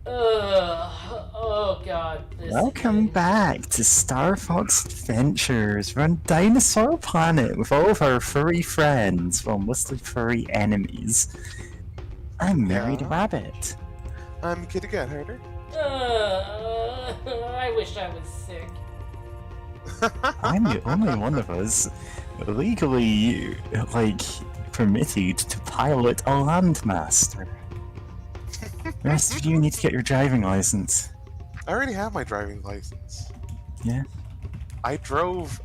Oh god, this Welcome again. back to Star Fox Adventures. We're on Dinosaur Planet with all of our furry friends, well, mostly furry enemies. I'm Married Yeah, Rabbit. I'm Kitty Cat Herder. I wish I was sick. I'm the only one of us legally, permitted to pilot a Landmaster. The rest of you need to get your driving license. I already have my driving license. Yeah? I drove,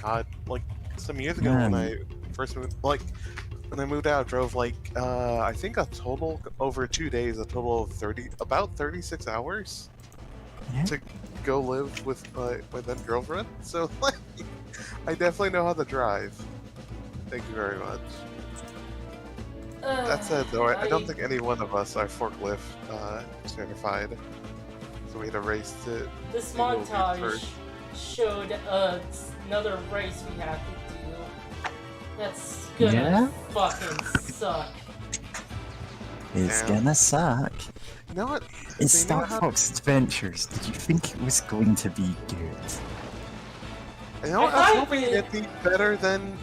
God, like some years ago when Man. I first moved, when I moved out, I drove I think a total over 2 days, a total of about 36 hours Yeah? to go live with my then girlfriend. So like, I definitely know how to drive. Thank you very much. That said, though, I don't think any one of us are forklift certified. So we had a race to This see who will be montage first. showed another race we have to do. That's gonna Yeah? fucking suck. It's Damn. gonna suck. You know what? In They know Star how- Fox Adventures, did you think it was going to be good? You know, I I was thought hoping it- it'd be better than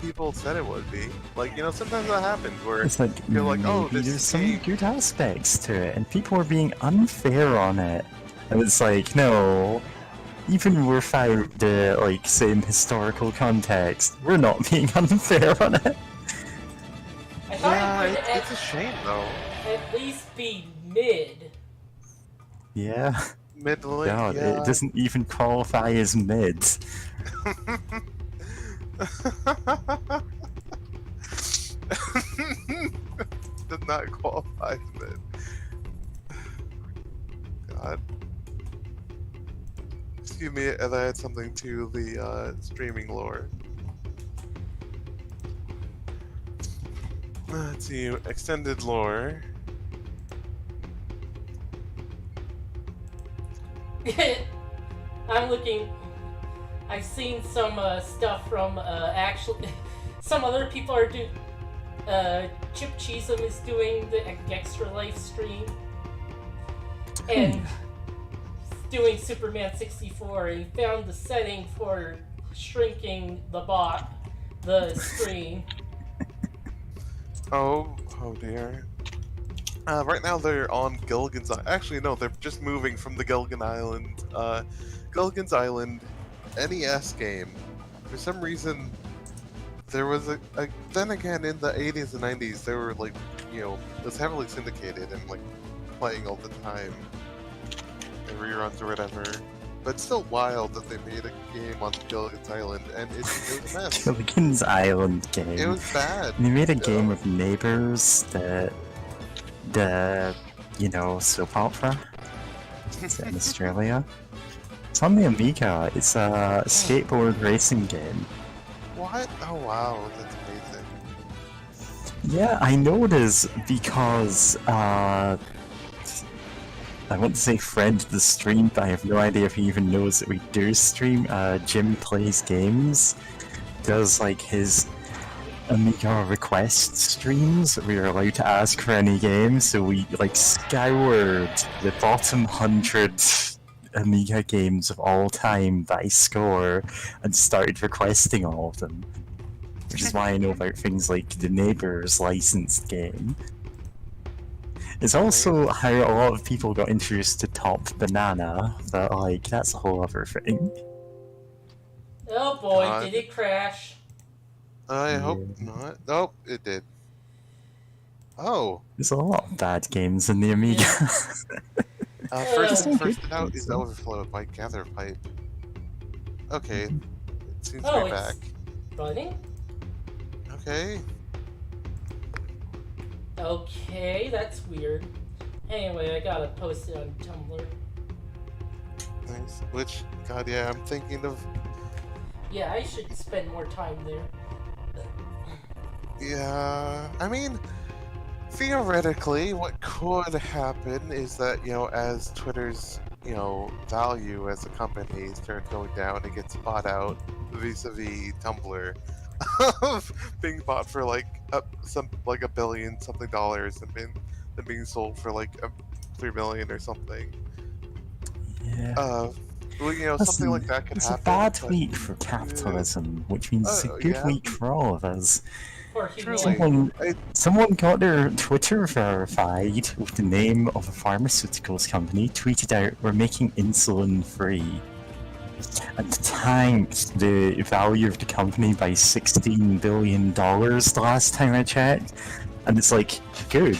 people said it would be. Like, sometimes that happens where It's like, you're like, oh, maybe this there's some game. good aspects to it, and people are being unfair on it. And it's like, no, even without the, same historical context, we're not being unfair on it. I thought Yeah, it would it's a shame though. at least be mid. Yeah, Midley, God, yeah. it doesn't even qualify as mid. Did not qualify mid. God. Excuse me, if I had something to the streaming lore. Let's see, extended lore. I'm looking. I've seen some stuff from actually. Some other people are doing. Chip Cheesem is doing the extra life stream. And he's doing Superman 64. He found the setting for shrinking the screen. Oh dear. Right now they're on Gilligan's Island. Actually, no, they're just moving from the Gilligan Island. Gilligan's Island NES game. For some reason, there was then again in the 80s and 90s, they were it was heavily syndicated and playing all the time, and reruns or whatever. But it's still wild that they made a game on Gilligan's Island, and it was a mess. Gilligan's Island game. It was bad. They made a game of neighbors that soap opera. It's in Australia. It's on the Amiga. It's a skateboard racing game. What? Oh wow, that's amazing. Yeah, I know this because I want to say friend of the stream, but I have no idea if he even knows that we do stream. Jim Plays Games does his Amiga request streams. We are allowed to ask for any game, so we scoured the bottom 100 Amiga games of all time by score and started requesting all of them. Which is why I know about things like the Neighbours licensed game. It's also how a lot of people got introduced to Top Banana, but that's a whole other thing. Oh boy, God. did it crash? I hope not. Nope, it did. Oh. There's a lot of bad games in the Amiga. First Uh, out is Overflowed by Gather Pipe. Okay, it seems to Oh, be it's back. running? Okay. Okay, that's weird. Anyway, I gotta post it on Tumblr. Nice. Which, God, yeah, I'm thinking of. Yeah, I should spend more time there. Yeah, I mean, theoretically, what could happen is that, as Twitter's, value as a company starts going down, it gets bought out vis-a-vis Tumblr of being bought for $1 billion something and being and being sold for like 3 million or something. Yeah. Well, you know, something like that could it's happen. a bad but, week for capitalism, which means it's a good yeah, week for all of us. For truly. humanity. Someone got their Twitter verified with the name of a pharmaceuticals company, tweeted out, "We're making insulin free," and tanked the value of the company by $16 billion the last time I checked. And it's like, good,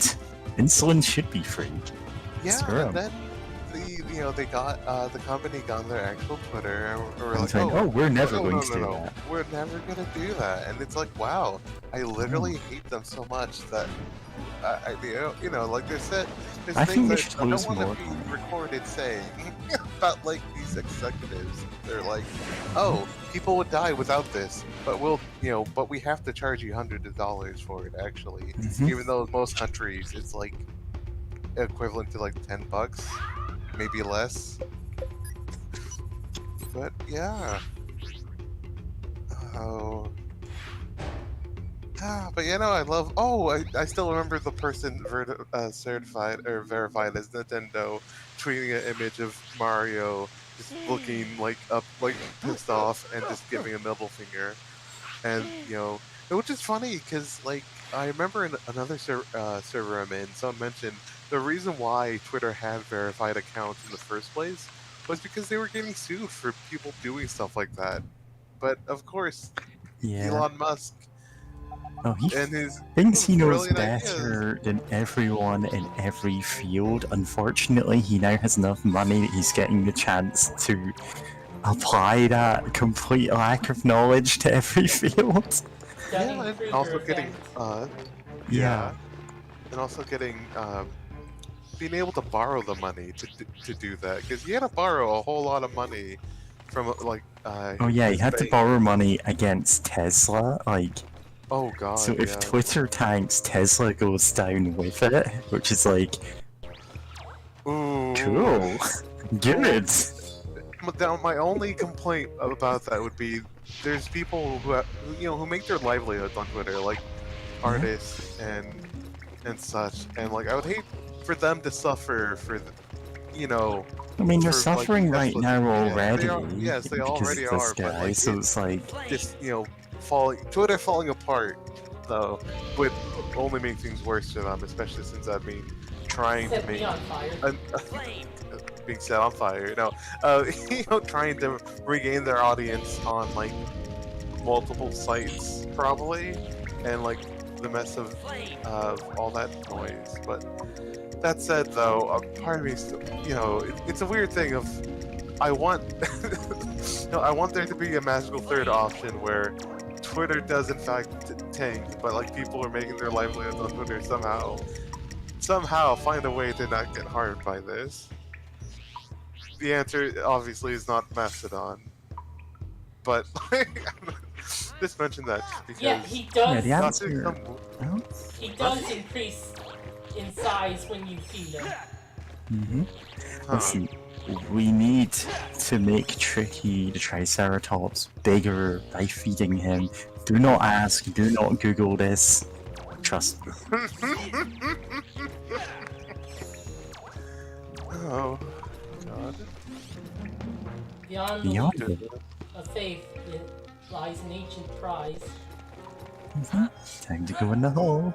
insulin should be free. Yeah, Screw 'em. and then they got the company got their actual Twitter, and we're And like, it's like, oh, we're never going to do no, that. we're never gonna do that. And it's like, wow, I literally hate them so much that like there's I think things they that should I don't lose want to more be money. recorded saying about like these executives. They're like, oh, people would die without this, but but we have to charge you hundreds of dollars for it actually, Mhm. even though in most countries it's like equivalent to like $10, maybe less. But yeah. Oh. But I love. Oh, I still remember the person certified or verified as Nintendo tweeting an image of Mario just looking like pissed off and just giving a middle finger, and which is funny because like I remember in another server I'm in, someone mentioned the reason why Twitter had verified accounts in the first place was because they were getting sued for people doing stuff like that. But of course, Yeah. Elon Musk Oh, he and his thinks he knows brilliant ideas. better than everyone in every field. Unfortunately, he now has enough money that he's getting the chance to apply that complete lack of knowledge to every field. Dunning and Kruger also getting effect. Yeah. and also getting being able to borrow the money to do that because he had to borrow a whole lot of money from Oh yeah, he his had to bank. borrow money against Tesla, like. Oh god. So if yeah. Twitter tanks, Tesla goes down with it, which is like, Ooh. cool, good. Now, my only complaint about that would be there's people who make their livelihoods on Twitter, like artists and such, and like I would hate for them to suffer for I mean, you're for, suffering right Tesla now doing it. already. Yes, they because already of this are, but guy, like so it's like, just Twitter falling apart though would only make things worse for them, especially since I've been trying to Set make me on fire. being set on fire, trying to regain their audience on like multiple sites probably, and like the mess of all that noise. But that said, though, part of me still, it's a weird thing of I want I want there to be a magical third option where Twitter does in fact tank, but like people are making their livelihoods on Twitter somehow find a way to not get harmed by this. The answer obviously is not Mastodon, but just mention that because Yeah, he yeah, does. the answer. Well, He does increase in size when you feed him. listen, we need to make Tricky the Triceratops bigger by feeding him. Do not ask, do not Google this. Trust me. Oh god. Beyond the Beyond leap it. of faith lies an ancient prize. Time to go in the hole.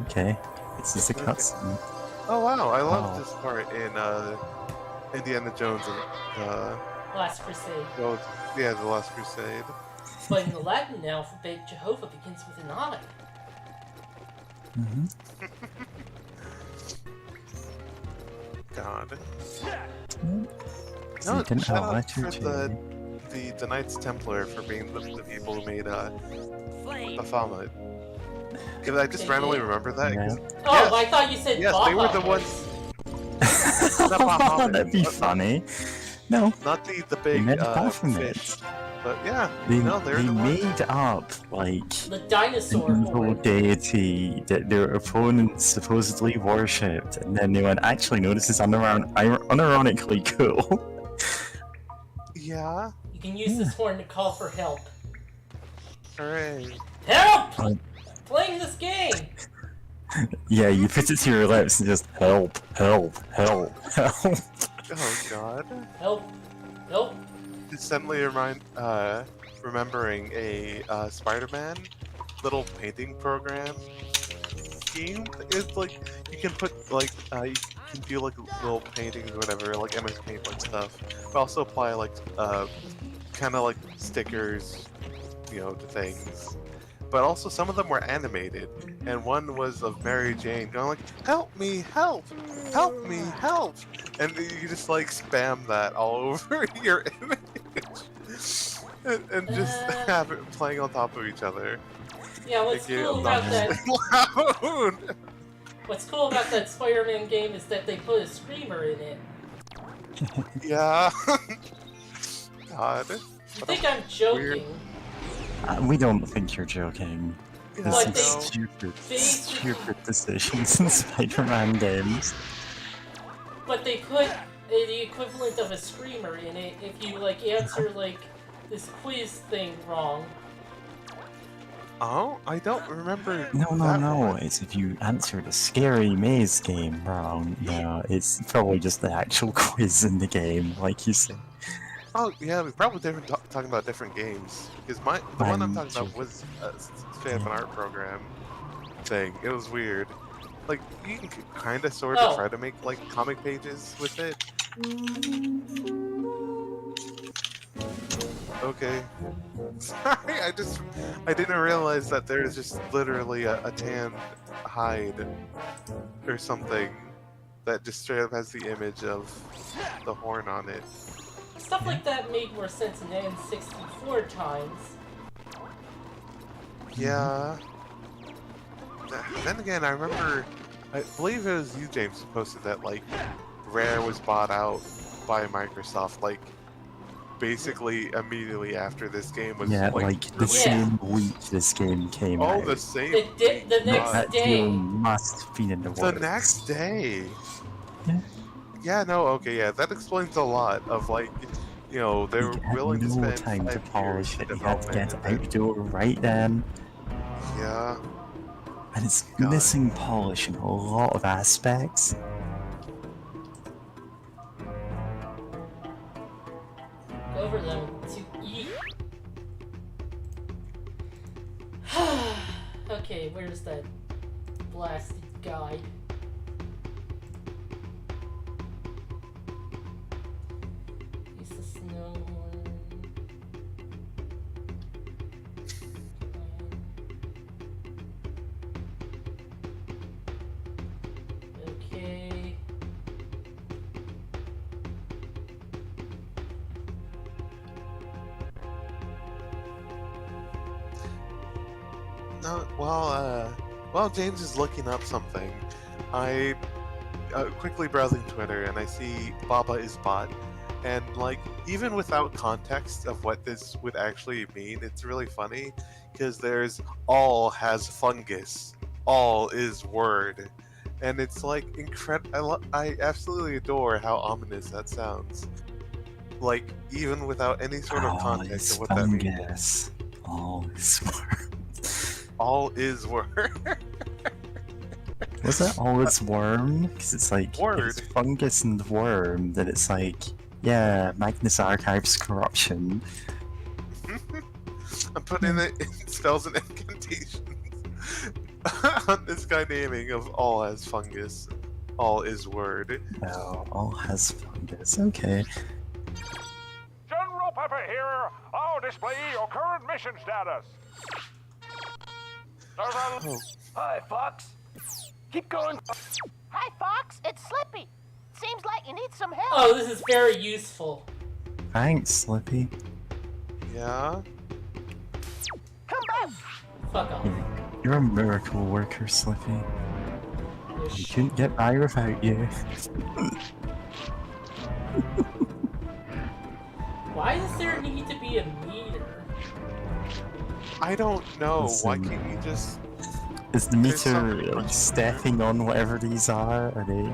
Okay, this is the cutscene. Oh wow, I love Wow. this part in Indiana Jones and Last Crusade. the Last Crusade. But in the Latin alphabet, Jehovah begins with an I. God. So you didn't shout have out letter for J. the Knights Templar for being the people who made Bahamut. Did I just They randomly did? remember that? Yeah. Oh, Yes. I thought you said Yes, they were the ones. Bahamut. That'd be funny. No, Not the they big meant fish, Baphomet. but yeah, They they're the ones. made up like The an dinosaur evil horde. deity that their opponents supposedly worshipped, and then they went, actually, no, this is unironically cool. Yeah. You can use this horn to call for help. Hooray. Help! Um, Playing this game! Yeah, you put it to your lips and just help, help, help, help. Oh god. Help! Help! It's suddenly remembering a Spider-Man little painting program scheme. It's like you can put like you can do like little paintings or whatever, like MS Paint like stuff, but also apply like kind of like stickers, to things. But also some of them were animated, and one was of Mary Jane going like, "Help me, help! Help me, help!" And you just like spam that all over your image, and just have it playing on top of each other. Yeah, what's Make it cool about that? obnoxiously loud. What's cool about that Spider-Man game is that they put a screamer in it. Yeah. God. You think I'm joking? We don't think you're joking. Yeah, This But is they- stupid, they- stupid decisions in Spider-Man games. But they put the equivalent of a screamer in it if you like answer like this quiz thing wrong. Oh, I don't remember. No, that no. one. It's if you answered a scary maze game wrong. No, it's probably just the actual quiz in the game, like you said. Oh yeah, we're probably talking about different games. Because the one I'm talking about joking. was a straight up an art program thing. It was weird. Like you can kind of sort of Oh. try to make like comic pages with it. Okay. Sorry, I didn't realize that there's just literally a tan hide or something that just straight up has the image of the horn on it. Stuff like that made more sense in N64 times. Yeah. Then again, I remember, I believe it was you, James, who posted that like Rare was bought out by Microsoft, like basically immediately after this game was Yeah, like the released. same week this game came Oh, out. the same. The next That day. deal must have been in the The works. next day. Yeah. Yeah, no, okay, yeah, that explains a lot of like, they You were had willing to no spend time to 5 polish years it. You had to get development it and out the door right then. yeah. And it's God. missing polish in a lot of aspects. Go over them to eat. Okay, where's that blasted guide? Use the snow horn. Okay. No, while James is looking up something, I quickly browsing Twitter and I see Baba is bot, and like even without context of what this would actually mean, it's really funny because there's all has fungus, all is word, and it's like incredible. I absolutely adore how ominous that sounds. Like even without any sort of context it's of what that means, fungus. Oh, it's all is word. Was that all it's worm? Because it's like, if Word. it's fungus and worm, then it's like, yeah, Magnus Archives corruption. I'm putting it in spells and incantations on this guy naming of all as fungus, all is word. No, all has fungus. Okay. General Pepper here. I'll display your current mission status. Oh, Hi, Fox. Keep going. Hi, Fox. It's Slippy. Seems like you need some help. Oh, this is very useful. Thanks, Slippy. yeah? Come back. Fuck off. You're a miracle worker, Slippy. Oh, We shit. couldn't get by without you. Why does there need to be a meter? I don't know. Why Listen. can't you just. Is the There's something meter like much stepping on whatever these are? Are they?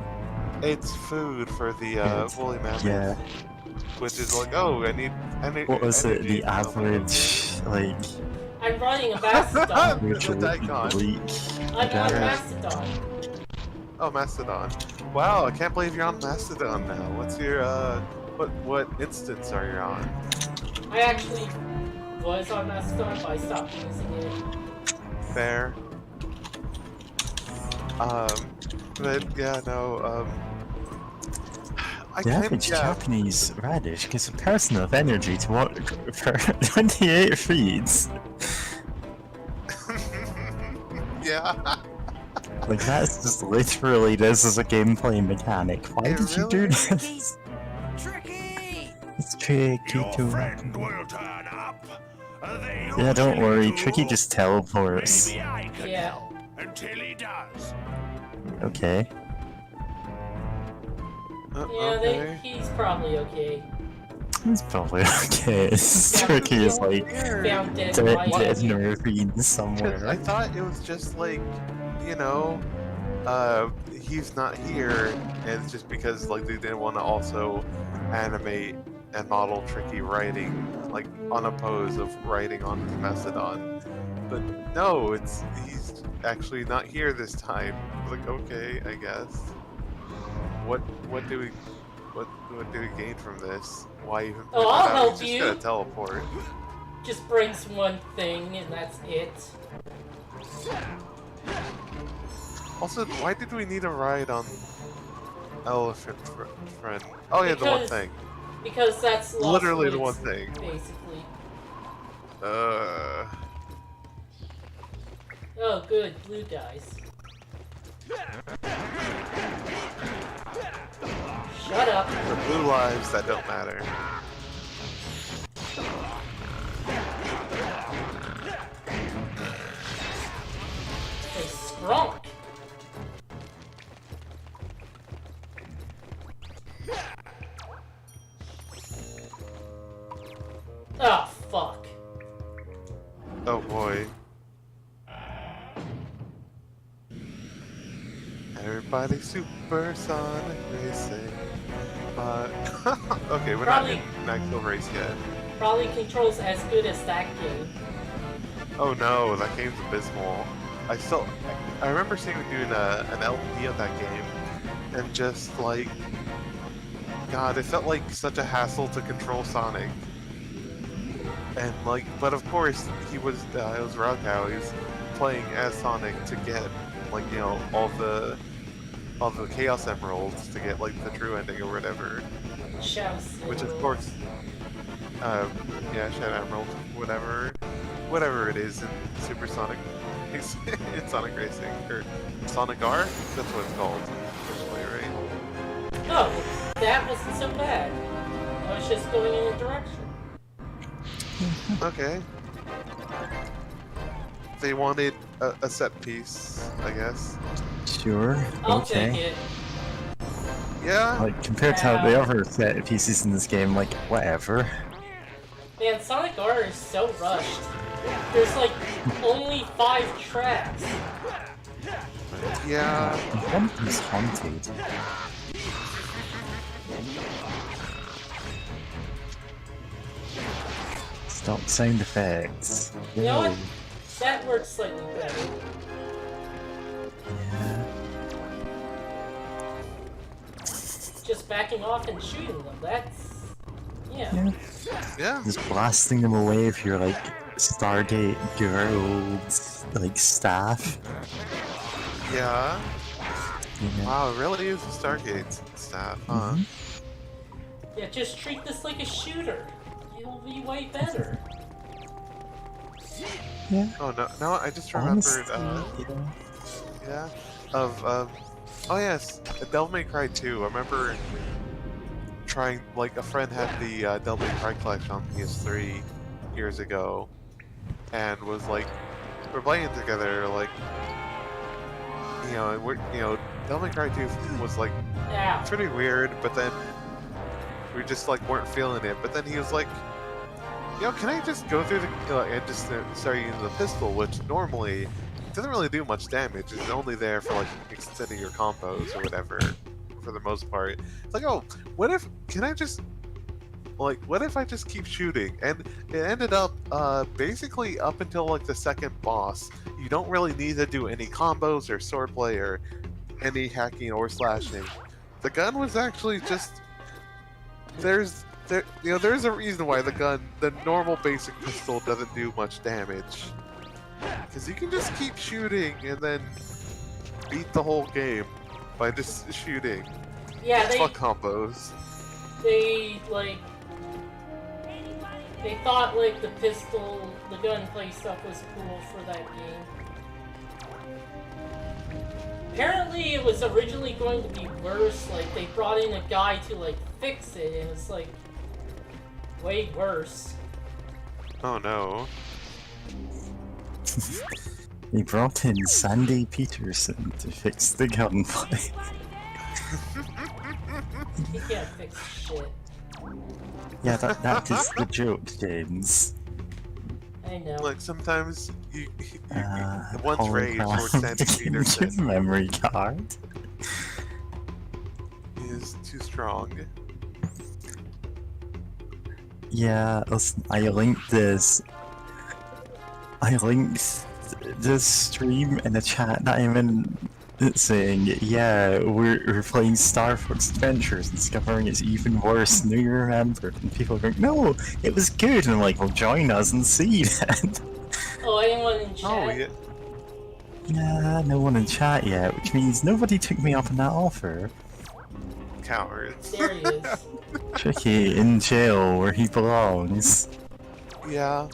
It's food for the Good. woolly mammoth. Yeah. Which is like, oh, I need. What was it? energy The from average, like, I'm riding a Mastodon. Virtually Daikon. bleak. I'm on Got it. Mastodon. Oh, Mastodon. Wow, I can't believe you're on Mastodon now. What's your what instance are you on? I actually was on Mastodon, but I stopped using it. Fair. But yeah, no, I The can't, average yeah. Japanese radish gives a person of energy to walk for 28 feet. Yeah. Like, that's just literally this is a gameplay mechanic. Why It did you do really this? Tricky! It's tricky Your to friend will turn up. They Yeah, don't usually worry, do. Tricky just teleports. Maybe I can Yeah. help until he does. Okay. Yeah, Okay. he's probably okay. It's probably okay. It's Tricky is like Found dead dead right. in a ravine I somewhere. thought it was just like, you know, he's not here, and it's just because like they didn't want to also animate and model Tricky riding like on a pose of riding on Mastodon. But no, he's actually not here this time. Like, okay, I guess. What do we gain from this? Why even? Oh, point I'll that out? help He's just you. gonna teleport. Just brings one thing, and that's it. Also, why did we need a ride on Elephant Friend? Oh yeah, the one Because- thing. Because that's lost Literally the one woods, thing. basically. Oh, good, blue guys. Shut up. The blue lives that don't matter. They sprunk. Oh, fuck. Oh boy. Everybody supersonic racing. Okay, we're Probably- not in an actual race yet. Probably controls as good as that game. Oh no, that game's abysmal. I remember seeing you doing an LP of that game, and just like, God, it felt like such a hassle to control Sonic. And like, but of course, it was Raukau. He was playing as Sonic to get, like, you know, all the Chaos Emeralds to get like the true ending or whatever. Shadow Which of Silver. course, yeah, Shadow Emerald, whatever it is in Super Sonic, it's in Sonic Racing or Sonic R. That's what it's called officially, right? Oh, that wasn't so bad. I was just going in a direction. Okay. They wanted a set piece, I guess. Sure. I'll okay. take it. Yeah. Like, compared to the other set pieces in this game, like, whatever. Man, Sonic R is so rushed. There's like only 5 tracks. Yeah. One is haunted. Stop sound effects. You know what? Yay. That works slightly better. Yeah. Just backing off and shooting them. That's... yeah. Yeah. Yeah. Just blasting them away with your, like, Stargate girls, like, staff. Yeah. Yeah. Wow, it really is a Stargate staff, huh? Yeah, just treat this like a shooter. It'll be way better. Yeah. Oh no, I just remembered. Honestly, Yeah. Of oh yes, Devil May Cry 2. I remember trying, like, a friend had the Devil May Cry collection on PS3 years ago, and was like, we're playing together, like, you know, and Devil May Cry 2 was like Ow. pretty weird, but then we just like weren't feeling it. But then he was like, can I just go through the and just start using the pistol, which normally doesn't really do much damage. It's only there for like extending your combos or whatever, for the most part. It's like, oh, what if, can I just like, what if I just keep shooting? And it ended up, basically up until like the second boss, you don't really need to do any combos or swordplay or any hacking or slashing. The gun was actually just there's a reason why the normal basic pistol doesn't do much damage. Because you can just keep shooting and then beat the whole game by just shooting. Yeah, Fuck combos. they thought like the gunplay stuff was cool for that game. Apparently it was originally going to be worse, like they brought in a guy to like fix it and it's like way worse. Oh no. They brought in Sandy Peterson to fix the gunplay. He can't fix shit. Yeah, that is the joke, James. I know. Like sometimes you one's rage towards Sandy Peterson memory card is too strong. Yeah, listen, I linked this stream in the chat that I'm in saying, yeah, we're playing Star Fox Adventures and discovering it's even worse, now you remembered. And people are going, no, it was good. And I'm like, well, join us and see then. Oh, anyone in chat? Oh yeah. Yeah, no one in chat yet, which means nobody took me up on that offer. Cowards. There he is. Tricky in jail where he belongs. Yeah.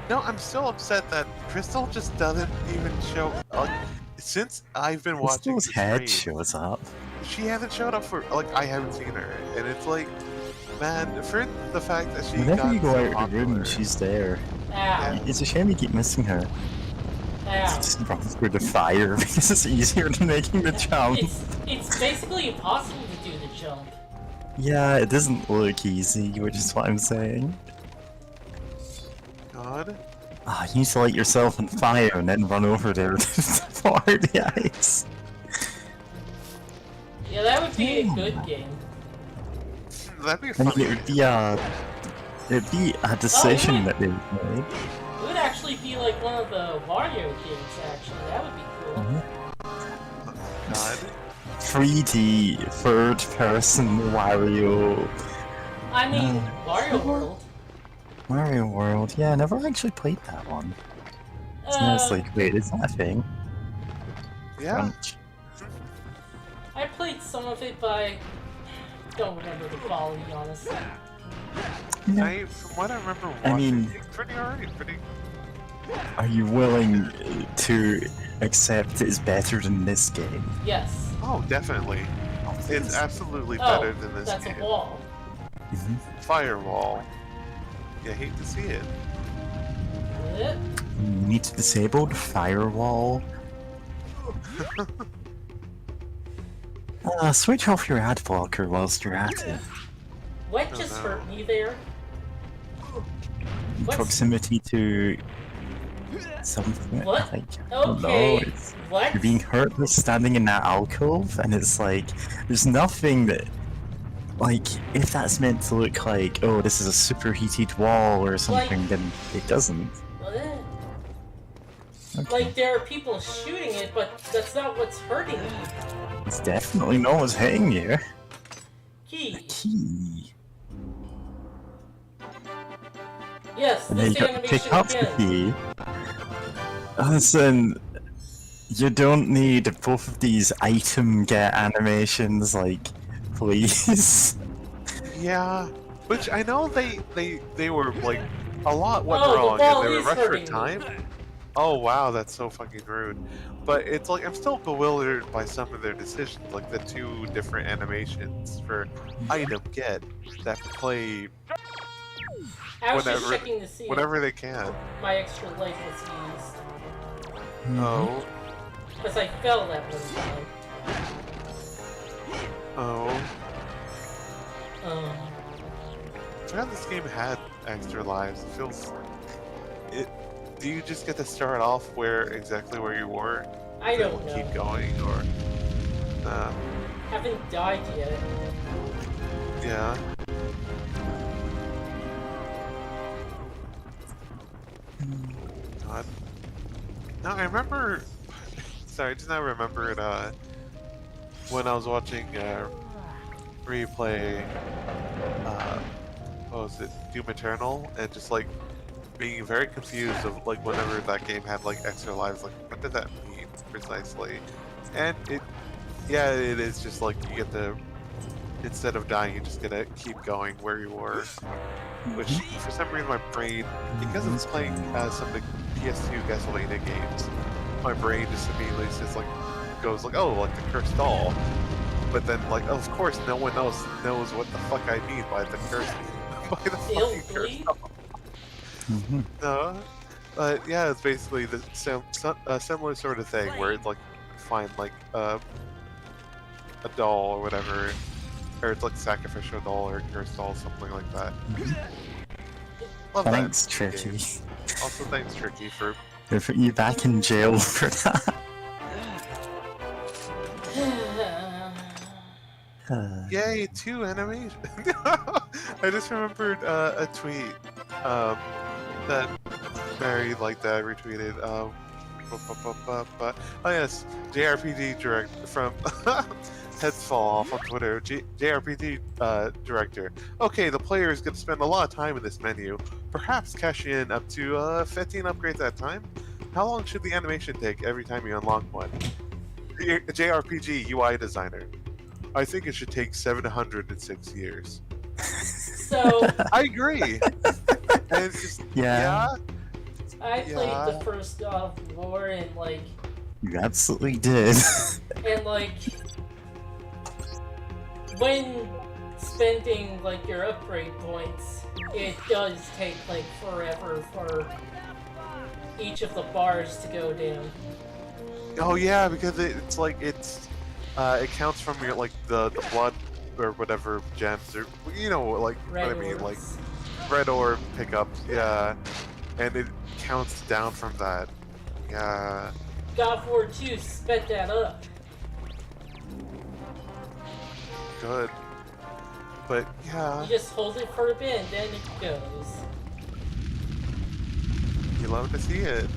No, I'm still upset that Krystal just doesn't even show. Since I've been watching Krystal's the head stream, shows up. she hasn't showed up for I haven't seen her, and it's like, man, for the fact that she Whenever got you go so out of the popular, room, she's there. Ow. It's a shame you keep missing her. Ow. Just run through the fire because it's easier than making the jump. It's basically impossible to do the jump. Yeah, it doesn't look easy, which is what I'm saying. God. Ah, you need to light yourself on fire and then run over there to fire the ice. Yeah, that would be a good game. That'd be I mean, funny. it'd be a decision that they made. It would actually be like one of the Wario games, actually. That would be cool. God. 3D, third-person Wario. I mean, Wario World. Mario World, yeah, I never actually played that one. So now it's like, wait, is that a thing? Yeah. Crunch. I played some of it, but I don't remember the quality, honestly. Yeah. From what I remember watching, I mean, it's pretty alright. Pretty. Are you willing to accept it's better than this game? Yes. Oh, definitely. It's absolutely Oh, better than this that's game. a wall. Firewall. You hate to see it. Eh? You need to disable the firewall. Switch off your ad blocker whilst you're at it. What just no. hurt me there? What's... Proximity to something. What? Like, I don't know. Okay. What? You're being hurt by standing in that alcove, and it's like, there's nothing that, like, if that's meant to look like, oh, this is a superheated wall or something, then it doesn't. Eh. Okay. Like, there are people shooting it, but that's not what's hurting me. It's definitely not what's hitting you. Key. Key. Yes, And then this you got to animation pick up the again. key. Listen, you don't need both of these item get animations, like, please. Yeah. Which I know they were like a lot went Oh, the wrong ball and they were is rushed for hurting me. time. Oh wow, that's so fucking rude. But it's like I'm still bewildered by some of their decisions, like the 2 different animations for item get that play I was just whenever- checking to see whenever if they can. my extra life was used. Oh, Because I fell that one time. oh. Um, I forgot this game had extra lives. It feels. Do you just get to start off exactly where you were? I don't Keep know. going, or Haven't died yet. Yeah. God. No, I remember. Sorry, I just now remembered when I was watching replay. What was it? Doom Eternal, and just like being very confused of like whenever that game had like extra lives, like what did that mean precisely? And yeah, it is just like you get to, instead of dying, you just gotta keep going where you were. Which for some reason my brain, because it's playing some of the PS2 Castlevania games, my brain just immediately just like goes like, oh, like the Krystal. But then like, of course, no one else knows what the fuck I mean by the curse, by the fucking Krystal. No, but yeah, it's basically the similar sort of thing where it's like find like a doll or whatever, or it's like sacrificial doll or cursed doll, something like that. Love Thanks, that Tricky. game. Also, thanks, Tricky, for They put you back in jail for that. yay, 2 enemies. I just remembered a tweet that Mary liked that I retweeted. Oh yes, JRPG direct from Heads Fall Off on Twitter. JRPG director. Okay, the player is going to spend a lot of time in this menu. Perhaps cash in up to 15 upgrades at a time. How long should the animation take every time you unlock one? JRPG UI designer. I think it should take 706 years. So I agree. And it's just, Yeah. I played the first God of War and like You absolutely did. and like when spending like your upgrade points, it does take like forever for each of the bars to go down. Oh yeah, because it's like it counts from your like the blood or whatever gems or you know like Red what I mean, like orbs. red orb pickups, yeah, and it counts down from that. Yeah. God of War 2 sped that up. Good. But yeah, You just hold it for a bit and then it goes. you love to see it.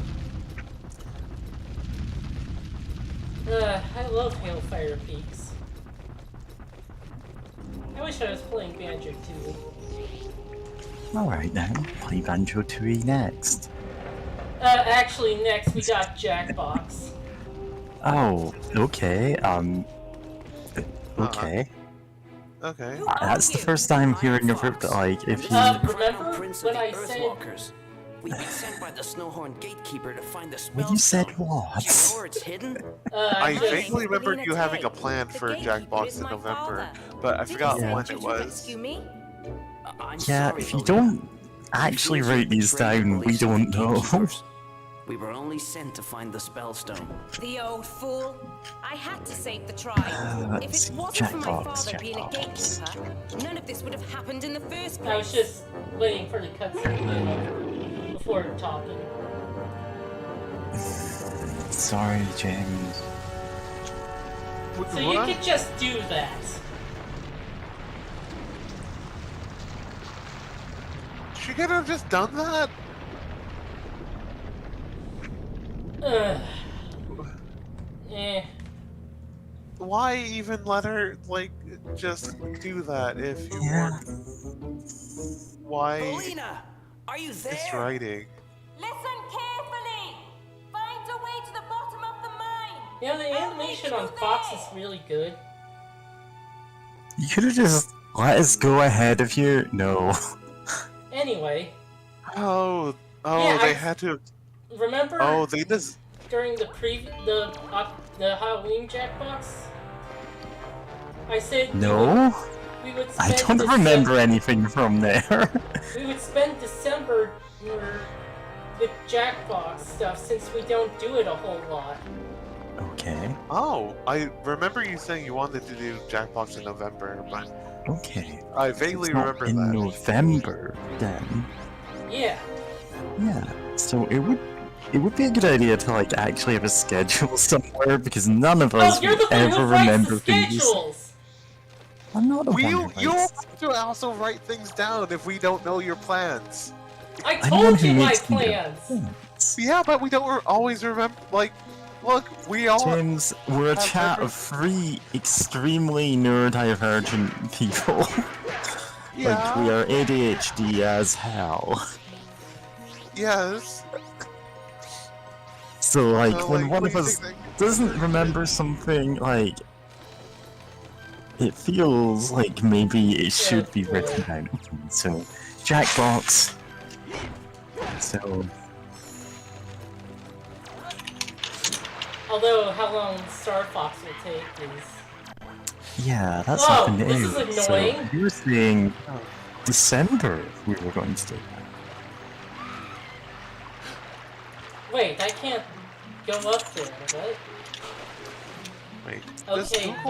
I love Hailfire Peaks. I wish I was playing Banjo too. Alright then, play Banjo Tooie next. Actually, next we got Jackbox. Oh, okay, okay. Okay. That's the first time hearing of it, but like, if you... Remember Prince when of I the said Earthwalkers. We've been sent by the Snowhorn Gatekeeper to find the spell. When you said stone. what? Do you know where it's hidden? I just, vaguely remember you having a plan for Jackbox in November, but I forgot Yeah. when it was. Rescue me? I'm Yeah, sorry, if you Logan. don't actually Refuse write to these betray the down, we police and don't the know. gatekeepers. We were only sent to find the spellstone. The old fool. I had to save the tribe. let's If see, it wasn't for my Jackbox, father being a Jackbox. gatekeeper, none of this would have happened in the first place. I was just waiting for the cutscene to get over before talking. Sorry, James. So you could just do that. She could have just done that. Ugh. Eh. Why even let her like just do that if you Yeah. weren't? Why? Polina, are you there? It's writing. Listen carefully. Find a way to the bottom of the mine. You know, the animation on Fox is really good. You could have just let us go ahead of you. No. Anyway, Oh, Yeah, they I- had to. remember Oh, they just. during the the Halloween Jackbox? I said No? we would I spend don't remember anything from there. We would spend December with Jackbox stuff since we don't do it a whole lot. Okay. Oh, I remember you saying you wanted to do Jackbox in November, but Okay. I vaguely It's not remember in that. November, then. Yeah. Yeah. So it would be a good idea to like actually have a schedule somewhere because none of us Oh, you're the would one ever who writes remember the things. schedules! I'm not the one who You writes. have to also write things down if we don't know your plans. I I'm the one told who you my makes the plans! events. Yeah, but we don't always remember. Like, look, we all. James, we're a have chat every- of three extremely neurodivergent people. Like, we Yeah. are ADHD as hell. Yes. So, like, So, when like, one what of do you us think doesn't remember something, like, it feels like maybe it should be written down. So, Jackbox. So, Although, how long Star Fox will take is... yeah, that's Whoa, happened this is annoying. So, you were saying December we were going to do that. Wait, I can't go up there, what? Wait. Does Okay, Google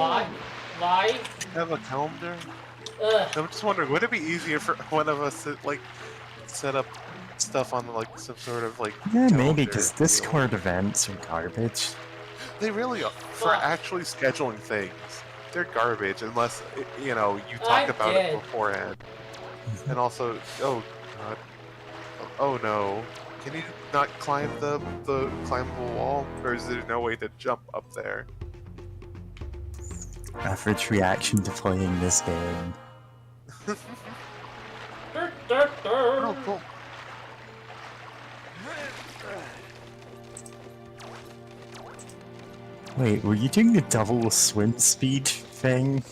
why? have a calendar? Ugh. I'm just wondering, would it be easier for one of us to like set up stuff on like some sort of like Yeah, maybe, calendar because deal? Discord events are garbage. They really are. For Fuck. actually scheduling things, they're garbage unless you know you talk I'm about dead. it beforehand. And also, oh god, oh no, can you not climb the climbable wall, or is there no way to jump up there? Average reaction to playing this game. Oh, cool. Wait, were you doing the double swim speed thing?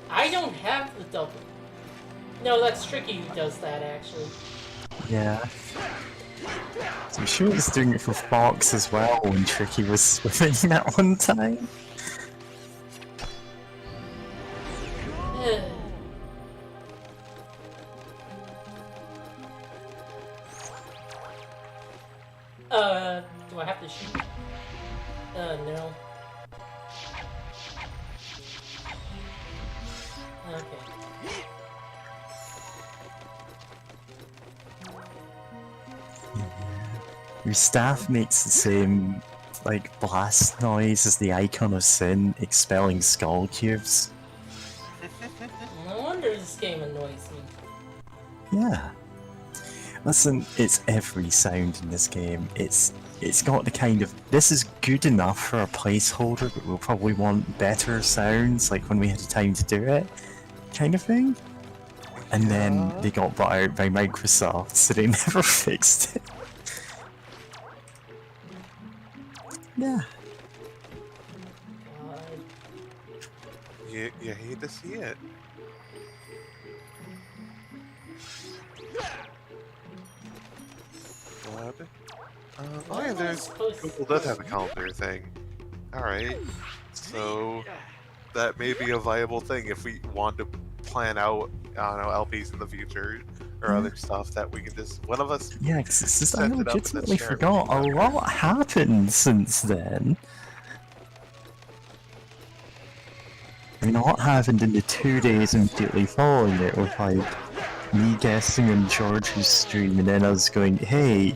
I don't have the double. No, that's Tricky who does that, actually. Yeah. So I'm sure was doing it for Fox as well when Tricky was swimming that one time. Ugh. Do I have to shoot? No. Okay. Your staff makes the same, like, blast noise as the icon of sin expelling skull cubes. No wonder this game annoys me. Yeah. Listen, it's every sound in this game. It's got the kind of, this is good enough for a placeholder, but we'll probably want better sounds, like when we had time to do it, kind of thing. And then they got bought out by Microsoft, so they never fixed it. Yeah. God. You hate to see it. What? Oh yeah, there's Google does have a calendar thing. Alright. So that may be a viable thing if we want to plan out, I don't know, LPs in the future or other stuff that we can just, one of us. Yeah, because it's just, I Set it up and then legitimately share it with forgot each a other. lot happened since then. I mean, a lot happened in the 2 days immediately following it, with like me guessing on George's stream and then us going, hey,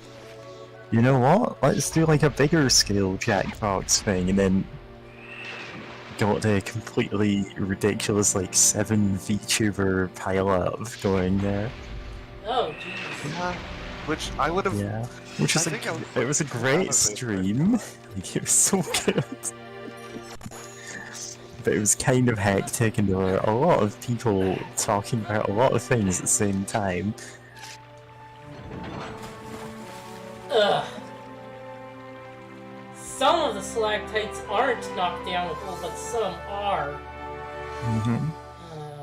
you know what? Let's do like a bigger scale Jackbox thing, and then got a completely ridiculous like 7 VTuber pile up going there. Oh, jeez. Yeah. Which I would have. Yeah, which I is think I was it was a proud great of it, stream. Like, it was so good. But it was kind of hectic, and there were a lot of people talking about a lot of things at the same time. Ugh. Some of the stalactites aren't knocked down with gold, but some are. Mm-hmm.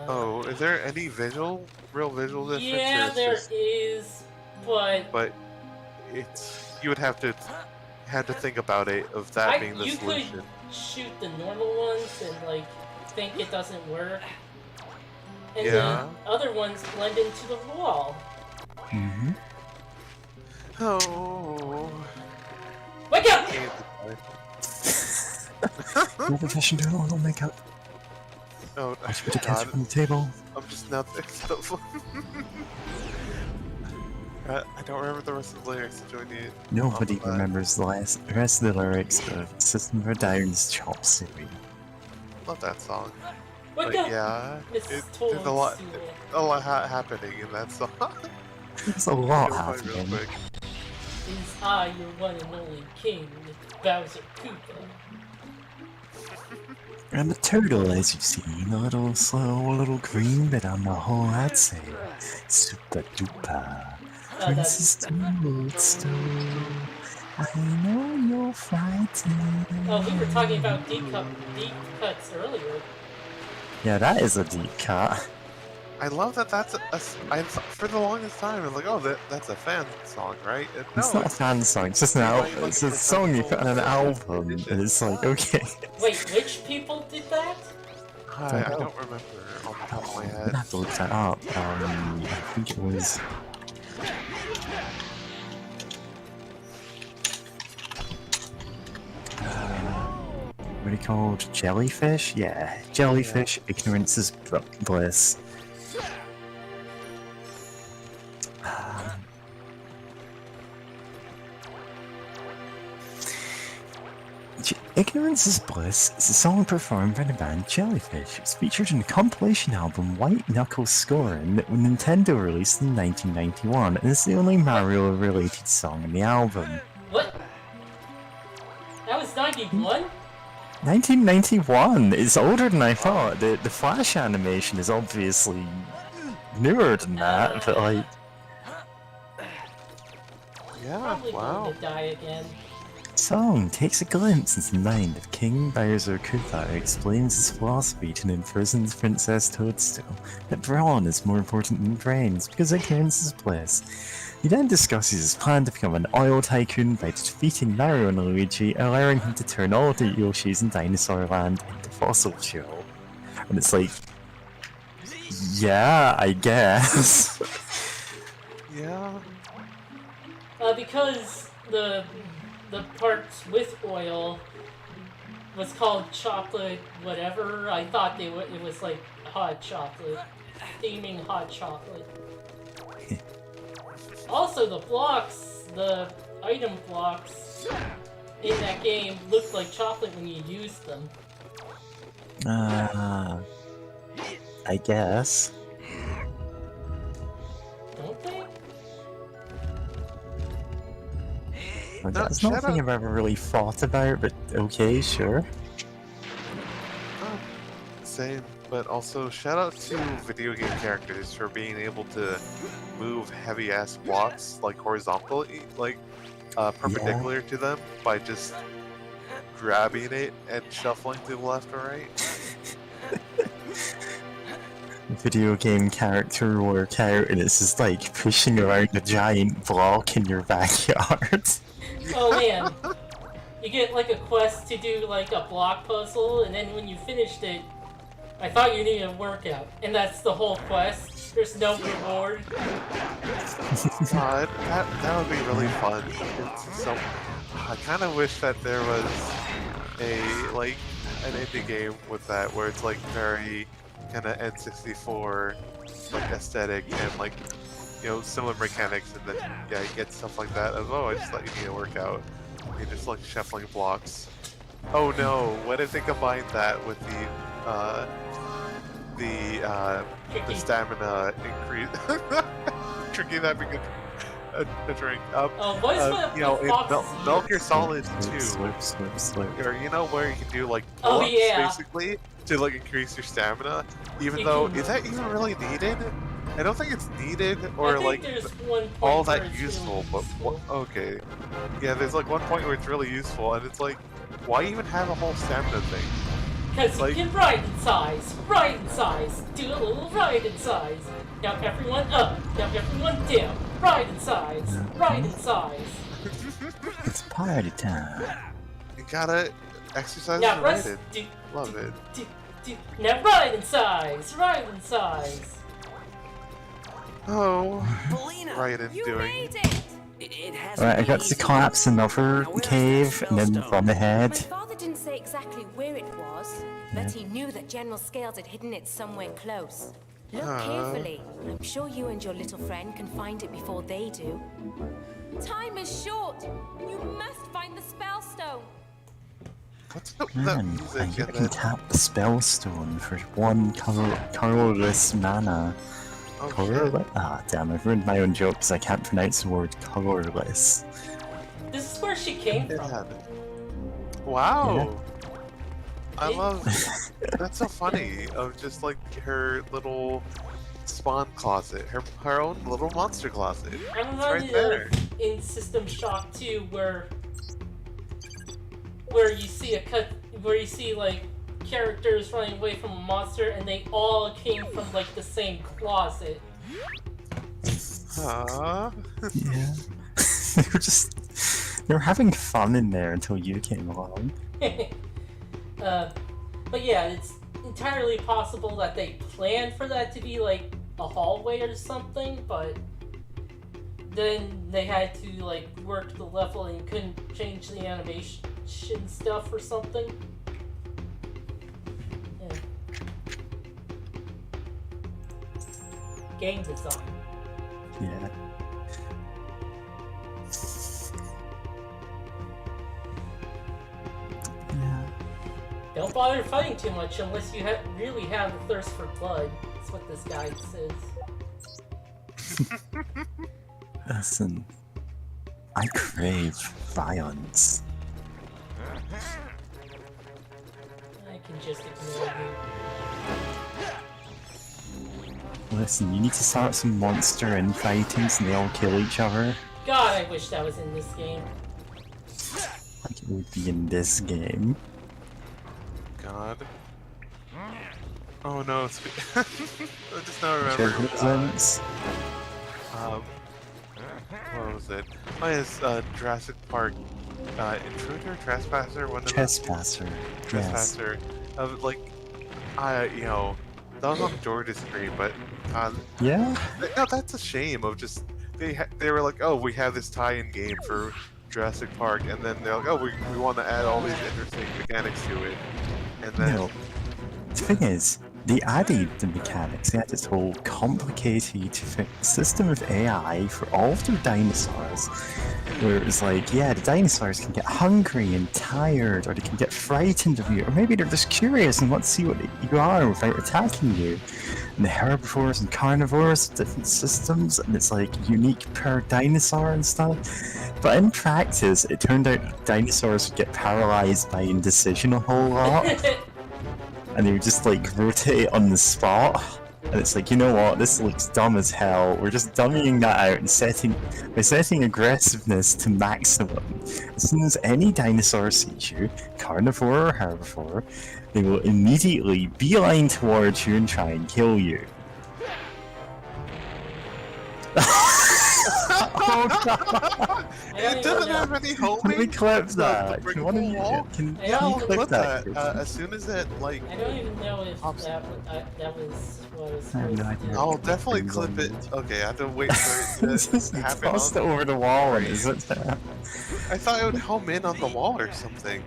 Oh, is there any real visual difference? or Yeah, it's there just- is, but But it's you would have to think about it of that being the you solution. could shoot the normal ones and like think it doesn't work, and Yeah. then other ones blend into the wall. Mm-hmm. Oh. Wake up! No profession, do no makeup. Oh, I should put the ketchup on the table. I'm just not there. I don't remember the rest of the lyrics. Join the. Nobody Oh, remembers the rest of the lyrics of System of a Down's Chop Suey. Love that song. What But the? yeah, It's there's Toadstool. a lot happening in that song. There's a lot Go find real happening. quick. Is I your one and only king, Bowser Koopa? I'm a turtle, as you've seen, a little slow, a little green, but on the whole, I'd say super duper. Oh, Princess Toadstool, I know you're frightened. Oh, we were talking about deep cuts earlier. Yeah, that is a deep cut. I love that for the longest time, I was like, oh, that's a fan song, right? And It's no, not a fan song, it's just an album. It's a song you put on an album, and it's like, okay. Wait, which people did that? I don't remember on the top of my I'm head. gonna have to look that up. I think it was. What are they called? Jellyfish? Yeah, jellyfish. Ignorance is bliss. Ignorance is Bliss is a song performed by the band Jellyfish. It was featured in the compilation album White Knuckle Scoring that Nintendo released in 1991, and it's the only Mario-related song in the album. What? That was 91? 1991! It's older than I thought. The Flash animation is obviously newer than that, but like... Yeah, Probably wow. going to die again. Song takes a glimpse into the mind of King Bowser Koopa, who explains his philosophy to an imprisoned Princess Toadstool, that brawn is more important than brains, because ignorance is bliss. He then discusses his plan to become an oil tycoon by defeating Mario and Luigi, allowing him to turn all the Yoshis in Dinosaur Land into fossil fuel. And it's like, yeah, I guess. Yeah. Because the parts with oil was called chocolate whatever. I thought it was like hot chocolate, steaming hot chocolate. Also, the blocks, the item blocks in that game looked like chocolate when you used them. I guess. Don't they? Well, that's not something I've ever really thought about, but okay, sure. Same, but also shout out to video game characters for being able to move heavy-ass blocks, like horizontally, like perpendicular to them, by just grabbing it and shuffling to the left or right. Video game character workout, and it's just like pushing around a giant block in your backyard. Oh man, you get like a quest to do like a block puzzle, and then when you finished it, I thought you needed a workout, and that's the whole quest. There's no reward. That would be really fun. So, I kind of wish that there was an indie game with that, where it's like very kind of N64 like aesthetic and like, you know, similar mechanics, and then yeah, you get stuff like that of, oh, I just thought you need a workout. You're just like shuffling blocks. Oh no, what if they combined that with the stamina increase? Tricky, that'd be good. A drink. What is you know, in Fox's Metal Gear ears? Solid 2, Slip. or you know where you can do like Oh, pull-ups, yeah. basically, to like increase your stamina. Even You though, can- is that even really needed? I don't think it's needed, or I think like there's one point all where that it's useful. really But useful. okay, yeah, there's like one point where it's really useful, and it's like, why even have a whole stamina thing? Because like- you can ride in size, do a little ride in size. Now everyone up, now everyone down, ride in size, ride in size. It's party time. You gotta exercise Now and rest, ride it. Love it. now ride in size, ride in size. Oh, Belina, right in You doing. made it! it has Alright, I got to collapse another cave and then from My ahead. father didn't say exactly where it was, but he knew that General Scales had hidden it somewhere close. Look carefully. I'm sure you and your little friend can find it before they do. Time is short. You must find the spell stone. What's up with that Man, and music? you And can then, tap the spellstone for 1 colorless mana. oh shit. Colorless? Ah, damn, I've ruined my own joke because I can't pronounce the word colorless. This is where she came from. Dad. Wow. I love. That's so funny. Of just like her little spawn closet, her own little monster closet. I'm It's right reminded there. of in System Shock 2 where you see like characters running away from a monster and they all came from like the same closet. Aww. Yeah. they were having fun in there until you came along. But yeah, it's entirely possible that they planned for that to be like a hallway or something, but then they had to like work the level and couldn't change the animation stuff or something. Yeah. Game design. Yeah. Yeah. Don't bother fighting too much unless you really have the thirst for blood. That's what this guide says. Listen, I crave violence. I can just ignore you. Listen, you need to start some monster infighting so they all kill each other. God, I wish that was in this game. Like it would be in this game. God. Oh no, it's. I just now remember. Presents. What was it? Oh, yes, Jurassic Park. Intruder, trespasser, one of Trespasser. the Yes. trespasser. Like, that was on George's screen, but Yeah? no, that's a shame. Of just they were like, oh, we have this tie-in game for Jurassic Park, and then they're like, oh, we want to add all these interesting mechanics to it, and then No. The thing is, they added the mechanics. They had this whole complicated system of AI for all of their dinosaurs. Where it was like, yeah, the dinosaurs can get hungry and tired, or they can get frightened of you, or maybe they're just curious and want to see what you are without attacking you. And the herbivores and carnivores, different systems, and it's like unique per dinosaur and stuff. But in practice, it turned out dinosaurs would get paralyzed by indecision a whole lot. And they would just like rotate on the spot. And it's like, you know what, this looks dumb as hell. We're just dummying that out and setting aggressiveness to maximum. As soon as any dinosaur sees you, carnivore or herbivore, they will immediately beeline towards you and try and kill you. Oh god! it doesn't have any homing. Can we clip It's that? not the Can one of you wall. can Yeah, you I'll clip put that? that. As soon as it like, I don't even know if Pops. that was what was I have no supposed to idea. do. I'll definitely Things clip on it. it. Okay, I have to wait for it Just to happen. tossed it On... over the wall and is it there? I thought it would home in on the wall or something.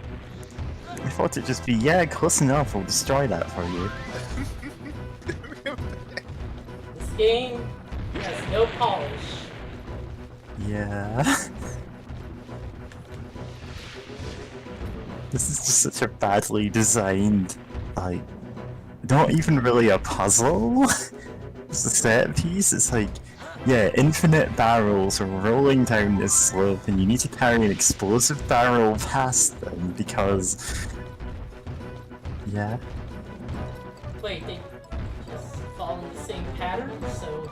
I thought it'd just be, yeah, close enough, we'll destroy that for you. This game has no polish. Yeah. This is just such a badly designed, like, not even really a puzzle. It's a set piece. It's like, yeah, infinite barrels are rolling down this slope, and you need to carry an explosive barrel past them because, yeah. Wait, they just fall in the same pattern, so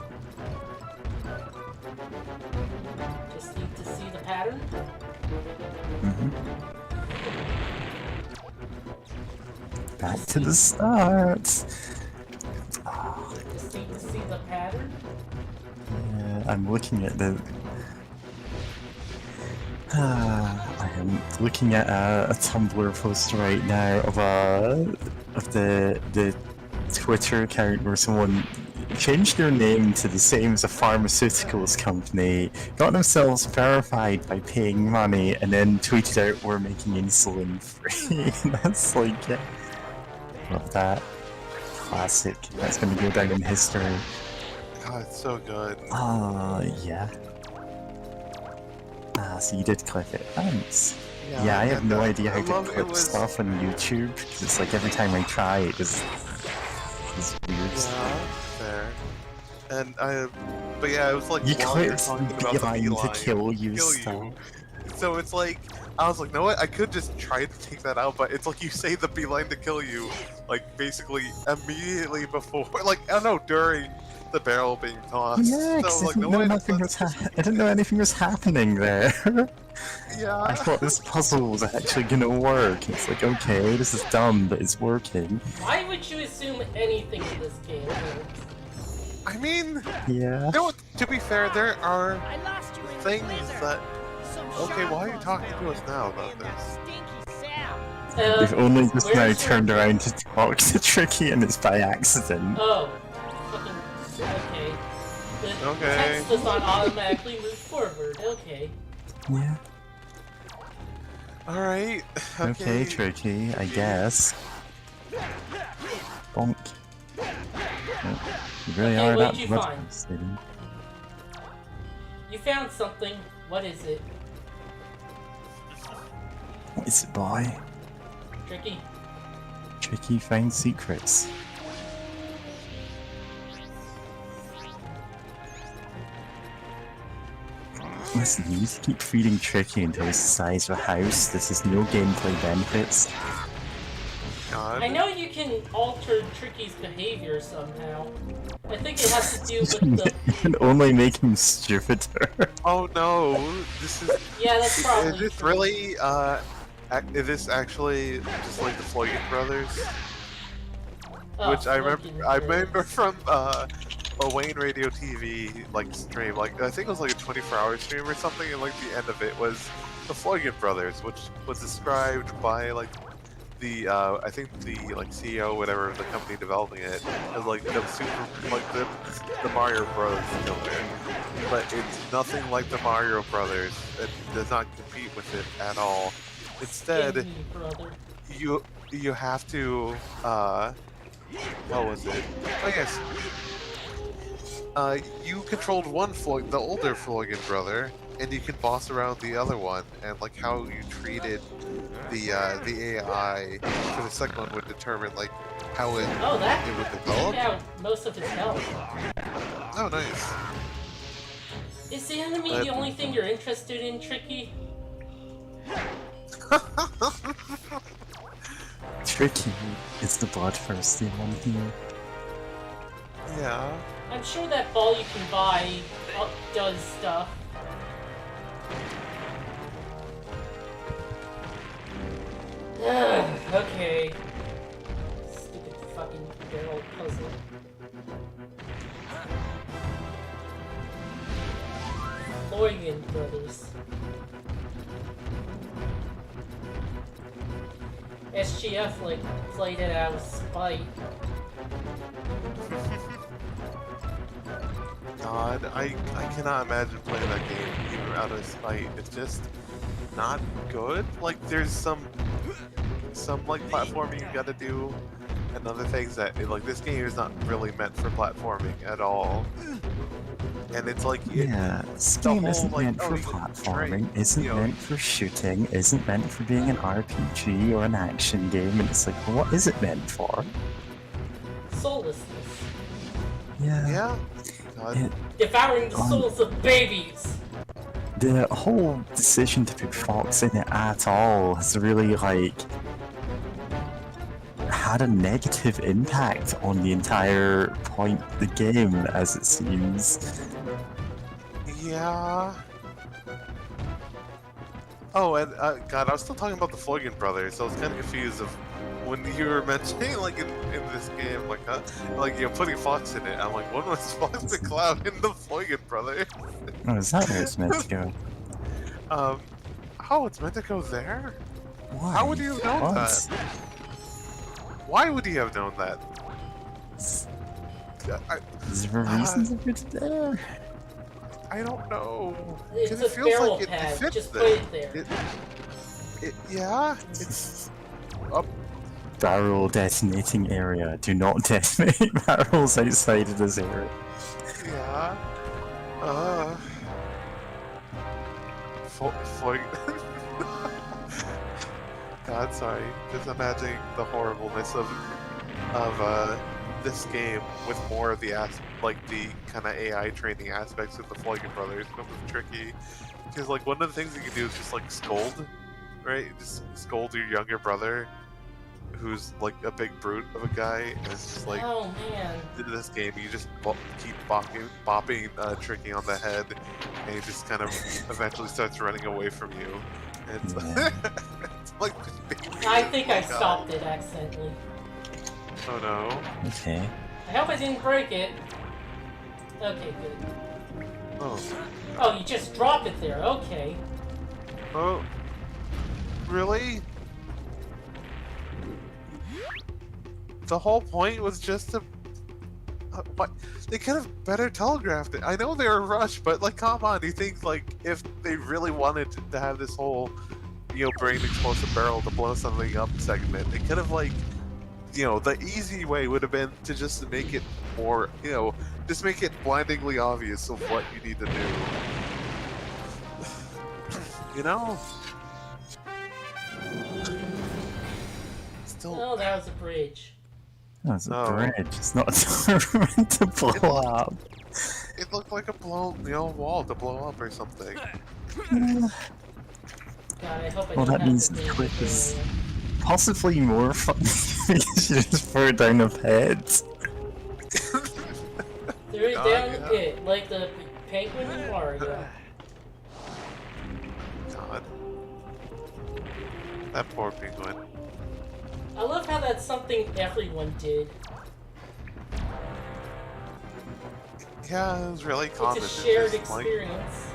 just need to see the pattern. Back to the start. Just need to see the pattern. Yeah, I'm looking at the. I am looking at a Tumblr post right now of the Twitter account where someone changed their name to the same as a pharmaceuticals company, got themselves verified by paying money, and then tweeted out, "We're making insulin free." And that's like, yeah, love that. Classic. That's gonna go down in history. God, it's so good. Yeah. So you did click it. Thanks. Yeah, I have and, no idea how I to love it clip was stuff on YouTube. 'Cause it's like every time I try, it's weird. yeah, fair. And but yeah, it was like You while you're clipped talking the about the beeline to beeline, kill you kill stuff. you. So it's like I was like, no, what? I could just try to take that out, but it's like you say the beeline to kill you, like basically immediately before, like I don't know, during the barrel being tossed. Yeah, So I 'cause was I like, didn't no, know what? nothing was Let's just I didn't know anything was happening there. I yeah. thought this puzzle was actually gonna work. It's like, okay, this is dumb, but it's working. Why would you assume anything in this game? I mean, Yeah. no. To be fair, there are I lost you in things the blizzard. that. Some Okay, why are you shark talking found to us me now about in that this? stinky sound. We've only just now where's turned your- around to talk to Tricky and it's by accident. Oh, fucking okay. The Okay. text does not automatically move forward. Okay. Yeah. All right. Okay, Tricky, I guess. Bonk. Oh, you really Okay, are what'd that you blood find? city. You found something. What is it? What is it, boy? Tricky. Tricky finds secrets. Listen, you need to keep feeding Tricky until he's the size of a house. This is no gameplay benefits. God. I know you can alter Tricky's behavior somehow. I think it has to do with the. You can only make him stupider. Oh no, this is. Yeah, that's probably. Is this true. really? Is this actually just like the Floyd Brothers? Oh, Which I fucking remember nerds. from a Wayne Radio TV like stream. Like I think it was like a 24-hour stream or something, and like the end of it was the Floyd Brothers, which was described by like the I think the like CEO whatever of the company developing it as like the super like the Mario Bros killer. But it's nothing like the Mario Brothers. It does not compete with it at all. Instead, Skin me, brother. you have to what was it? I guess you controlled one Floyd, the older Floyd brother, and you can boss around the other one, and like how you treated the AI for the second one would determine like how it Oh, that it would took develop. out most of his health. Oh, nice. Is the enemy the only thing you're interested in, Tricky? Tricky is the bloodthirsty one here. Yeah. I'm sure that ball you can buy does stuff. Ugh, okay. Stupid fucking barrel puzzle. Loyan Brothers. SGF like played it out of spite. God, I cannot imagine playing that game even out of spite. It's just not good. Like there's some like platforming you gotta do, and other things that like this game is not really meant for platforming at all. And it's like Yeah, this the game whole, isn't like, meant oh, for you can platforming, train, isn't you know. meant for shooting, isn't meant for being an RPG or an action game, and it's like, well, what is it meant for? Soullessness. Yeah. God. It, Devouring the souls of babies. the whole decision to put Fox in it at all has really, like, had a negative impact on the entire point of the game, as it seems. Yeah. Oh, and God, I was still talking about the Flogan brothers, so I was kind of confused of when you were mentioning like in this game, like you're putting Fox in it. I'm like, when was Fox the Cloud in the Flogan brothers? Oh, is that where it's meant to go? Oh, it's meant to go there. Why? How would you have known What? that? Why would you have known that? Is there a reason to put it there? I don't know. It's 'Cause a it feels barrel like it pad. fits Just there. put it there. Yeah, it's up. Barrel detonating area. Do not detonate barrels outside of this area. Yeah. God, sorry. Just imagining the horribleness of this game with more of the the kind of AI training aspects of the Floyd Brothers becomes tricky. Because like one of the things you can do is just like scold, right? Just scold your younger brother, who's like a big brute of a guy, and it's just like, Oh man. in this game you just keep bopping Tricky on the head, and he just kind of eventually starts running away from you. And it's, Yeah. it's like I think I God. stopped it accidentally. Oh no. Okay. I hope I didn't break it. Okay, good. Oh. Oh, you just drop it there. Okay. Oh. Really? The whole point was just to... what? They could have better telegraphed it. I know they were rushed, but like, come on. Do you think like if they really wanted to have this whole, bring an explosive barrel to blow something up segment, they could have like, the easy way would have been to just make it more, just make it blindingly obvious of what you need to do. Still. Oh, that was a bridge. That's a Oh. bridge. It's not meant to blow up. It looked like a wall to blow up or something. God, I hope I Well, don't that have means to the do clip it is earlier. possibly more fun because you just throw down a head. Threw it God, down the yeah. pit, like the penguin in Mario. God. That poor penguin. I love how that's something everyone did. Yeah, it was really common. It's a shared just, like, experience.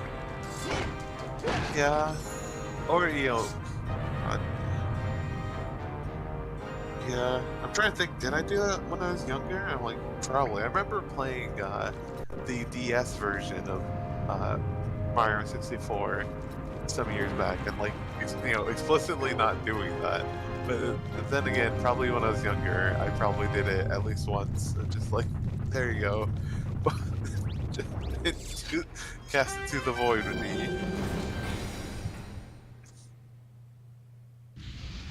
yeah. Or, yeah. I'm trying to think, did I do that when I was younger? I'm like, probably. I remember playing the DS version of Mario 64 some years back, and like, explicitly not doing that. But then again, probably when I was younger, I probably did it at least once, and just like, there you go. Cast it to the void with me.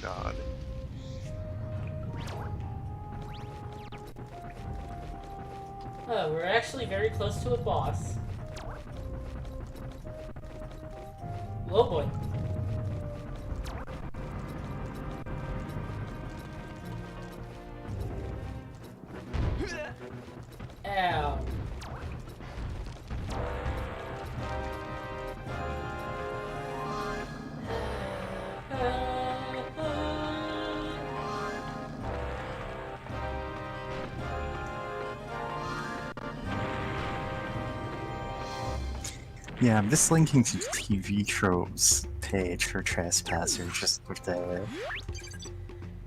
God. Oh, we're actually very close to a boss. Oh boy. Ow. Yeah, I'm just linking to TV Tropes page for Trespasser just with the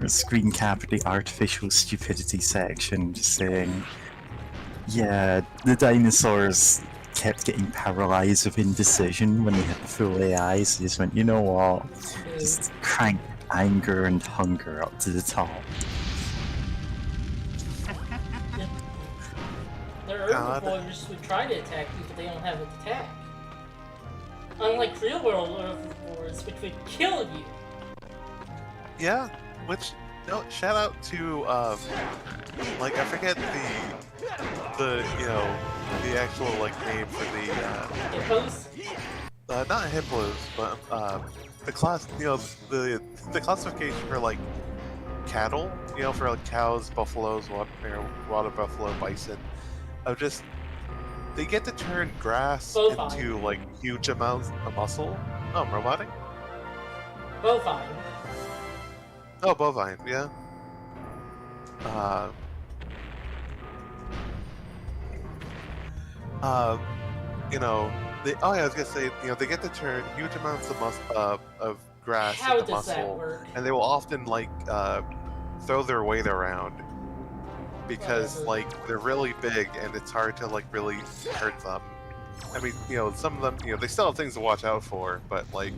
screen cap of the artificial stupidity section, just saying, yeah, the dinosaurs kept getting paralyzed with indecision when they had the full AI, so they just went, you know what, just crank anger and hunger up to the top. The God. herbivores would try to attack you, but they don't have an attack. Unlike real world herbivores, which would kill you. Yeah, which, shout out to, like, I forget the actual, like, name for the, Hippos? not hippos, but, the class, the classification for, like, cattle, for, like, cows, buffaloes, water buffalo, bison, of just, they get to turn grass Bovine. into, like, huge amounts of muscle. Oh, robotic? Bovine. Oh, bovine, yeah. I was gonna say, they get to turn huge amounts of grass How into does that muscle, work? and they will often like throw their weight around because Whatever. like they're really big and it's hard to like really hurt them. I mean, some of them, they still have things to watch out for, but like,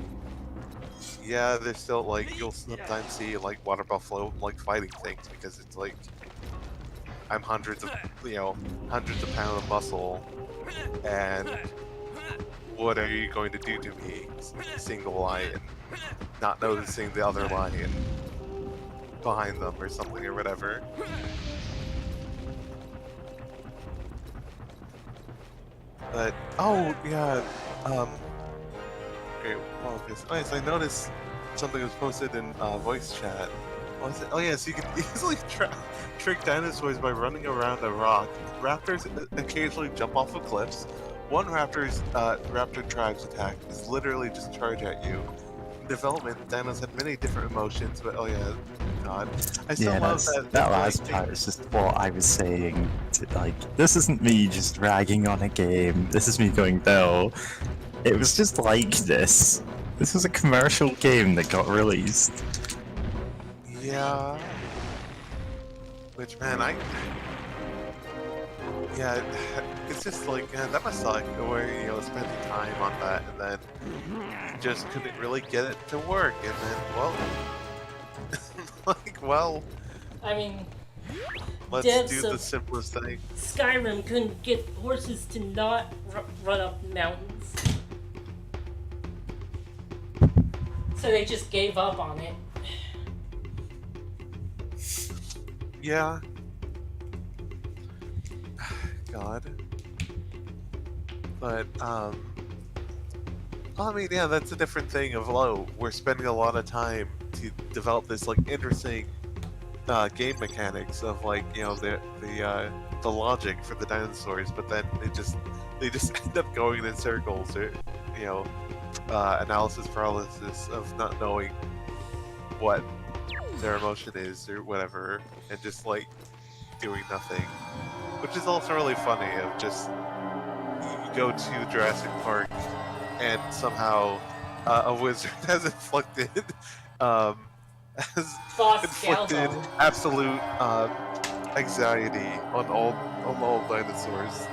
yeah, they're still like you'll sometimes see like water buffalo like fighting things because it's like I'm hundreds of pounds of muscle, and what are you going to do to me, single lion? not noticing the other lion behind them or something or whatever. But oh yeah, okay. Well, so I noticed something was posted in voice chat. What was it? Oh yeah, so you can easily trick dinosaurs by running around a rock. Raptors occasionally jump off of cliffs. One raptor tribe's attack is literally just charge at you. In development, dinos had many different emotions, but oh yeah, God, I still love that last part is just what I was saying. Like, this isn't me just ragging on a game. This is me going, no, it was just like this. This was a commercial game that got released. Yeah. Which, man, yeah, it's just like, man, that must suck, where, you know, spending time on that and then just couldn't really get it to work, and then, well, like, well, I mean, let's devs do the of simplest thing. Skyrim couldn't get horses to not run up mountains. So they just gave up on it. Yeah. God. But, I mean, yeah, that's a different thing of, oh, we're spending a lot of time to develop this, like, interesting game mechanics of, like, you know, the logic for the dinosaurs, but then they just end up going in circles, or, you know, analysis paralysis of not knowing what their emotion is or whatever, and just, like, doing nothing. Which is also really funny, of just, you go to Jurassic Park, and somehow a wizard has inflicted absolute anxiety on all dinosaurs.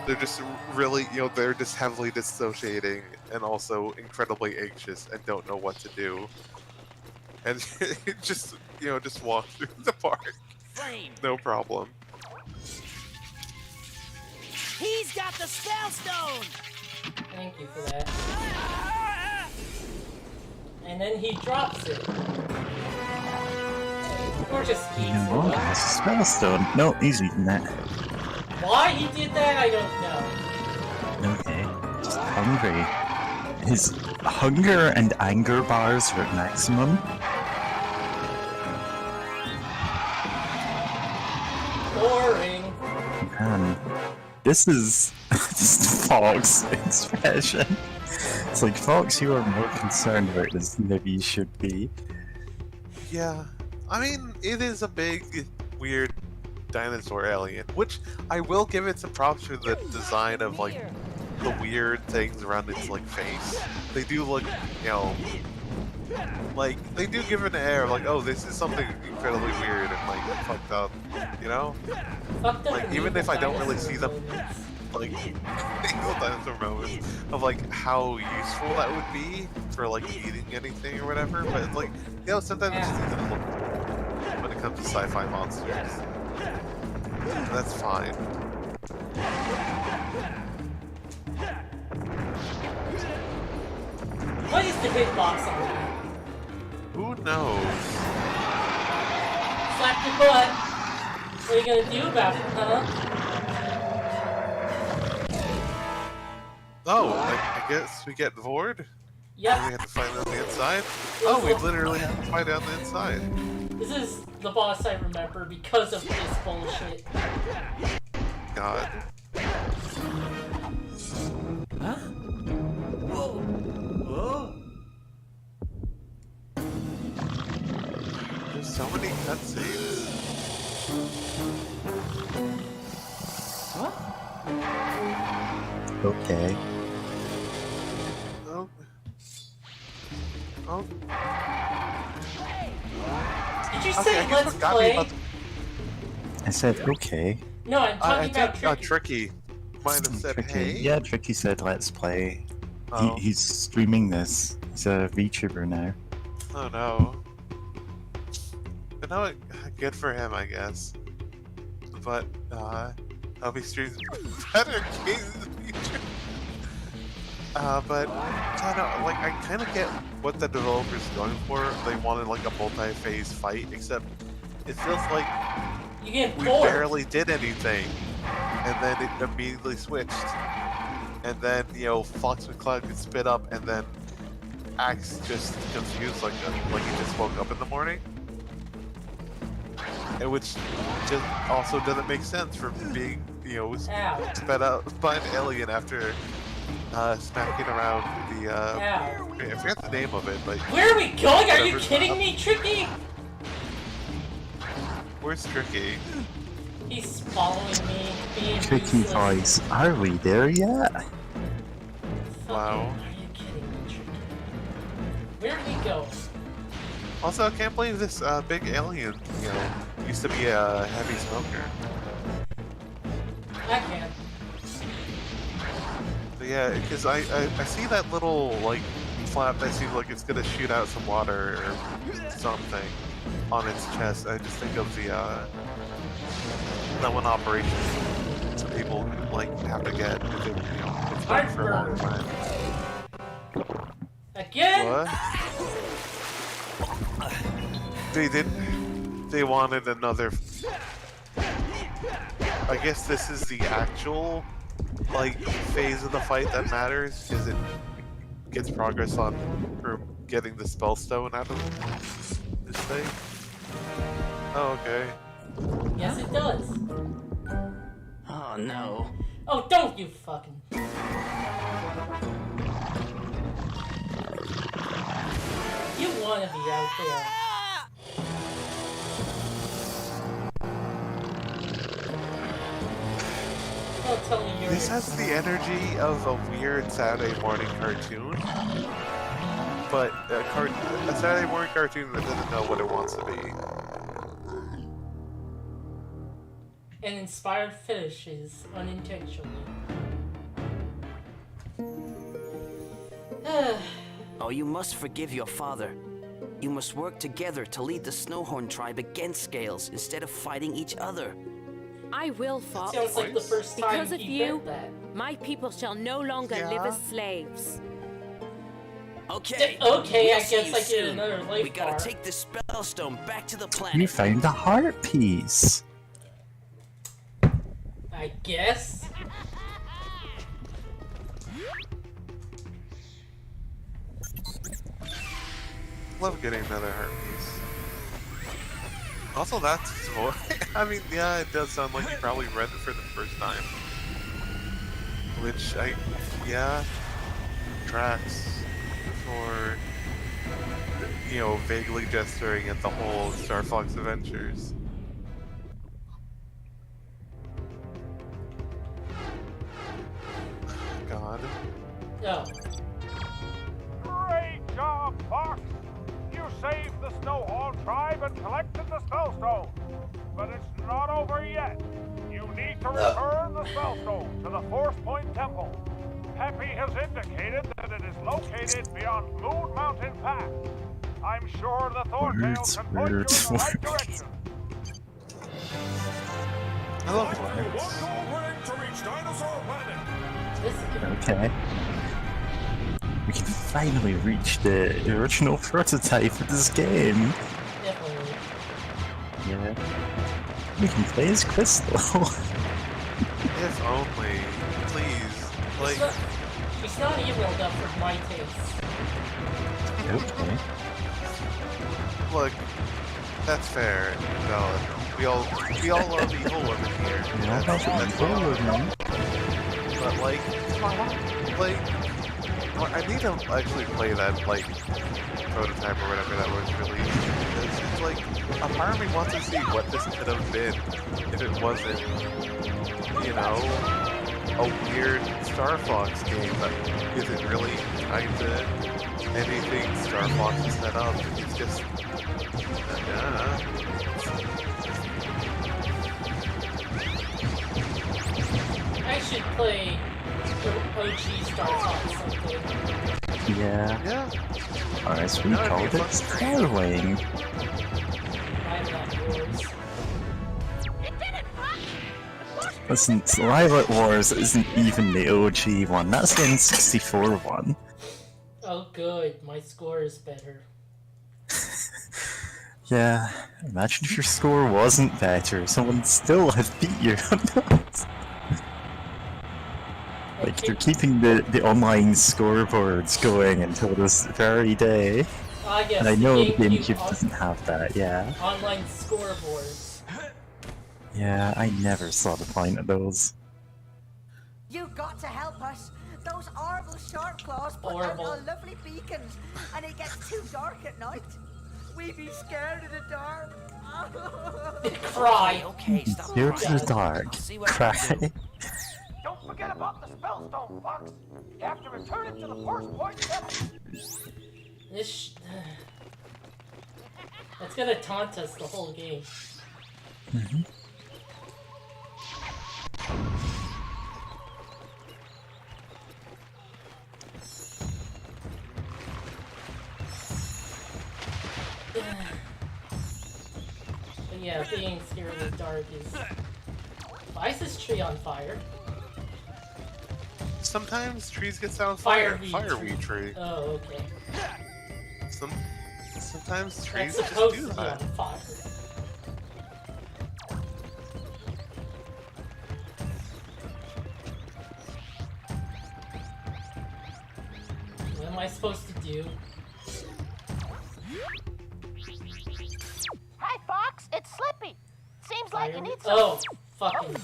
They're just really, you know, they're just heavily dissociating and also incredibly anxious and don't know what to do. And just, you know, just walk through the park. No problem. He's got the spell stone! Thank you for that. And then he drops it. Or just eats it. Oh, that's a spell stone. No, he's eating that. Why he did that, I don't know. Okay, just hungry. His hunger and anger bars are at maximum. Boring. Man, this is just Fox expression. It's like, Fox, you are more concerned about this than maybe you should be. Yeah, I mean, it is a big, weird dinosaur alien, which I will give it some props for the design of, like, the weird things around its, like, face. They do look, you know, like, they do give it an air of, like, oh, this is something incredibly weird and, like, fucked up, you know? Fucked up, Like, even if I don't really see them, like, evil dinosaur moments of, like, how useful that would be for, like, eating anything or whatever, but it's like, you know, sometimes it's just easy to look when it comes to sci-fi monsters. That's fine. What is the hitbox on that? Who knows? Slap your butt. What are you gonna do about it, huh? Oh, I guess we get Vord? Yep. We have to fight on the inside? Oh, we literally have to fight on the inside. This is the boss I remember because of this bullshit. God. Huh? Whoa! Whoa! There's so many cutscenes. What? Okay. Oh. Oh. Did you Okay, say I guess let's we're gotta be play? about to- I said, okay. No, I'm I talking about think Tricky. Tricky might have said, Tricky. hey. Yeah, Tricky said, let's play. Oh. He's streaming this. He's a VTuber now. Oh no. You know what? Good for him, I guess. But, I'll be streaming better games in the future. But I kind of get what the developers going for. They wanted like a multi-phase fight, except it feels like You get we bored. barely did anything, and then it immediately switched. And then Fox McCloud could spit up, and then Axe just confused like he just woke up in the morning, and which just also doesn't make sense for being Ow. sped out by an alien after smacking around the Ow. I forget the name of it, but Where are we going? Are you whatever's kidding up. me, Tricky? Where's Tricky? He's following me, being Tricky useless. toys, are we there yet? Wow. Are you kidding me, Tricky? Where did he go? Also, I can't believe this big alien, used to be a heavy smoker. I can. But yeah, because I see that little flap that seems like it's gonna shoot out some water or something on its chest. I just think of that one operation some people have to get if it's been for a long time. Again? What? They wanted another. I guess this is the actual phase of the fight that matters, because it gets progress on for getting the spell stone out of this thing. Oh, okay. Yes, it does. Oh no. Oh, don't you fucking. You wanna be out there. Don't tell me you're. This has the energy of a weird Saturday morning cartoon, but a Saturday morning cartoon that doesn't know what it wants to be. And inspired finishes unintentionally. Oh, you must forgive your father. You must work together to lead the Snowhorn tribe against Scales instead of fighting each other. I will, Fox. Sounds like the first time Because of he you, read that. my people shall no longer live as slaves. Okay. Okay, we'll I see guess you I get soon. another life We gotta bar. take this spellstone back to the You planet. found a heart piece. I guess. Love getting another heart piece. Also, that's his voice. I mean, yeah, it does sound like he probably read it for the first time. Which tracks for, vaguely gesturing at the whole Star Fox Adventures. God. Oh. Great job, Fox! You saved the Snowhorn tribe and collected the Spellstone. But it's not over yet. You need to return the Spellstone to the Force Point Temple. Peppy has indicated that it is located beyond Moon Mountain Pass. I'm sure the Thorntails can point you in the right direction. I love words. To reach Dinosaur Planet. This is good. Okay. We can finally reach the original prototype of this game. Definitely. Yeah. We can play as Krystal. If only. Please. She's not evil enough for my taste. Okay. Look, that's fair and valid. We all love evil women here. Yeah, that's evil women. But I need to actually play that prototype or whatever that was released, because it's a part of me wants to see what this could have been if it wasn't, a weird Star Fox game that isn't really tied to anything Star Fox has set up. It's just I should play the OG Star Fox someday. Yeah. Or as we That would called be a it, fun stream. Starwing. I'm not yours. Listen, Lilac Wars isn't even the OG one. That's the N64 one. Oh, good. My score is better. Yeah, imagine if your score wasn't better. Someone would still have beat you. Like, they're keeping the online scoreboards going until this very day. Ah, yes, And I know the GameCube GameCube doesn't have that, yeah. online scoreboards. Yeah, I never saw the point of those. You've got to help us. Those horrible shark claws put Horrible. out our lovely beacons, and it gets too dark at night. We be scared of the dark. Cry. Okay, stop Scared crying. of the dark. I'll see what I can do. Cry. Don't forget about the spellstone, Fox. You have to return it to the first point temple. This. That's gonna taunt us the whole game. But yeah, being scared of the dark is. Why is this tree on fire? Sometimes trees get set on fire. Fireweed tree. Oh, okay. Sometimes trees That's just supposed do to be that. on fire. What am I supposed to do? Hi, Fox. It's Slippy. Seems like you need some. Oh, fucking.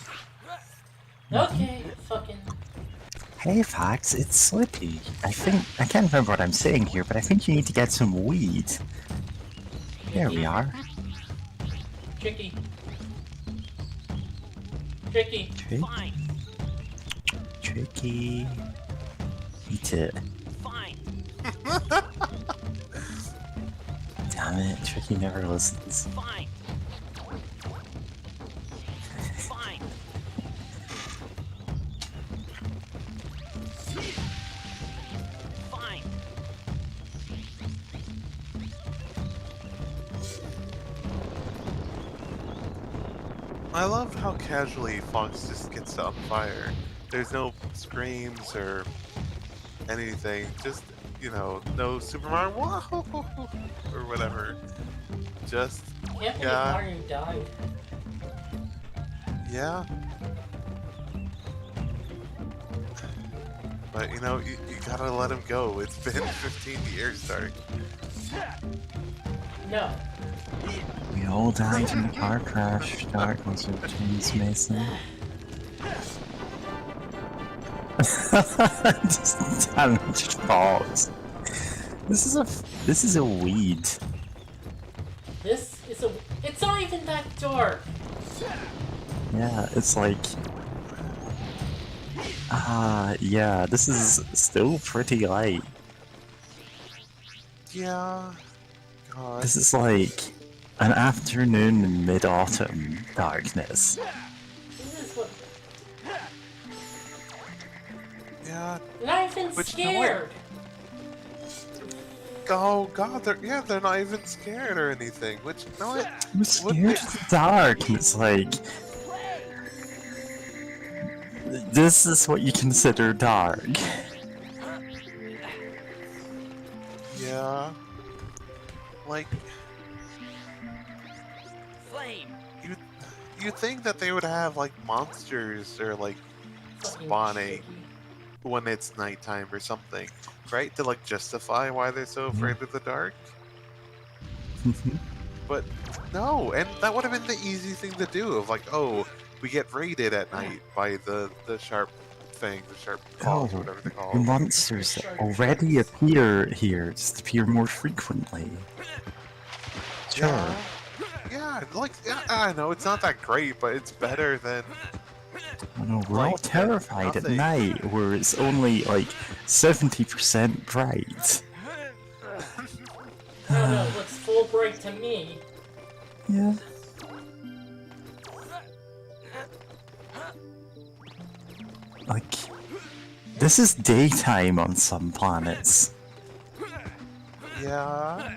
Okay, fucking. Hey Fox, it's Slippy. I can't remember what I'm saying here, but I think you need to get some weed. There we are. Tricky. Tricky. Fine, Tricky. Eat it. fine. Damn it, Tricky never listens. Fine. Fine. Fine. I love how casually Fox just gets set on fire. There's no screams or anything. Just, you know, no Super Mario Whoa! Or whatever. Just, Can't believe Yeah. Mario died. yeah. But, you know, you gotta let him go. It's been 15 years, Dark. No. We all died in the car crash. Dark was with James Mason. Just damaged balls. This is a weed. This is a. It's not even that dark. Yeah, it's like. Yeah, this is still pretty light. Yeah. God. This is like an afternoon in mid-autumn darkness. This is what. Yeah. Not even But you know what? scared. Oh God, they're not even scared or anything. Which, you know what? I'm scared of the dark. It's like this is what you consider dark. Yeah. Like, Flame. you think that they would have like monsters or like spawning when it's nighttime or something, right? To like justify why they're so afraid of the dark. But no, and that would have been the easy thing to do. Of like, oh, we get raided at night by the sharp thing, the sharp claws, or whatever they're The called. monsters that already appear here just appear more frequently. Sure. Yeah, like I know it's not that great, but it's better than. I know, we're all Like, terrified at nothing. night where it's only like 70% bright. I don't know. Looks full bright to me. Yeah. Like, this is daytime on some planets. Yeah.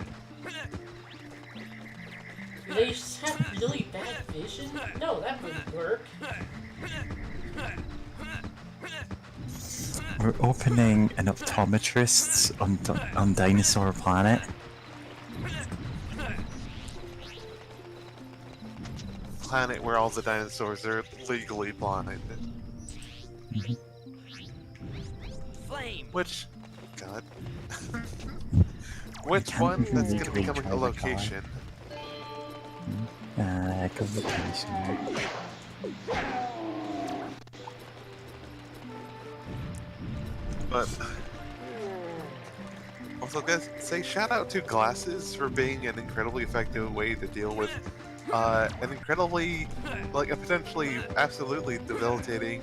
They just have really bad vision? No, that wouldn't work. We're opening an optometrist on Dinosaur Planet. Planet where all the dinosaurs are legally blind. Flame. Which, God. Which one that's going to be becoming a location? Location. But also, guys, say shout out to glasses for being an incredibly effective way to deal with an incredibly, like, a potentially absolutely debilitating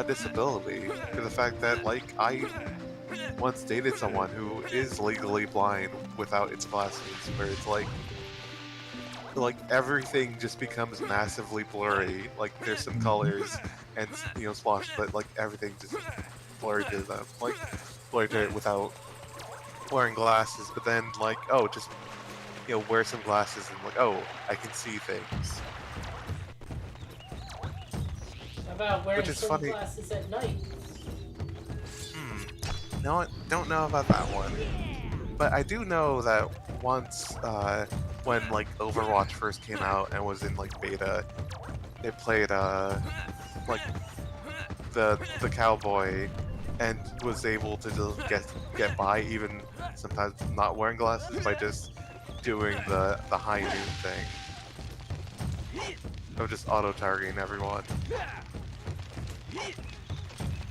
disability. For the fact that, like, I once dated someone who is legally blind without its glasses, where it's like everything just becomes massively blurry. Like, there's some colors and, you know, splotch, but like everything just blurry to them, like blurry to it without wearing glasses. But then, like, oh, just, you know, wear some glasses and like, oh, I can see things. How about wearing Which is funny. sunglasses at night? No, I don't know about that one, but I do know that once, when like Overwatch first came out and was in like beta, it played like the cowboy and was able to just get by, even sometimes not wearing glasses, by just doing the high noon thing of just auto targeting everyone.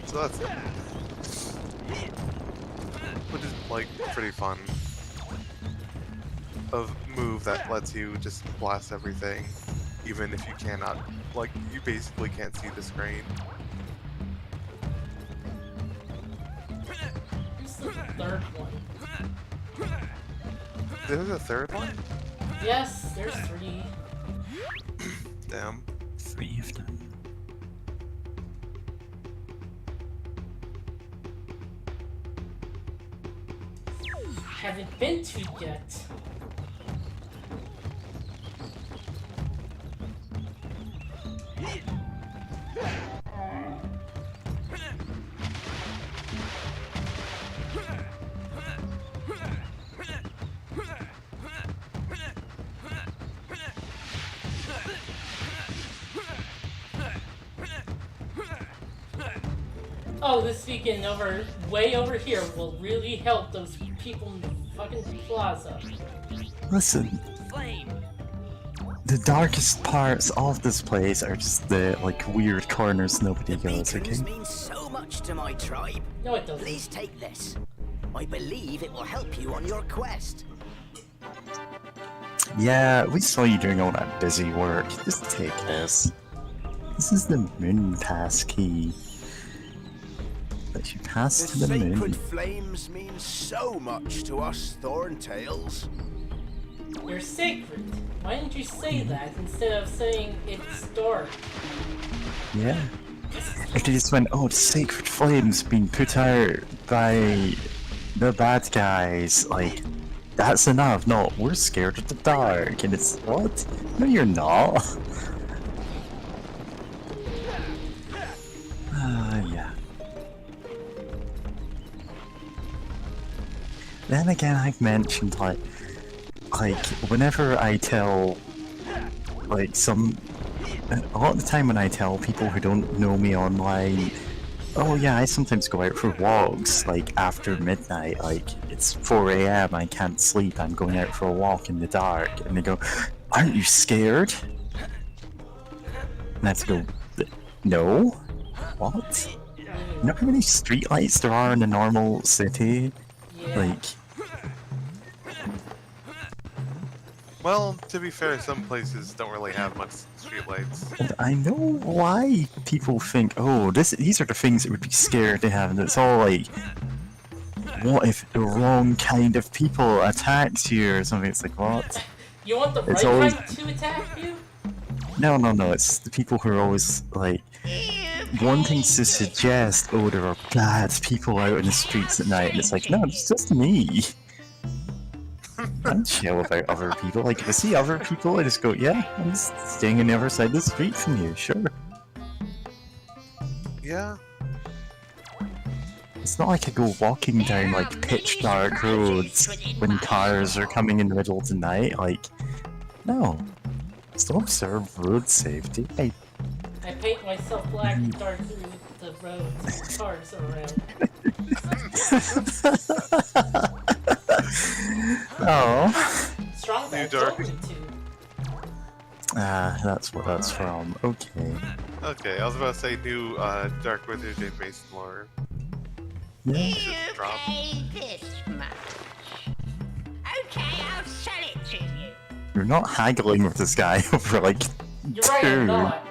So that's it. Which is like pretty fun. Of move that lets you just blast everything, even if you cannot, like, you basically can't see the screen. Who's the third one? There's a third one? Yes, there's 3. Damn. 3 of them. Haven't been to yet. Oh, this weekend way over here will really help those people in the fucking plaza. Listen, Flame. the darkest parts of this place are just the, like, weird corners nobody goes, okay? Beacons mean so much to my tribe. No, it doesn't. Please take this. I believe it will help you on your quest. Yeah, we saw you doing all that busy work. Just take this. This is the moon pass key. Let you pass to the moon. sacred flames mean so much to us Thorntails. You're sacred. Why didn't you say that instead of saying it's dark? Yeah. If they just went, oh, the sacred flames being put out by the bad guys, like, that's enough. No, we're scared of the dark. And it's, what? No, you're not. Yeah. Then again, I've mentioned, like, whenever I tell, like, a lot of the time when I tell people who don't know me online, oh yeah, I sometimes go out for walks, like, after midnight, like, it's 4 AM, I can't sleep, I'm going out for a walk in the dark, and they go, aren't you scared? And I have to go, no? What? You know how many streetlights there are in a normal city? Yeah. Like, Well, to be fair, some places don't really have much streetlights. and I know why people think, oh, these are the things that would be scared to have, and it's all like, what if the wrong kind of people attacks you or something? It's like, what? You want the It's right always- kind to attack you? No, it's the people who are always, like, wanting to suggest, oh, there are bad people out in the streets at night, and it's like, no, it's just me. I'm chill about other people. Like, if I see other people, I just go, yeah, I'm just staying on the other side of the street from you, sure. Yeah. It's not like I go walking down, like, pitch dark roads when cars are coming in the middle of the night, like, no. Still observe road safety. I paint myself black and dart through the roads with cars around. Oh. Strong back dark. told me to. Ah, that's what that's from. Okay. Okay, I was about to say new Dark Wizard Jane Mason lore. Yeah. Just drop. this much. Okay, I'll sell it to you. You're not haggling with this guy over like You're right, I'm two. not.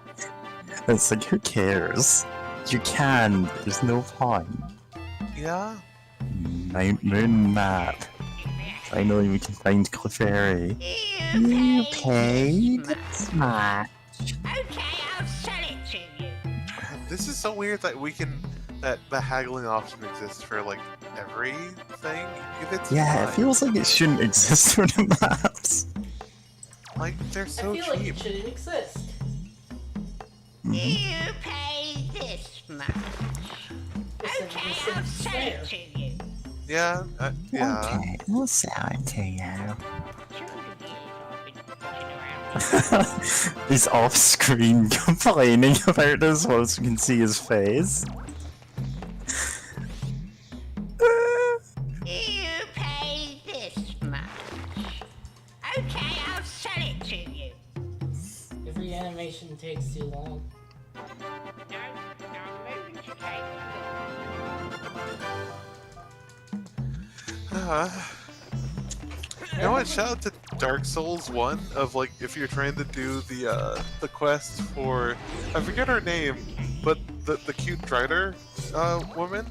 It's like, who cares? You can, but there's no point. Yeah. Mount Moon map. Finally, we can find Clefairy. You paid this much. Okay, I'll sell it to you. This is so weird that we can that the haggling option exists for like everything. If it's Yeah, it fine. feels like it shouldn't exist for the maps. Like they're so I feel like cheap. it shouldn't exist. You pay this much. Listen, Okay, listen, I'll sell fair. it to you. Yeah. Yeah. Okay, we'll sell it to you. He's off screen complaining about this once we can see his face. You pay this much. Okay, I'll sell it to you. Every animation takes too long. No, moving to take You know what? Shout out to Dark Souls 1 of like if you're trying to do the quest for I forget her name, but the cute Drider woman,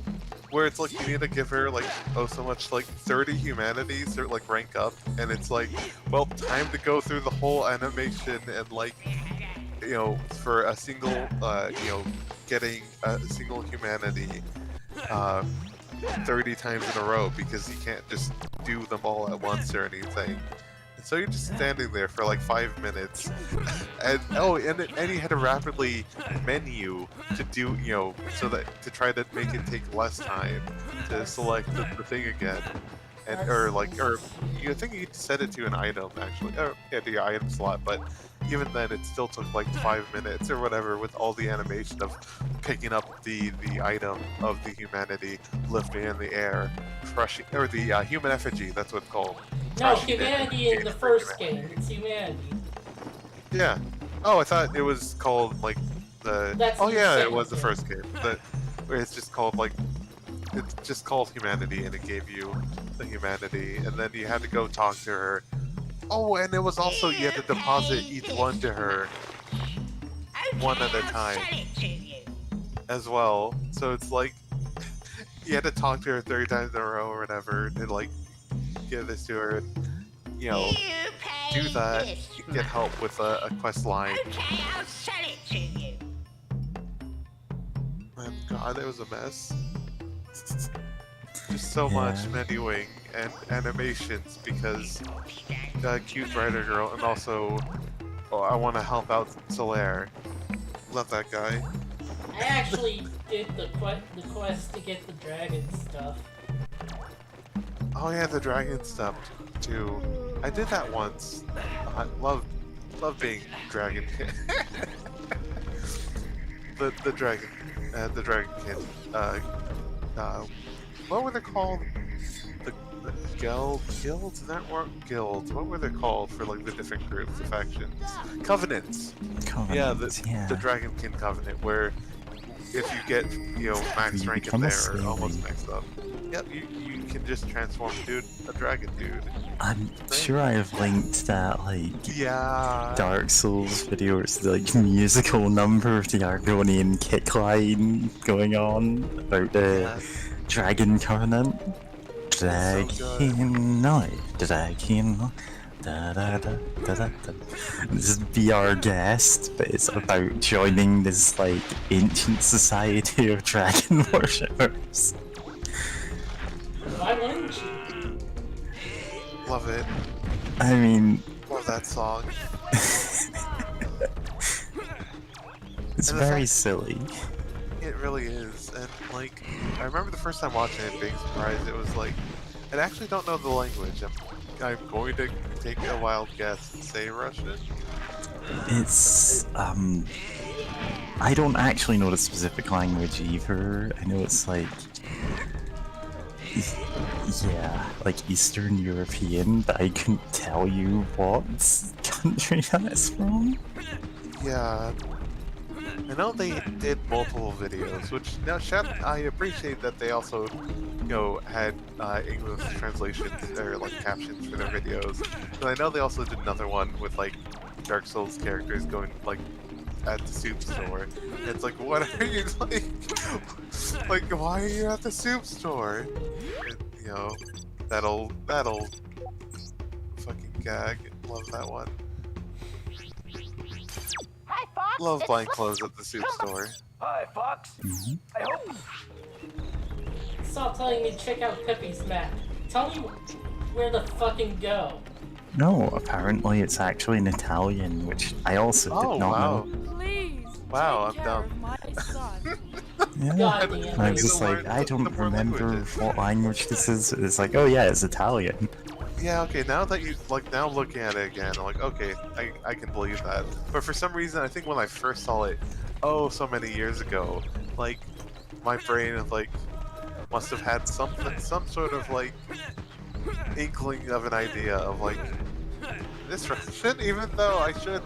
where it's like you need to give her like so much like 30 humanities or like rank up, and it's like, well, time to go through the whole animation and like for a single getting a single humanity 30 times in a row, because you can't just do them all at once or anything. And so you're just standing there for like 5 minutes, and and you had to rapidly menu to do so that to try to make it take less time to select the thing again, and you think you could set it to an item actually, to your item slot, but even then it still took like 5 minutes or whatever with all the animation of picking up the item of the humanity, lifting in the air, crushing, or the human effigy, that's what it's called. No, Crushing it, humanity in the breaking first it. game. It's humanity. Yeah. Oh, I thought it was called like the. That's oh the yeah, it second was the game. first game. Where it's just called like. It's just called humanity, and it gave you the humanity, and then you had to go talk to her. Oh, and it was also you had to deposit each one to her one at a time as well. So it's like you had to talk to her 30 times in a row or whatever to like give this to her, and do that. You get help with a quest line. Okay, I'll sell it to you. And God, it was a mess. Just so much menuing and animations because cute writer girl, and also I want to help out Solaire. Love that guy. I actually did the quest to get the dragon stuff. Oh yeah, the dragon stuff too. I did that once. I love being dragon kid. the dragon kid. What were they called? The guilds? Not guilds. What were they called for like the different groups, the factions? Covenants. Yeah, the Dragonkin Covenant, where if you get max You rank become in a there, or almost slave. maxed up. Yep, you can just transform to a dragon dude. I'm sure I have linked that Yeah. Dark Souls video. It's the musical number of the Argonian kick line going on about the Dragon Covenant. Dragon, no, Dragon. Da, da, da, da, da, da. This is Be Our Guest, but it's about joining this ancient society of dragon worshippers. Why wouldn't you? Love it. I mean, Love that song. it's And the very fact- silly. It really is, and like, I remember the first time watching it, being surprised. It was like, I actually don't know the language. I'm going to take a wild guess and say Russian. It's, I don't actually know the specific language either. I know it's like, yeah, like Eastern European, but I couldn't tell you what country that's from. Yeah, I know they did multiple videos, which now I appreciate that they also, had English translations or like captions for their videos. But I know they also did another one with like Dark Souls characters going like at the soup store. It's like, what are you like, why are you at the soup store? And, that'll fucking gag. Love that one. Hi, Fox. Love It's buying Sli- clothes at the soup store. Hi, Fox. I hope. Stop telling me to check out Pepe's map. Tell me where to fucking go. No, apparently it's actually in Italian, which I also Oh, did not wow. know. Please. Wow, take I'm care dumb. of my son. Yeah. God damn I it. was just Need to like, learn I the don't more remember languages. what language this is. It's like, oh yeah, it's Italian. Yeah, okay, now that you, now looking at it again, I'm like, okay, I can believe that. But for some reason, I think when I first saw it, so many years ago, like, my brain, like, must have had some sort of, like, inkling of an idea of, like, this Russian, even though I should,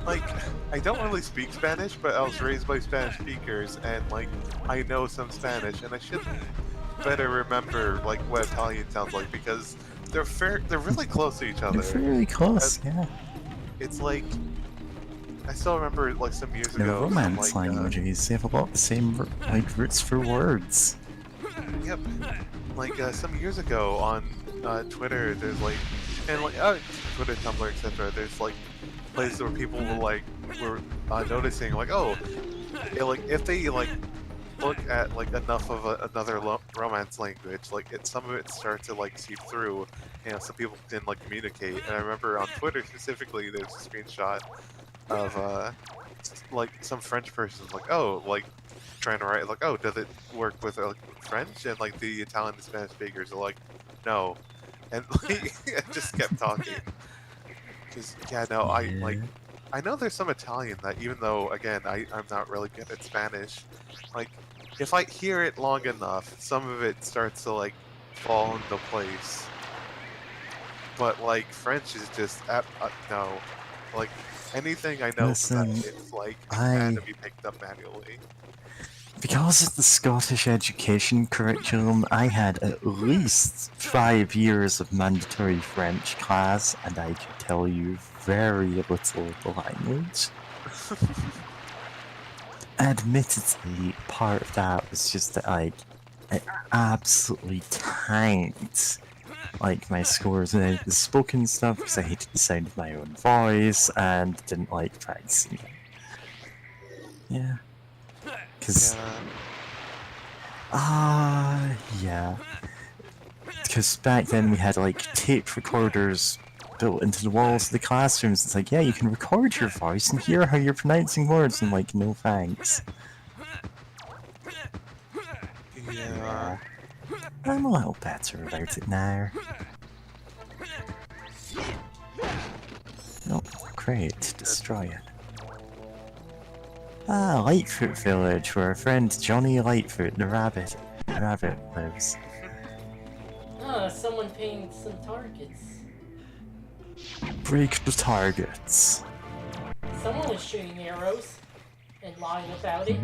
like, I don't really speak Spanish, but I was raised by Spanish speakers, and, like, I know some Spanish, and I should better remember, like, what Italian sounds like, because they're really close to each other. They're very close, yeah. It's like, I still remember, like, some years They're ago, Romance like, languages. They have a lot of the same like roots for words. Yep. Like, some years ago on Twitter, there's like, and like, Twitter, Tumblr, etc. There's like places where people were noticing like, like if they like look at like enough of another romance language, like some of it starts to like seep through, some people can like communicate. And I remember on Twitter specifically, there's a screenshot of like some French person like, like trying to write like, does it work with French? And like the Italian and Spanish speakers are like, no, and like it just kept talking. Cause I know there's some Italian that, even though again I'm not really good at Spanish, like if I hear it long enough, some of it starts to like fall into place. But like French is just no, like anything I know from Listen, that, it's like it had to be picked up manually. Because of the Scottish education curriculum, I had at least 5 years of mandatory French class, and I can tell you very little of the language. Admittedly, part of that was just that, like, I absolutely tanked, like, my scores in the spoken stuff because I hated the sound of my own voice and didn't like practicing it. Yeah. Because... yeah. Because back then we had, like, tape recorders built into the walls of the classrooms. It's like, yeah, you can record your voice and hear how you're pronouncing words, and like, no thanks. Yeah. I'm a little better about it now. Oh, great. Destroy it. Ah, Lightfoot Village, where our friend Johnny Lightfoot, the rabbit lives. Someone painting some targets. Break the targets. Someone is shooting arrows and lying about it.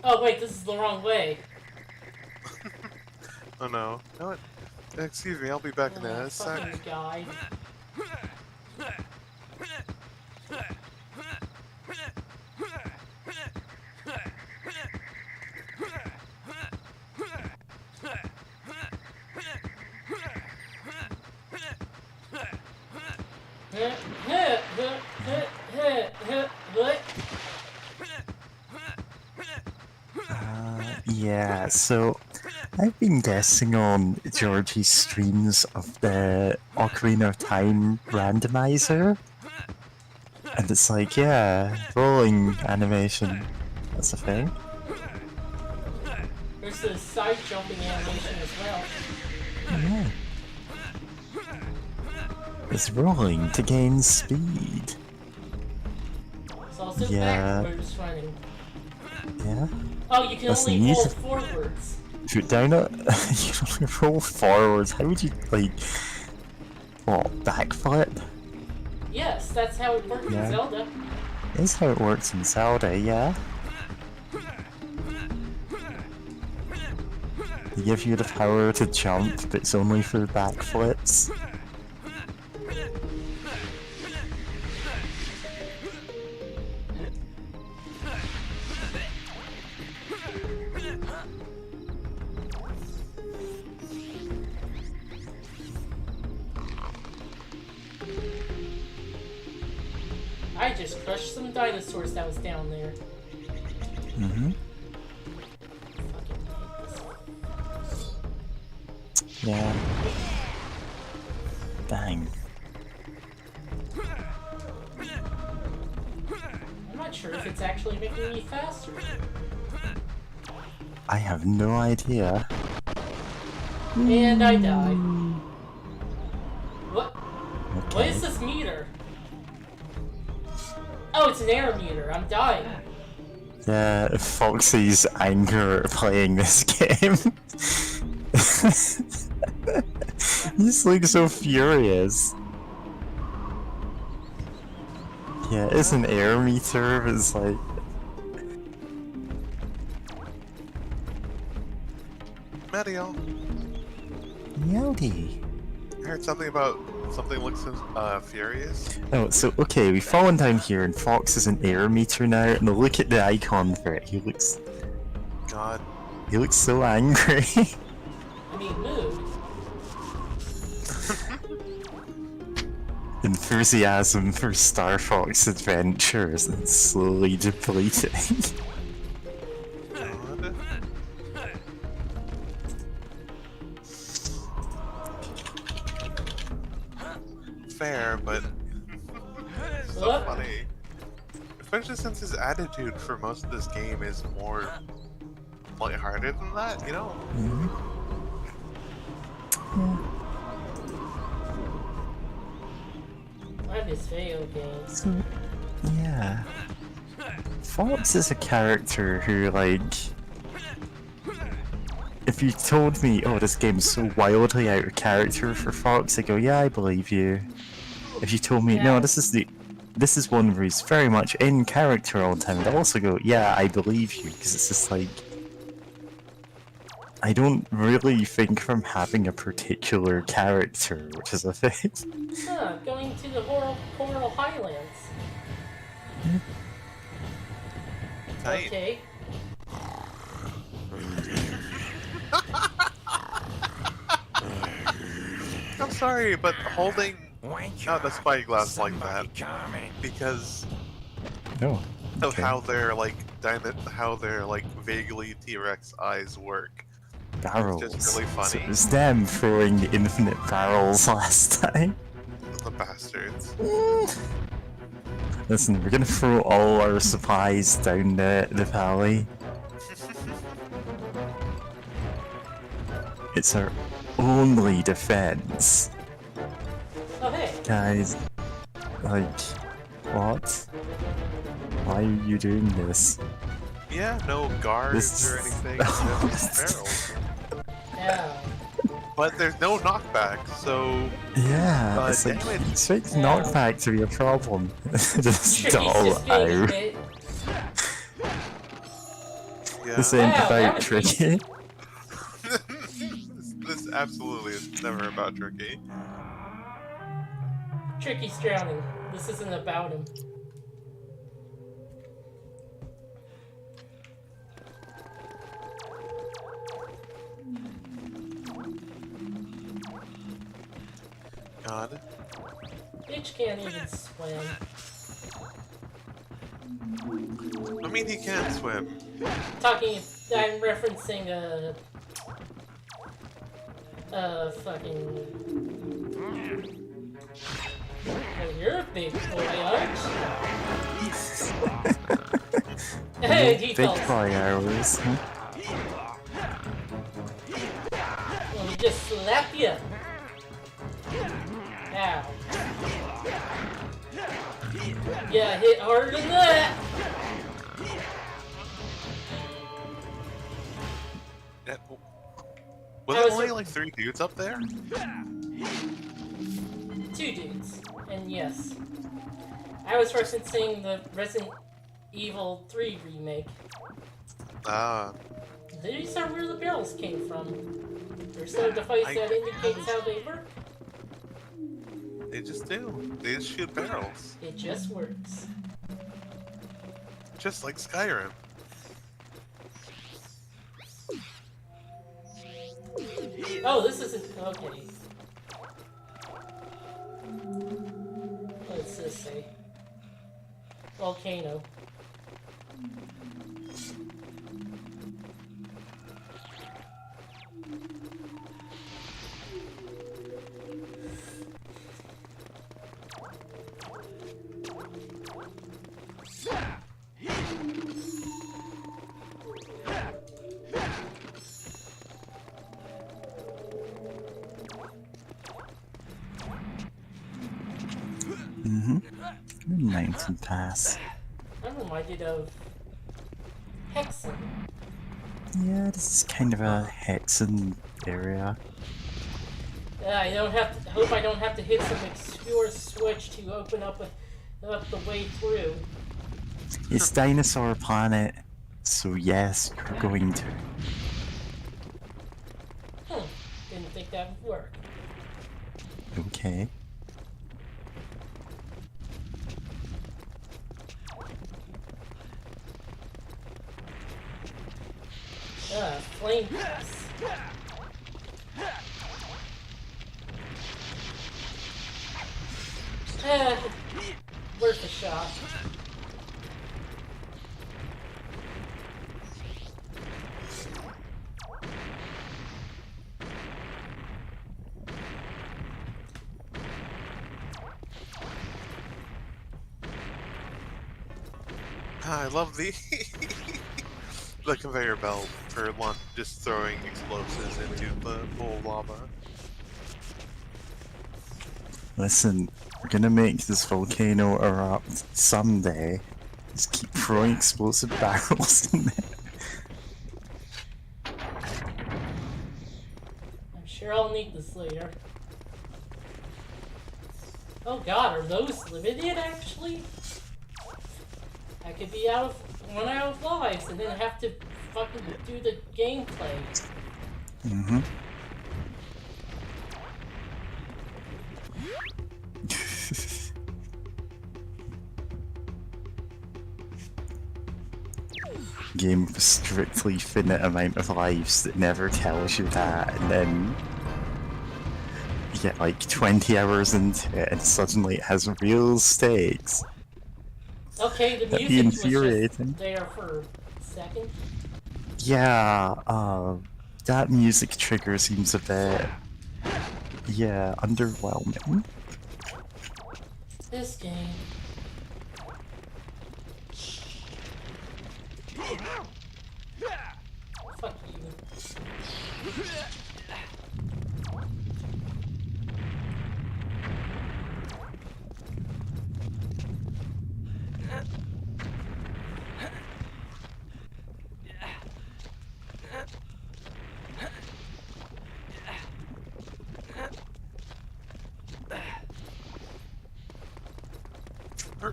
Oh wait, this is the wrong way. Oh no. No, excuse me, I'll be back in a Fucking sec. guy. Yeah, so I've been guessing on Georgie's streams of the Ocarina of Time randomizer. And it's like, yeah, rolling animation. That's a thing. There's the side jumping animation as well. Yeah. It's rolling to gain speed. It's also Yeah. backwards running. Yeah. Oh, you can That's only neat. roll forwards. Shoot down it. You can only roll forwards. How would you, like, what, backflip? Yes, that's how it works Yeah. in Zelda. That's how it works in Zelda, yeah. They give you the power to jump, but it's only for backflips. I just crushed some dinosaurs that was down there. Mm-hmm. Yeah. Dang. I'm not sure if it's actually making me faster. I have no idea. And I died. What? Okay. What is this meter? Oh, it's an air meter. I'm dying. Yeah, Foxy's anger at playing this game. You just look so furious. Yeah, it's an air meter, but it's like... Mario, Meowdy. I heard something about something looks furious. Oh, so, okay, we've fallen down here, and Fox is an air meter now, and look at the icon for it. He looks so angry. I mean, mood. Enthusiasm for Star Fox Adventures is slowly depleting. God. Fair, but so What? funny. Especially since his attitude for most of this game is more lighthearted than that, you know? I miss video games. So, yeah. Fox is a character who, like... If you told me, oh, this game's so wildly out of character for Fox, I go, yeah, I believe you. If you told me, no, this is one where he's very much in character all the time, I'd also go, yeah, I believe you, because it's just like... I don't really think from having a particular character, which is a thing. Huh, going to the Coral Highlands. Tight. Okay. I'm sorry, but holding out the spyglass like that because Oh, of okay. how their vaguely T-Rex eyes work. Barrels. It's just really funny. So it was them throwing the infinite barrels last time. The bastards. Listen, we're gonna throw all our supplies down the valley. It's our only defense. Oh, hey. Guys, like, what? Why are you doing this? Yeah, no guards This- or anything. Just barrels. Yeah. But there's no knockback, so Yeah, it's like, damn it. expect knockback to be a problem. Just He's dull just being out. hit. yeah, Yeah. This ain't Wow, that about was Tricky. This absolutely is never about Tricky. Tricky's drowning. This isn't about him. God. Bitch can't even swim. I mean, he can swim. I'm referencing fucking. Oh, you're a big boy, aren't you? Hey, he Big fell. boy hours. Huh? Let me just slap you. Ow. Yeah, hit harder than that. Yeah, I was was there only sur- like 3 dudes up there? 2 dudes. And yes. I was referencing the Resident Evil 3 remake. Ah, These are where the barrels came from. There's no device that indicates how they work. they just do. They just shoot barrels. It just works. Just like Skyrim. Oh, this isn't... Okay. What's this say? Volcano. Mountain Pass. I'm reminded of Hexen. Yeah, this is kind of a Hexen area. I don't have to. Hope I don't have to hit some obscure switch to open up the way through. It's Dinosaur Planet, so yes, you're going to. Didn't think that would work. Okay. Flame pass. Worth a shot. I love the the conveyor belt for just throwing explosives into the pool of lava. Listen, we're gonna make this volcano erupt someday. Just keep throwing explosive barrels in there. I'm sure I'll need this later. Oh god, are those limited actually? I could be run out of lives and then have to fucking do the gameplay. Mm-hmm. Game with a strictly finite amount of lives that never tells you that, and then you get like 20 hours into it and suddenly it has real stakes. Okay, the That'd be music was infuriating. just there for a second. Yeah, that music trigger seems a bit, yeah, underwhelming. This game. Fuck you.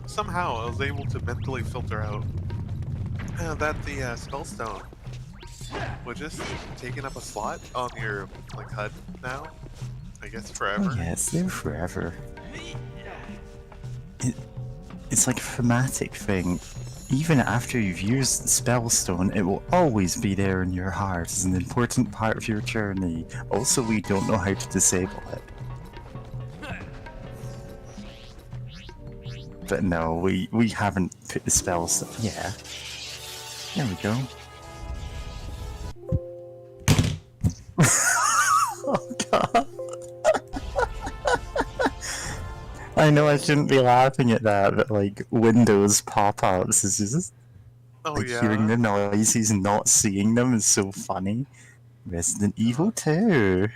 Somehow I was able to mentally filter out that the Skullstone but just taking up a slot on your like HUD now. I guess forever. Oh yeah, it's there forever. It's like a thematic thing. Even after you've used the Spellstone, it will always be there in your heart as an important part of your journey. Also, we don't know how to disable it. But no, we haven't put the Spellstone... Yeah. There we go. Oh god. I know I shouldn't be laughing at that, but like Windows pop-ups is just Oh like yeah. hearing the noises and not seeing them is so funny. Resident Evil 2.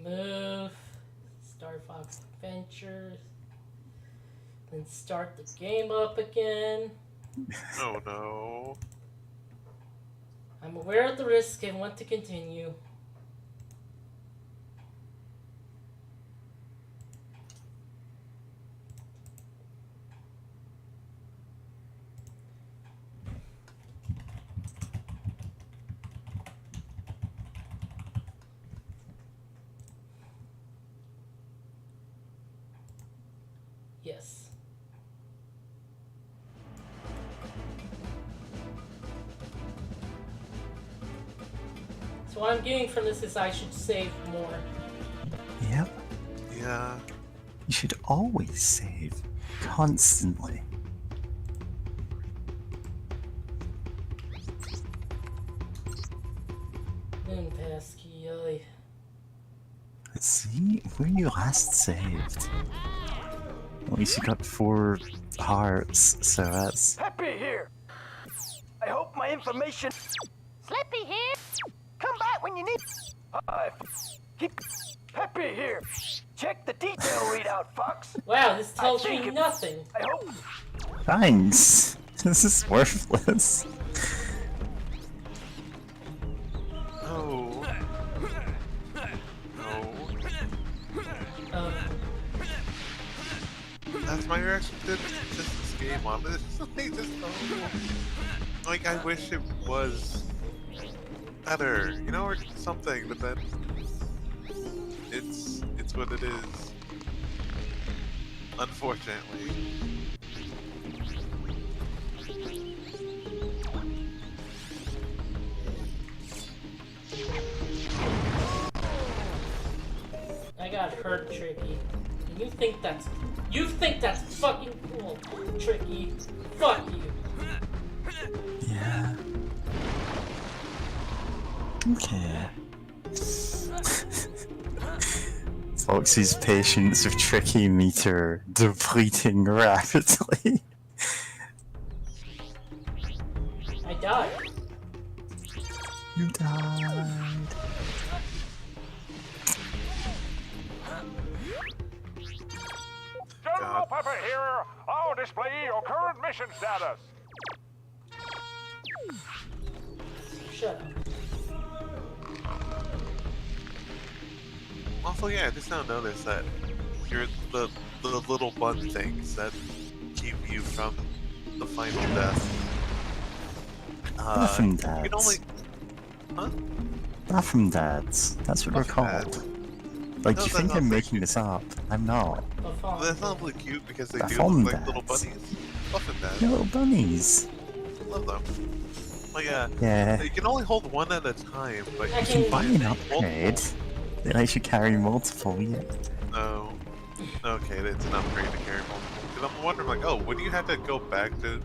Move. Star Fox Adventures. Then start the game up again. Oh no. I'm aware of the risk and want to continue. Yes. So what I'm getting from this is I should save more. Yep. Yeah. You should always save. Constantly. Moon passkey, aye. Let's see where you last saved. At least you got 4 hearts, so that's... Happy here. I hope my information. Slippy here. Come back when you need. Keep Happy here. Check the detail readout, Fox. Wow, this tells I me think nothing. I hope. Thanks! This is worthless. Oh. No. That's my reaction to just this game on this. Like I wish it was better, you know, or something, but then it's what it is. Unfortunately. I got hurt, Tricky. And you think that's fucking cool, Tricky. Fuck you. Yeah. Okay. Foxy's patience with Tricky meter depleting rapidly. I died. You died. General Pepper here. I'll display your current mission status. Shut up. Also, yeah, I just now noticed that you're the little bun things that keep you from the final death. Bathroom You can dads. only... Huh? Bathroom dads. That's what we're Bathroom called. dads. Like, No, you that's think not I'm very making this up? I'm not. That sounds really cute because they do Bathroom look like little dads. bunnies. Muffin dads. They're little bunnies. Love them. But yeah, Yeah. you can only hold one at a time, but I you can can Buy buy an multiple. upgrade. They let you carry multiple, yeah. No. Okay, it's an upgrade to carry multiple. Because I'm wondering, like, oh, would you have to go back to,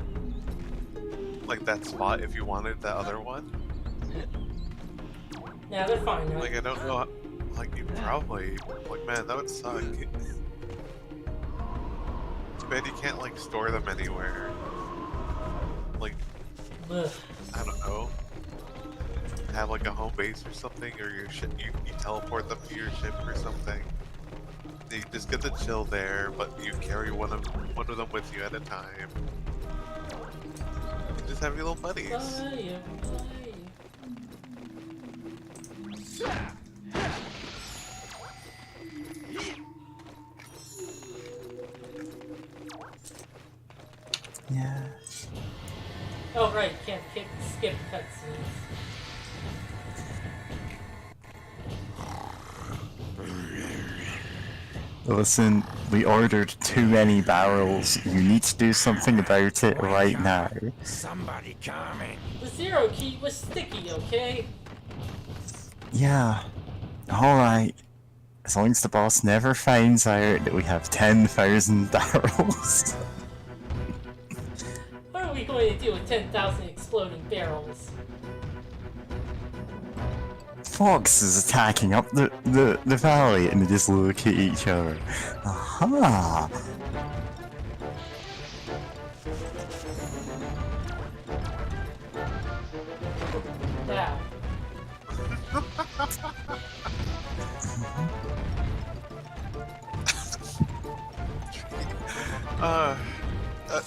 like, that spot if you wanted that other one? Yeah, they're fine now. Like, I don't know. Like, you probably. Like, man, that would suck. Too bad you can't, like, store them anywhere. Like, Ugh. I don't know. Have, like, a home base or something, or your ship, you teleport them to your ship or something. You just get to chill there, but you carry one of them with you at a time. You just have your little buddies. Bye, bye. Yeah. Oh right, can't skip cutscenes. Listen, we ordered too many barrels. You need to do something about it right now. Somebody coming. The zero key was sticky, okay? Yeah. Alright. As long as the boss never finds out that we have 10,000 barrels. What are we going to do with 10,000 exploding barrels? Foxes attacking up the valley and they just look at each other. Aha! Wow.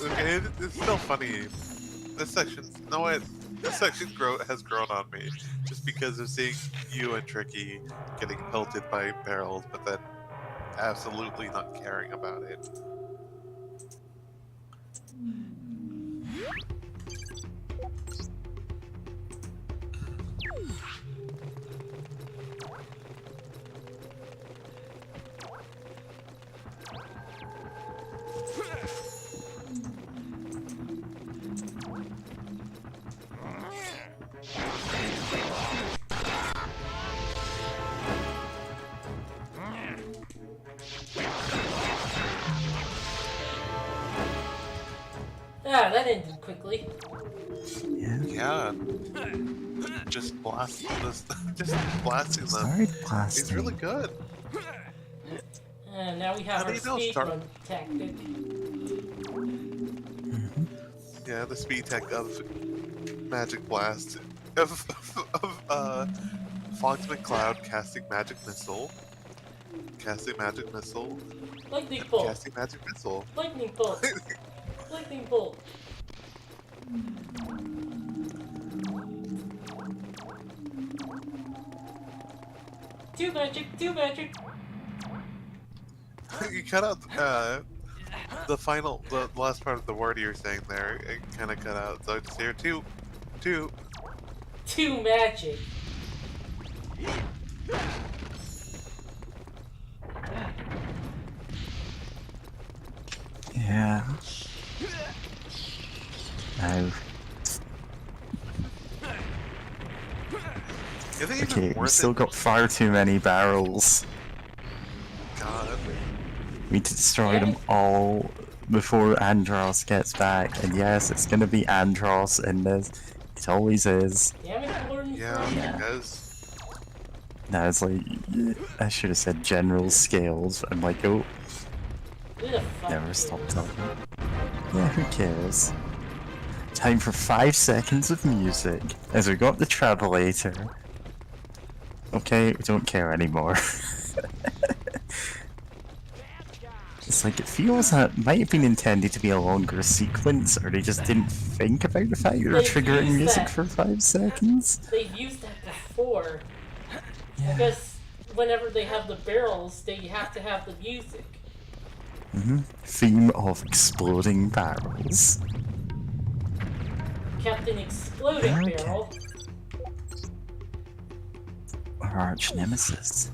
Okay, it's still funny. This section, this section has grown on me just because of seeing you and Tricky getting pelted by barrels, but then absolutely not caring about it. Ah, that ended quickly. Yeah. Just blasting this, just blasting them. Sorry, He's blasting. really good. And now we have How our do you know speedrun tactic. Yeah, the speed tech of Magic Blast of Fox McCloud casting Magic Missile, Lightning bolt. casting Magic Missile. Lightning bolt. Lightning bolt. Do magic. Do magic. You cut out the last part of the word you were saying there. It kind of cut out, so I just hear two. Do magic. Yeah. No. Is it even Okay, we worth still it? got far too many barrels. God. We need to destroy them all before Andros gets back. And yes, it's gonna be Andros in this. It always is. Damn it, Gordon. Yeah, because Now it's like, I should have said general scales. I'm like, oh, Who the fuck never cares? stop talking. Yeah, who cares? Time for 5 seconds of music, as we got the travelator. Okay, we don't care anymore. It's like, it feels that it might have been intended to be a longer sequence, or they just didn't think about the fact that they're They've triggering used music that. for 5 seconds. They've used that before. Yeah. I guess whenever they have the barrels, they have to have the music. Theme of exploding barrels. Captain Exploding Okay. Barrel. Our arch nemesis.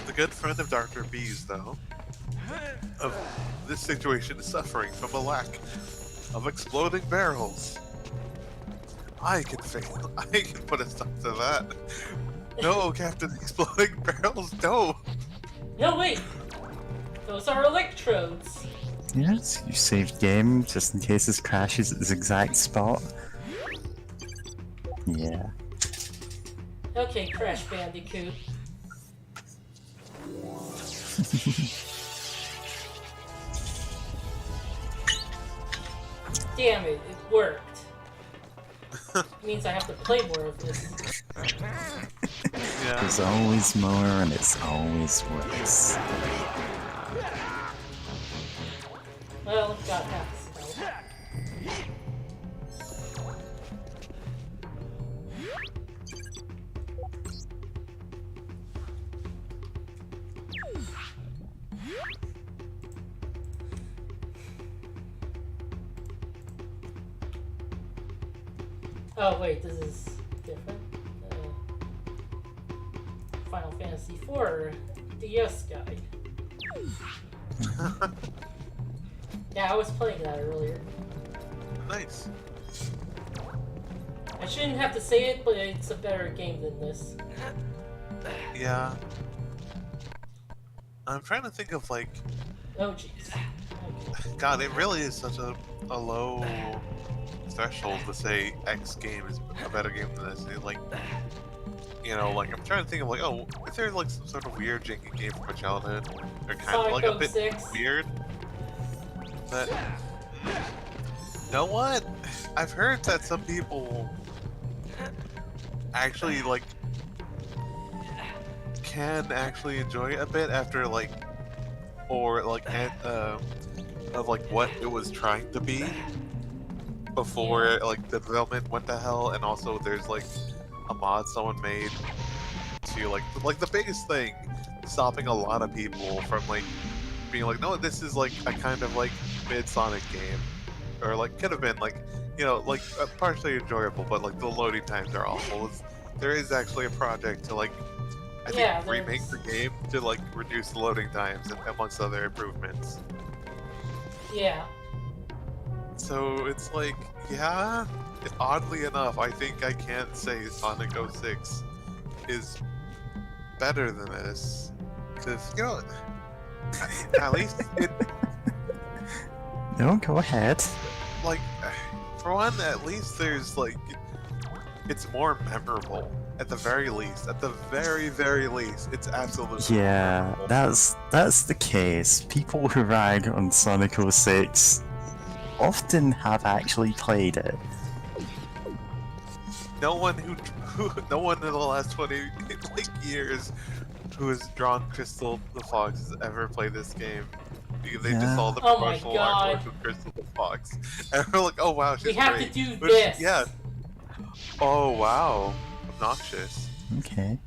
the good friend of Dr. B's, though, of this situation is suffering from a lack of exploding barrels. I can put a stop to that. No, Captain Exploding Barrels, no! No, wait! Those are electrodes. Yes, you saved game just in case this crashes at this exact spot. Yeah. Okay, Crash Bandicoot. Damn it, it worked. Means I have to play more of this. Yeah. There's always more and it's always worse. Well, got half the spell. Oh wait, this is different. Final Fantasy IV DS guide. Yeah, I was playing that earlier. Nice. I shouldn't have to say it, but it's a better game than this. Yeah. I'm trying to think of like, Oh jeez. Okay. God, it really is such a low threshold to say X game is a better game than this. It, like, you know, like I'm trying to think of like, oh, is there like some sort of weird janky game from my childhood? Or kind of like a bit 6. weird. But you know what? I've heard that some people actually like can actually enjoy it a bit after like, or like of like what it was trying to be before like the development went to hell, and also there's like a mod someone made to like the biggest thing stopping a lot of people from like being like, no, this is like a kind of like mid Sonic game, or like could have been like, you know, like partially enjoyable, but like the loading times are awful. There is actually a project to like, I think, remake the game to like reduce the loading times and amongst other improvements. Yeah. So it's like, yeah, oddly enough, I think I can't say Sonic 06 is better than this, because, you know, at least it, No, go ahead. like, for one, at least there's like, it's more memorable. At the very least, very least, it's absolutely Yeah, memorable. that's the case. People who rag on Sonic 06 often have actually played it. No one no one in the last 20 like years who has drawn Krystal the Fox has ever played this game. Because they just saw the Oh my promotional God. artwork of Krystal the Fox. And we're like, oh wow, she's We have great. to do Which, this. yeah. Oh wow. Obnoxious. Okay.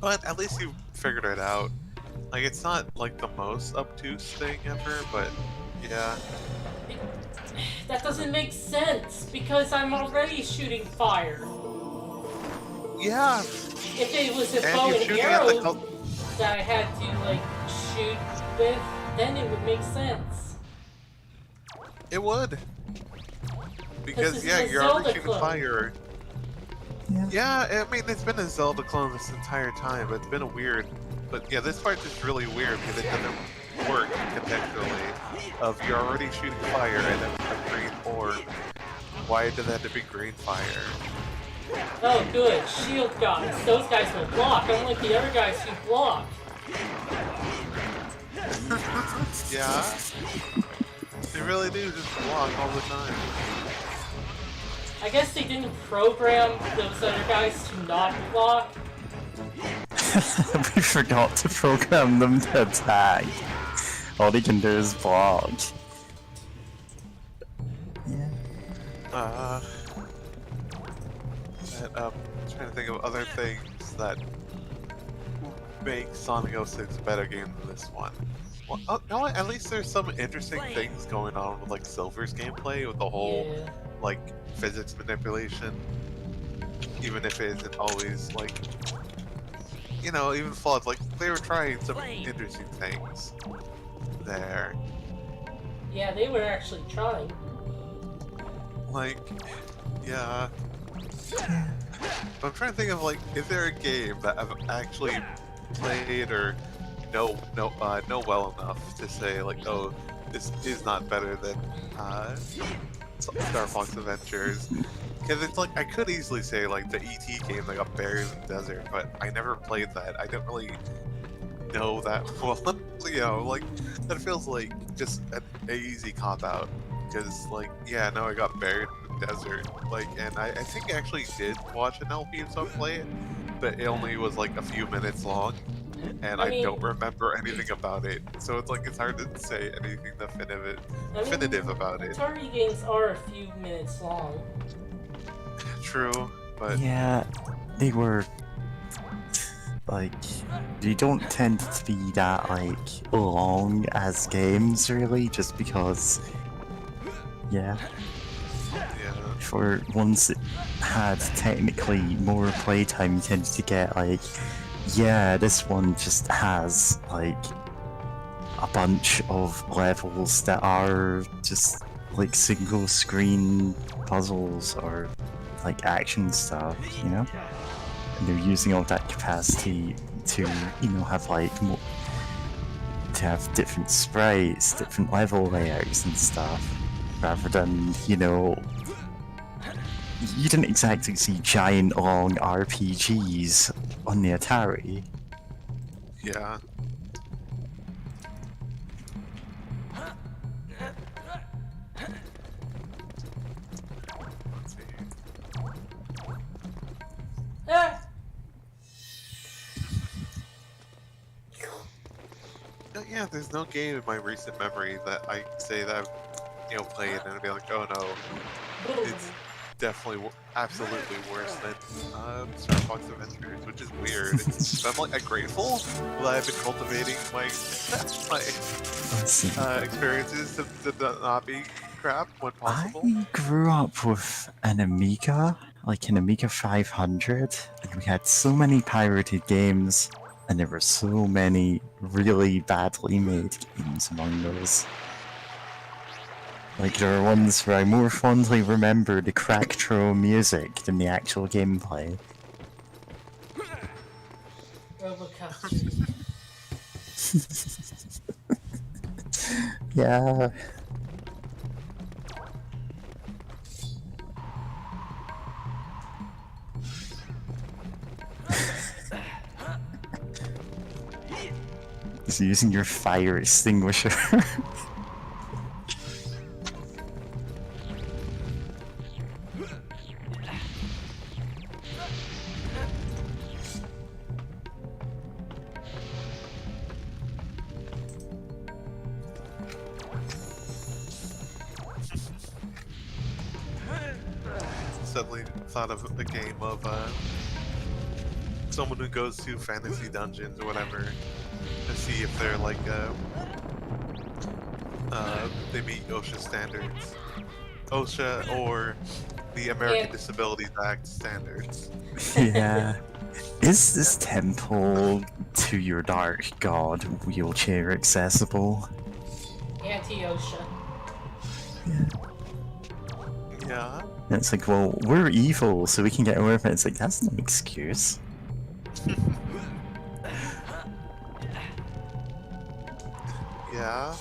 But at least you figured it out. Like, it's not like the most obtuse thing ever, but yeah. That doesn't make sense, because I'm already shooting fire. Yeah. If it was a And bow you're and shooting at arrow the that I had to, like, shoot with, then it would make sense. It would. Because, this yeah, is a you're Zelda already shooting clone. fire. Yeah, I mean, it's been a Zelda clone this entire time, but it's been a weird... But yeah, this part's just really weird because it doesn't work contextually. Of you're already shooting fire and then a green orb. Why does it have to be green fire? Oh, good. Shield guys. Those guys will block, unlike the other guys who block. Yeah? They really do just block all the time. I guess they didn't program those other guys to not block. We forgot to program them to attack. All they can do is block. Yeah. Trying to think of other things that make Sonic 06 a better game than this one. Well, oh, you know what? At least there's some interesting things going on with like Silver's gameplay, with the whole like physics manipulation. Even if it isn't always like, you know, even flawed. Like they were trying some interesting things there. Yeah, they were actually trying. Like, yeah. But I'm trying to think of like, is there a game that I've actually played or know well enough to say like, oh, this is not better than Star Fox Adventures? Because it's like I could easily say like the ET game that got buried in the desert, but I never played that. I don't really know that well. You know, like that feels like just an easy cop out. Because like, yeah, no, I got buried in the desert. Like, and I think I actually did watch an LP of someone play it, but it only was like a few minutes long, and I don't remember anything about it. So it's like it's hard to say anything definitive about it. Atari games are a few minutes long. True, but yeah, they were like, they don't tend to be that like long as games really, just because. Yeah. For ones that had technically more playtime, you tended to get like, yeah, this one just has like a bunch of levels that are just like single screen puzzles or like action stuff, you know? And they're using all that capacity to, you know, have like to have different sprites, different level layouts and stuff, rather than, you know, you didn't exactly see giant long RPGs on the Atari. Yeah. Let's see. Ah! Yeah, there's no game in my recent memory that I say that I've, you know, played and I'd be like, oh no, it's definitely absolutely worse than Star Fox Adventures, which is weird. But I'm like grateful that I've been cultivating my experiences to not be crap when possible. I grew up with an Amiga, like an Amiga 500, and we had so many pirated games, and there were so many really badly made games among those. Like, there are ones where I more fondly remember the crack-throw music than the actual gameplay. Robocop. Yeah. Just using your fire extinguisher. Suddenly thought of a game of someone who goes to fantasy dungeons or whatever to see if they're like they meet OSHA standards, OSHA or the American Disabilities Act standards. Yeah. Is this temple to your dark god wheelchair accessible? Anti-OSHA. Yeah. And it's like, well, we're evil, so we can get away with it. It's like, that's no excuse. Yeah.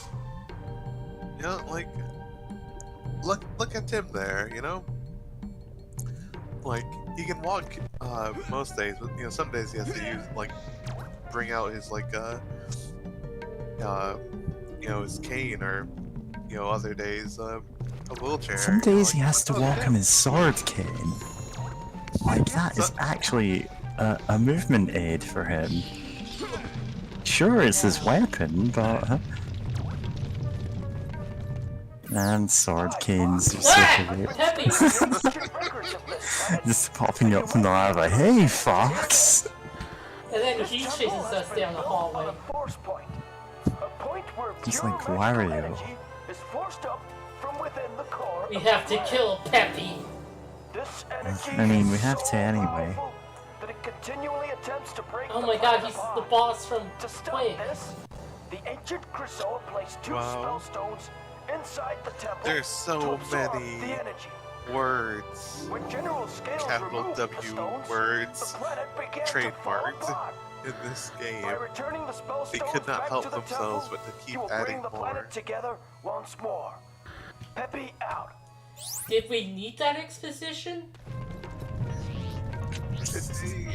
You know, like, look at Tim there, you know? Like, he can walk most days, but, you know, some days he has to use, like, bring out his, like, you know, his cane, or, you know, other days, a wheelchair. Some days like, he has to walk on his sword cane. Like, that is actually a movement aid for him. Sure, it's his weapon, but... And sword canes are so great. Just popping up from the lava. Hey, Fox! And then he chases us down the hallway. Just like Wario. We have to kill Peppy. I mean, we have to anyway. Oh my god, he's the boss from Quake. The ancient Krystal placed two spell stones inside the temple. There's so many words, capital W words, trademarked in this game. They could not help themselves but to keep adding more. Together once more. Peppy out. Did we need that exposition?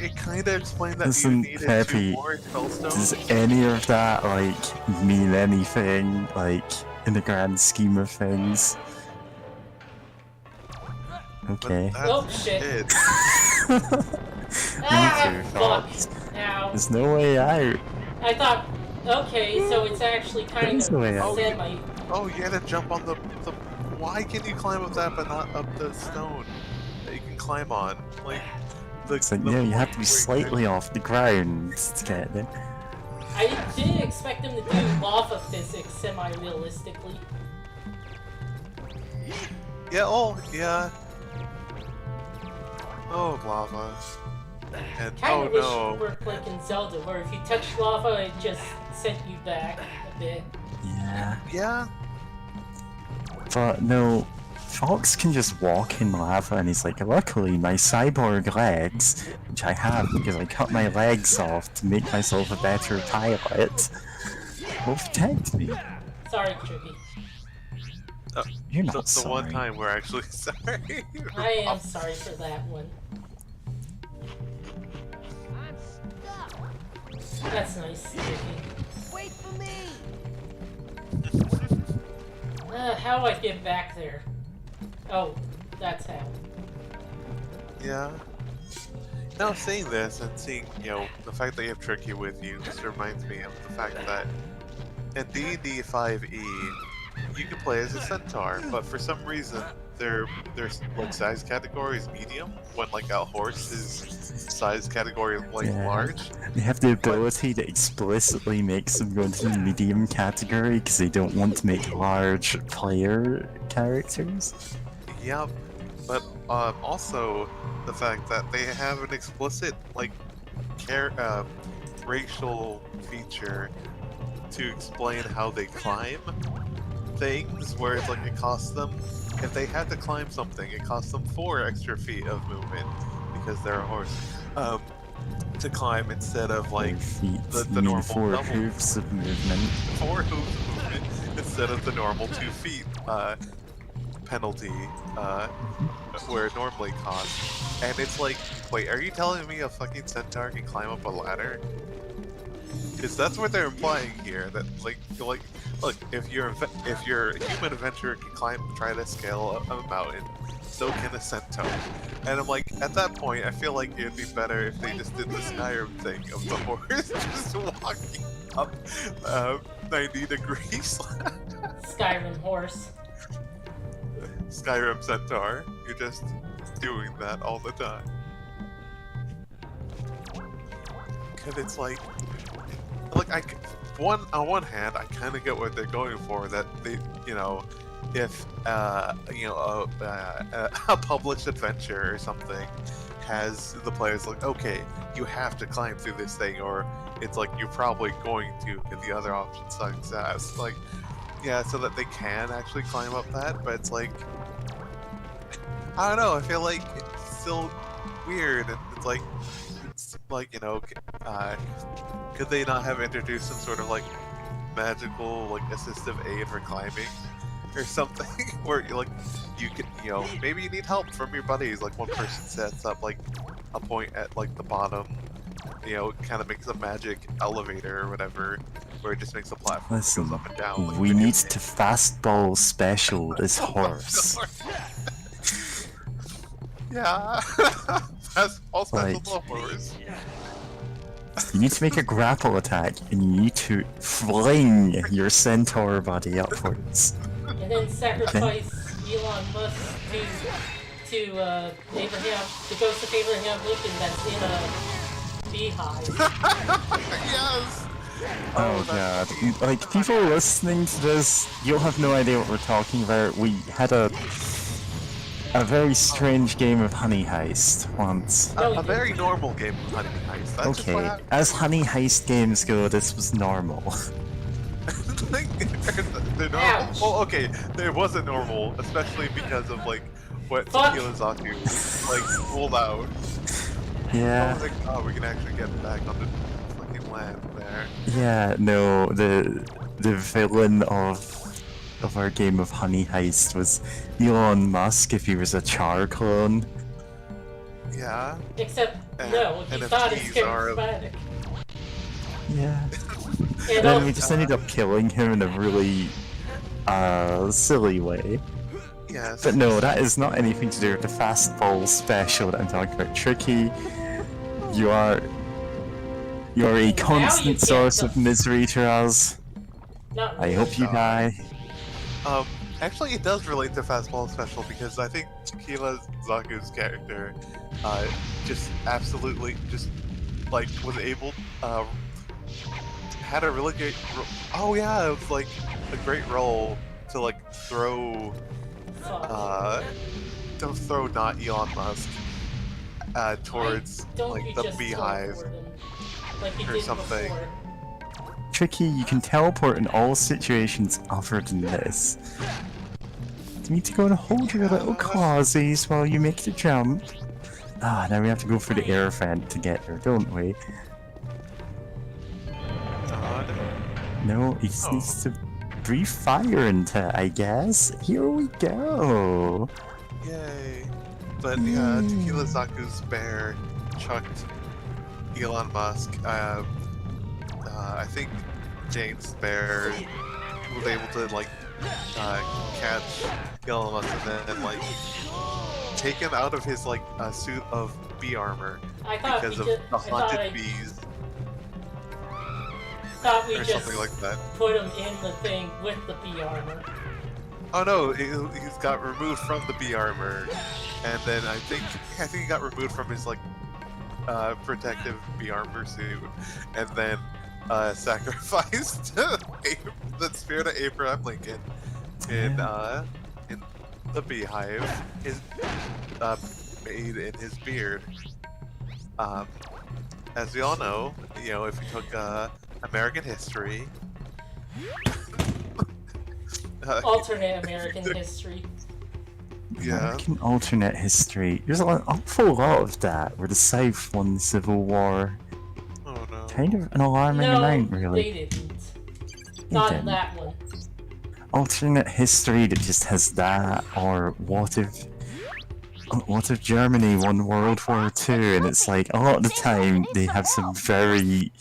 It kind of explained that Listen, you needed Peppy, two more spellstones. does any of that, like, mean anything, like, in the grand scheme of things? Okay. Oh shit. Ah, fuck. Ow. There's no way out. I thought, okay, so it's actually kind of semi. Oh, you had to jump on the. Why can you climb up that but not up the stone that you can climb on? Like, It's like, yeah, you have to be slightly off the ground to get it. I didn't expect him to do lava physics semi-realistically. yeah, oh, yeah. Oh, lava. And Kinda oh wish no. it worked like in Zelda, where if you touch lava, it just sent you back a bit. Yeah. Yeah. But no, Fox can just walk in lava and he's like, luckily my cyborg legs, which I have because I cut my legs off to make myself a better pilot, will protect me. Sorry, Tricky. You're not The one sorry. time we're actually sorry. I am sorry for that one. That's nice, Tricky. Wait for me! How do I get back there? Oh, that's how. Yeah. Now saying this and seeing, you know, the fact that you have Tricky with you just reminds me of the fact that in D&D 5e, you can play as a centaur, but for some reason their like size category is medium, when like a horse is size category like large. They have the ability that explicitly makes them go into the medium category because they don't want to make large player characters. Yep, but also the fact that they have an explicit like racial feature to explain how they climb things, where it's like it costs them, if they had to climb something, it costs them 4 extra feet of movement because they're a horse to climb instead of like the normal 4 double hooves of movement. 4 hooves of movement instead of the normal 2 feet penalty where it normally costs. And it's like, wait, are you telling me a fucking centaur can climb up a ladder? Because that's what they're implying here. That like, look, if you're a human adventurer can try to scale a mountain, so can a centaur. And I'm like, at that point, I feel like it'd be better if they just did the Skyrim thing of the horse just walking up 90 degrees. Skyrim horse. Skyrim centaur. You're just doing that all the time. Cause it's like on one hand, I kind of get what they're going for. That they, you know, if a published adventure or something has the players like, okay, you have to climb through this thing, or it's like you're probably going to, if the other option sucks. Like, yeah, so that they can actually climb up that. But it's like, I don't know. I feel like it's still weird. It's like, you know, could they not have introduced some sort of like magical like assistive aid for climbing or something where you could, you know, maybe you need help from your buddies, like one person sets up like a point at like the bottom, you know, kind of makes a magic elevator or whatever where it just makes a platform that goes up and down. Like We need to fastball special this horse. Yeah. That's also Like, the horse. you need to make a grapple attack, and you need to fling your centaur body upwards. And then sacrifice Elon Musk to Abraham, the ghost of Abraham Lincoln that's in a beehive. Yes! Oh god. Like, people listening to this, you'll have no idea what we're talking about. We had a very strange game of Honey Heist once. A very normal game of Honey Heist. That's just what Okay, happened. as Honey Heist games go, this was normal. They're normal. Well, okay, it wasn't normal, especially because of like what Tequila Zaku like pulled out. Yeah. I was like, oh, we can actually get back on the fucking land there. Yeah, no, the villain of our game of Honey Heist was Elon Musk if he was a Char clone. Yeah. Except, no, he thought it's charismatic. Yeah. And And then we just ended up killing him in a really silly way. Yes. But no, that is not anything to do with the fastball special that I'm talking about. Tricky, you are a constant source of misery to us. I hope you die. Actually, it does relate to Fastball Special because I think Tequila Zaku's character, just absolutely, just like was able, had a really great. Oh yeah, it was like a great role to like throw, don't throw not Elon Musk towards Don't like you the just beehive teleport him, like you or did something. before. Tricky, you can teleport in all situations other than this. You need to go and hold your little clawsies while you make the jump. Ah, now we have to go for the air vent to get her, don't we? God. No, he just Oh. needs to breathe fire into it, I guess. Here we go. Yay. But yeah, Tequila Zaku's bear chucked Elon Musk. I think James Bear was able to like catch Elon Musk and then like take him out of his like suit of bee armor I thought because we of the haunted bees thought we or just something like that. put him in the thing with the bee armor. Oh no, he's got removed from the bee armor, and then I think he got removed from his like protective bee armor suit, and then sacrificed the spirit of Abraham Lincoln in the beehive is made in his beard. As we all know, if you took American history. Alternate American history. Yeah. American alternate history. There's an awful lot of that where the South won the Civil War. Oh no. Kind of an alarming amount, really. They didn't. Not in that one. Alternate history that just has that, or what if Germany won World War II? And it's like, a lot of the time they have some very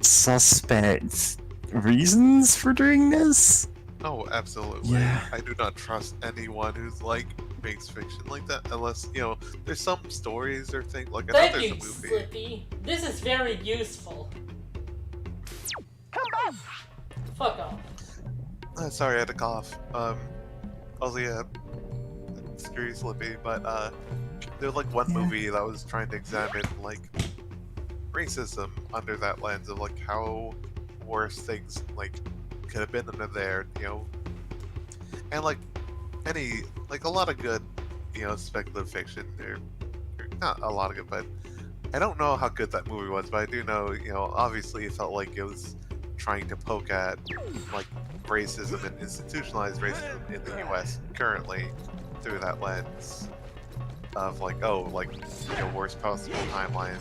suspect reasons for doing this. Oh, absolutely. Yeah. I do not trust anyone who's like makes fiction like that unless, there's some stories or things like I know Thank there's you, a movie. Slippy. This is very useful. Fuck off. Sorry, I had a cough. Also, yeah, screw you, Slippy, but there's like one movie that was trying to examine like racism under that lens of like how worse things like could have been under there, and like a lot of good, speculative fiction. Or not a lot of good, but I don't know how good that movie was, but I do know, obviously it felt like it was trying to poke at like racism and institutionalized racism in the U.S. currently through that lens of like, worst possible timeline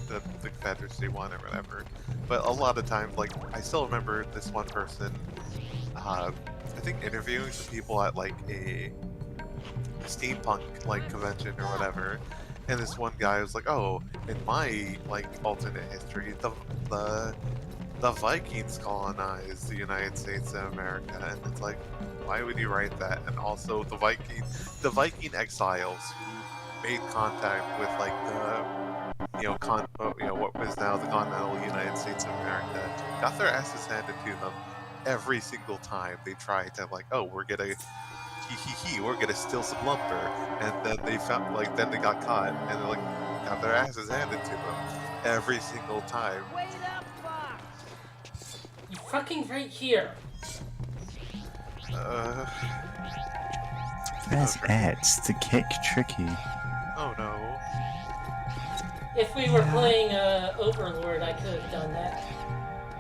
the Confederacy won or whatever. But a lot of times, like, I still remember this one person, I think interviewing some people at like a steampunk like convention or whatever, and this one guy was like, "Oh, in my like alternate history, the Vikings colonized the United States of America," and it's like, why would you write that? And also the Viking exiles who made contact with like the what was now the continental United States of America, got their asses handed to them every single time they tried to like, oh, we're gonna we're gonna steal some lumber, and then they found then they got caught and they got their asses handed to them every single time. Wait up, Fox! You fucking right here. Press X to kick Tricky. Oh no. If we were playing Overlord, I could have done that.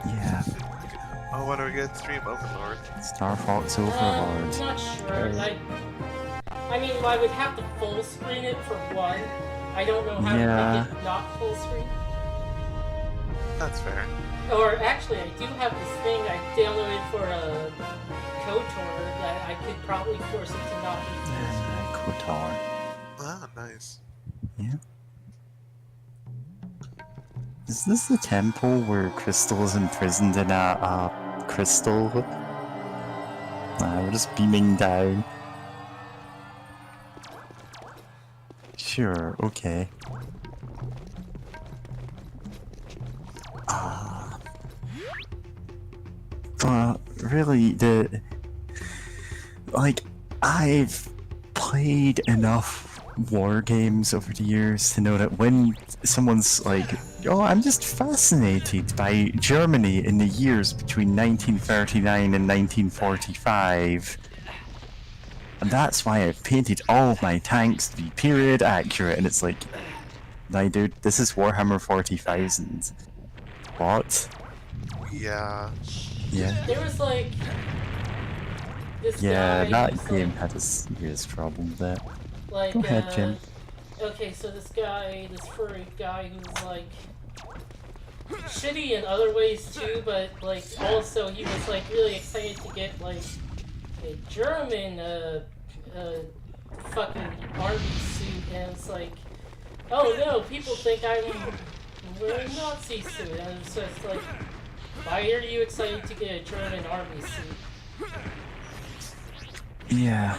Yeah. Oh, when are we gonna stream Overlord? Star Fox I'm Overlord. not sure. I mean, I would have to full screen it for one. I don't know how to make it not full screen. That's fair. Or actually, I do have this thing I downloaded for a KOTOR that I could probably force it to not be full screen. KOTOR. Ah, nice. Yeah. Is this the temple where Krystal is imprisoned in a crystal? Nah, we're just beaming down. Sure, okay. But really, I've played enough war games over the years to know that when someone's like, oh, I'm just fascinated by Germany in the years between 1939 and 1945, and that's why I've painted all of my tanks to be period accurate, and it's like, Like, dude, this is Warhammer 40,000. What? Yeah. Yeah. There was like this Yeah, guy that who's game like, had a serious problem there. like Go ahead, Jim. okay, so this guy, this furry guy who's like shitty in other ways too, but like also he was like really excited to get like a German fucking army suit, and it's like, oh no, people think I'm wearing a Nazi suit, and it's just like, why are you excited to get a German army suit? Yeah.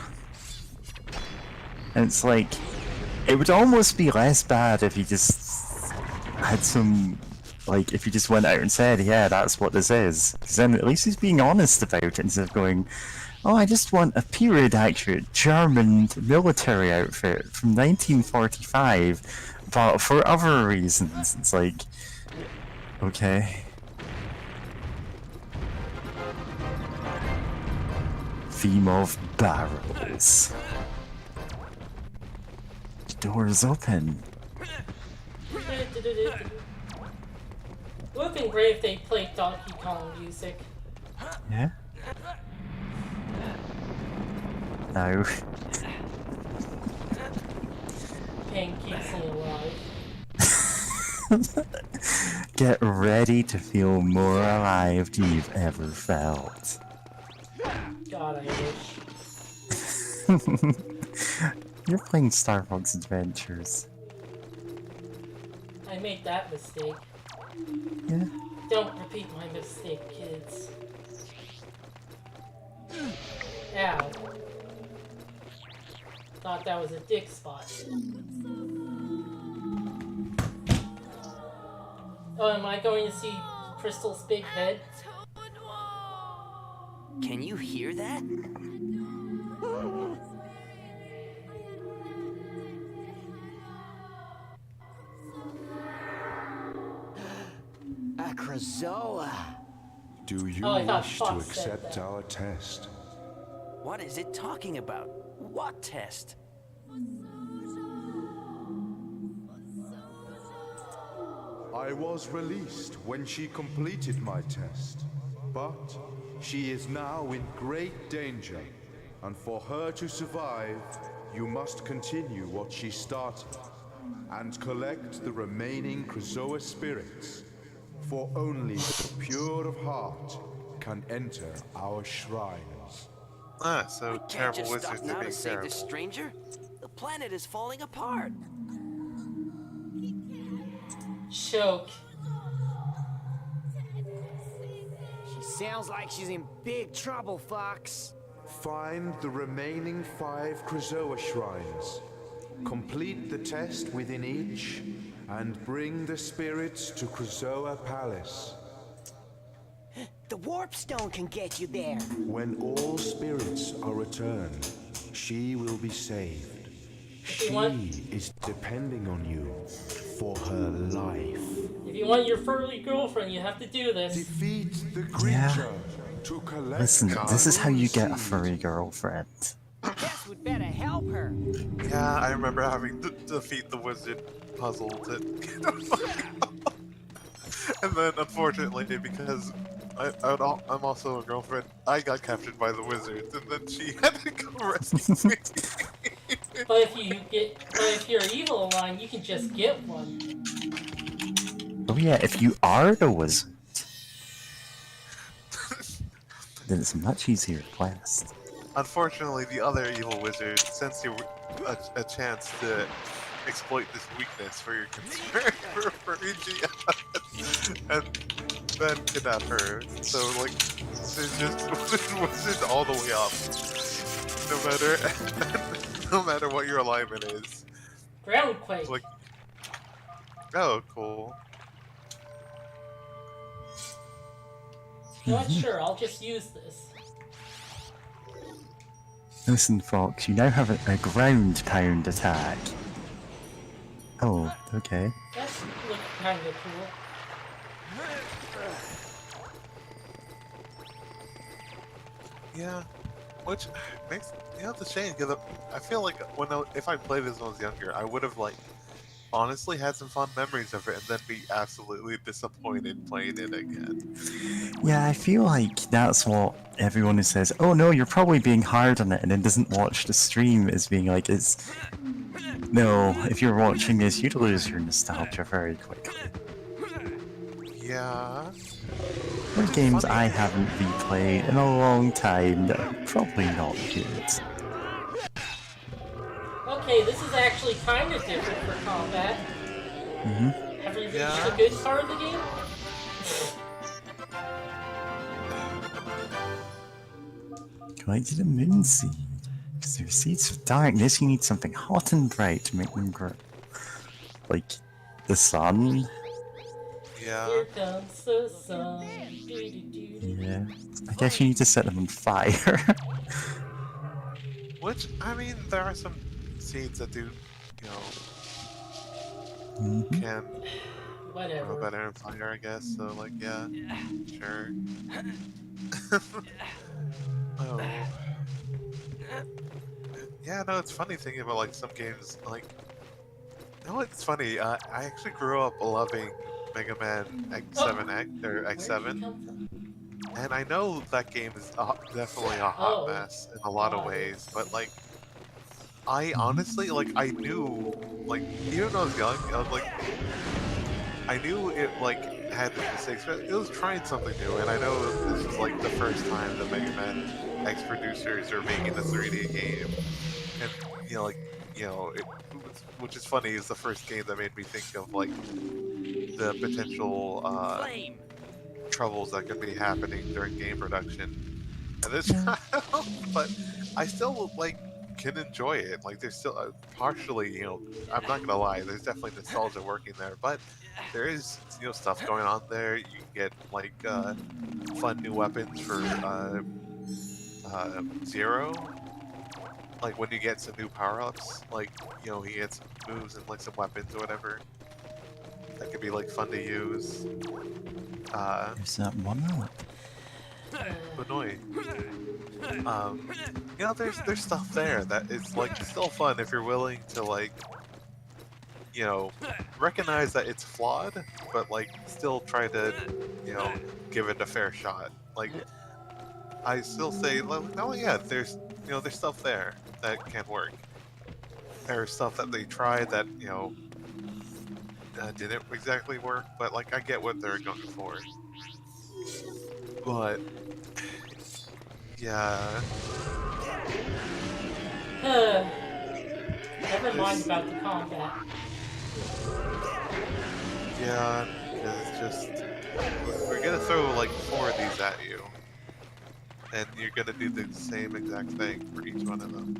And it's like, it would almost be less bad if you just had some, like, if you just went out and said, yeah, that's what this is. Because then at least he's being honest about it instead of going, oh, I just want a period accurate German military outfit from 1945, but for other reasons. It's like, okay. Theme of barrels. The door is open. It would have been great if they played Donkey Kong music. Yeah? No. Pain keeps me alive. Get ready to feel more alive than you've ever felt. God, I wish. You're playing Star Fox Adventures. I made that mistake. Yeah. Don't repeat my mistake, kids. Ow. Thought that was a dick spot. Oh, am I going to see Krystal's big head? Can you hear that? Krazoa. Do you I thought wish to Fox said accept that. our test? What is it talking about? What test? I was released when she completed my test, but she is now in great danger, and for her to survive, you must continue what she started, and collect the remaining Krazoa spirits, for only the pure of heart can enter our shrines. Ah, so We can't terrible just wizards stop are now being to save terrible. this stranger. The planet is falling apart. Choke. She sounds like she's in big trouble, Fox. Find the remaining 5 Krazoa shrines. Complete the test within each, and bring the spirits to Krazoa Palace. The warp stone can get you there. When all spirits are returned, she will be saved. She is depending on you for her life. If you want your furry girlfriend, you have to do this. Defeat the creature to collect. Listen, this is how you get a furry girlfriend. Guess we'd better help her. Yeah, I remember having to defeat the wizard puzzle to and then unfortunately, because I'm also a girlfriend, I got captured by the wizards, and then she had to go rescue me. But if you're evil one, you can just get one. Oh yeah, if you are the wizard, then it's a much easier quest. Unfortunately, the other evil wizard sends you a chance to exploit this weakness for your concern for EG, and then kidnap her. So like, there's just wizards all the way up, no matter what your alignment is. Groundquake. Like, oh, cool. You know what? Sure, I'll just use this. Listen, Fox, you now have a ground pound attack. Oh, okay. That's look kind of cool. Yeah, which makes it's a shame because I feel like if I played this when I was younger, I would have like honestly had some fond memories of it and then be absolutely disappointed playing it again. Yeah, I feel like that's what everyone who says, "Oh no, you're probably being hard on it," and then doesn't watch the stream is being like, "It's no. If you're watching this, you'd lose your nostalgia very quickly." Yeah. There are games I haven't replayed in a long time that are probably not good. Okay, this is actually kind of different for combat. Have we reached the good part of the game? Collected a moon seed. Because they're seeds of darkness, you need something hot and bright to make them grow. Like the sun. Yeah. Here comes the sun. Yeah. I guess you need to set them on fire. Which, I mean, there are some seeds that do, you know, can grow better in fire, I guess. So, like, yeah, sure. Oh. Yeah, no, it's funny thinking about, like, some games, like, you know what's funny? I actually grew up loving Mega Man X7X, or X7. And I know that game is definitely a hot mess in a lot of ways, but like, I honestly, like, I knew, like, even when I was young, I was like, I knew it, like, had mistakes, but it was trying something new, and I know this is, like, the first time the Mega Man X producers are making a 3D game, and, you know, like, you know, which is funny, is the first game that made me think of, like, the potential, troubles that could be happening during game production and this but I still like can enjoy it. Like there's still partially, you know, I'm not gonna lie, there's definitely nostalgia working there, but there is, you know, stuff going on there. You can get like fun new weapons for Zero, like when you get some new power-ups, like, you know, he gets some moves and like some weapons or whatever that could be like fun to use. There's that one up. Annoying. You know, there's stuff there that is like still fun if you're willing to, like, you know, recognize that it's flawed, but like still try to, you know, give it a fair shot. Like, I still say, oh yeah, there's, you know, there's stuff there that can work. There's stuff that they tried that, you know, didn't exactly work, but like I get what they're going for. But yeah. Never mind about the combat. Yeah, because it's just we're gonna throw like 4 of these at you, and you're gonna do the same exact thing for each one of them.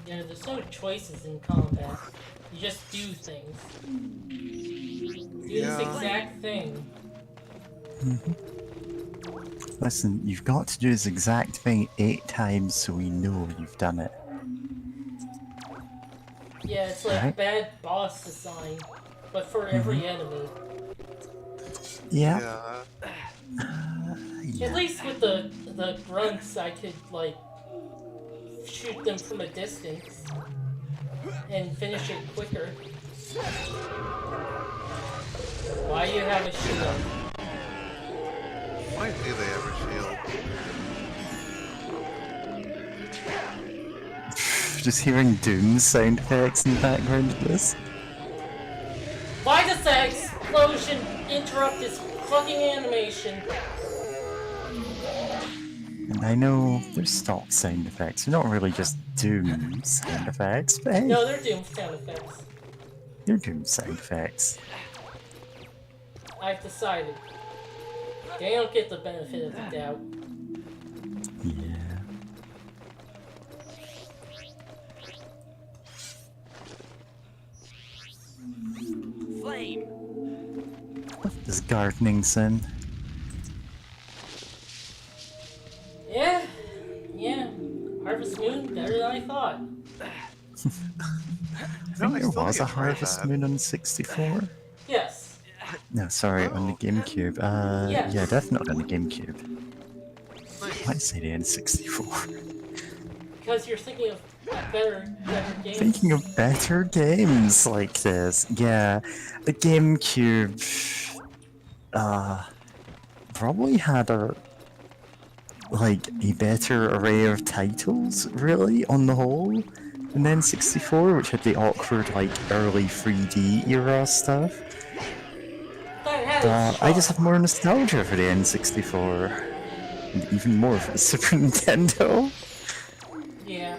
Yeah, there's no choices in combat. You just do things. Do this exact thing. Listen, you've got to do this exact thing 8 times so we know you've done it. Yeah, it's like bad boss design, but for every enemy. Yeah. At least with the grunts, I could like shoot them from a distance and finish it quicker. Why you have a shield? Why do they have a shield? Just hearing Doom sound effects in the background of this. Why does that explosion interrupt this fucking animation? And I know there's stock sound effects. They're not really just Doom sound effects, but hey. No, they're Doom sound effects. They're Doom sound effects. I've decided. They don't get the benefit of the doubt. Yeah. Flame. What is gardening sin? Yeah. Harvest Moon, better than I thought. I think there was a Harvest Moon on 64. Yes. No, sorry, on the GameCube. Yeah, definitely on the GameCube. Why say the N64? because you're thinking of better games. Thinking of better games like this, yeah, the GameCube, probably had a better array of titles, really, on the whole, than N64, which had the awkward, early 3D era stuff. That had its I just charm. have more nostalgia for the N64, and even more for the Super Nintendo. Yeah.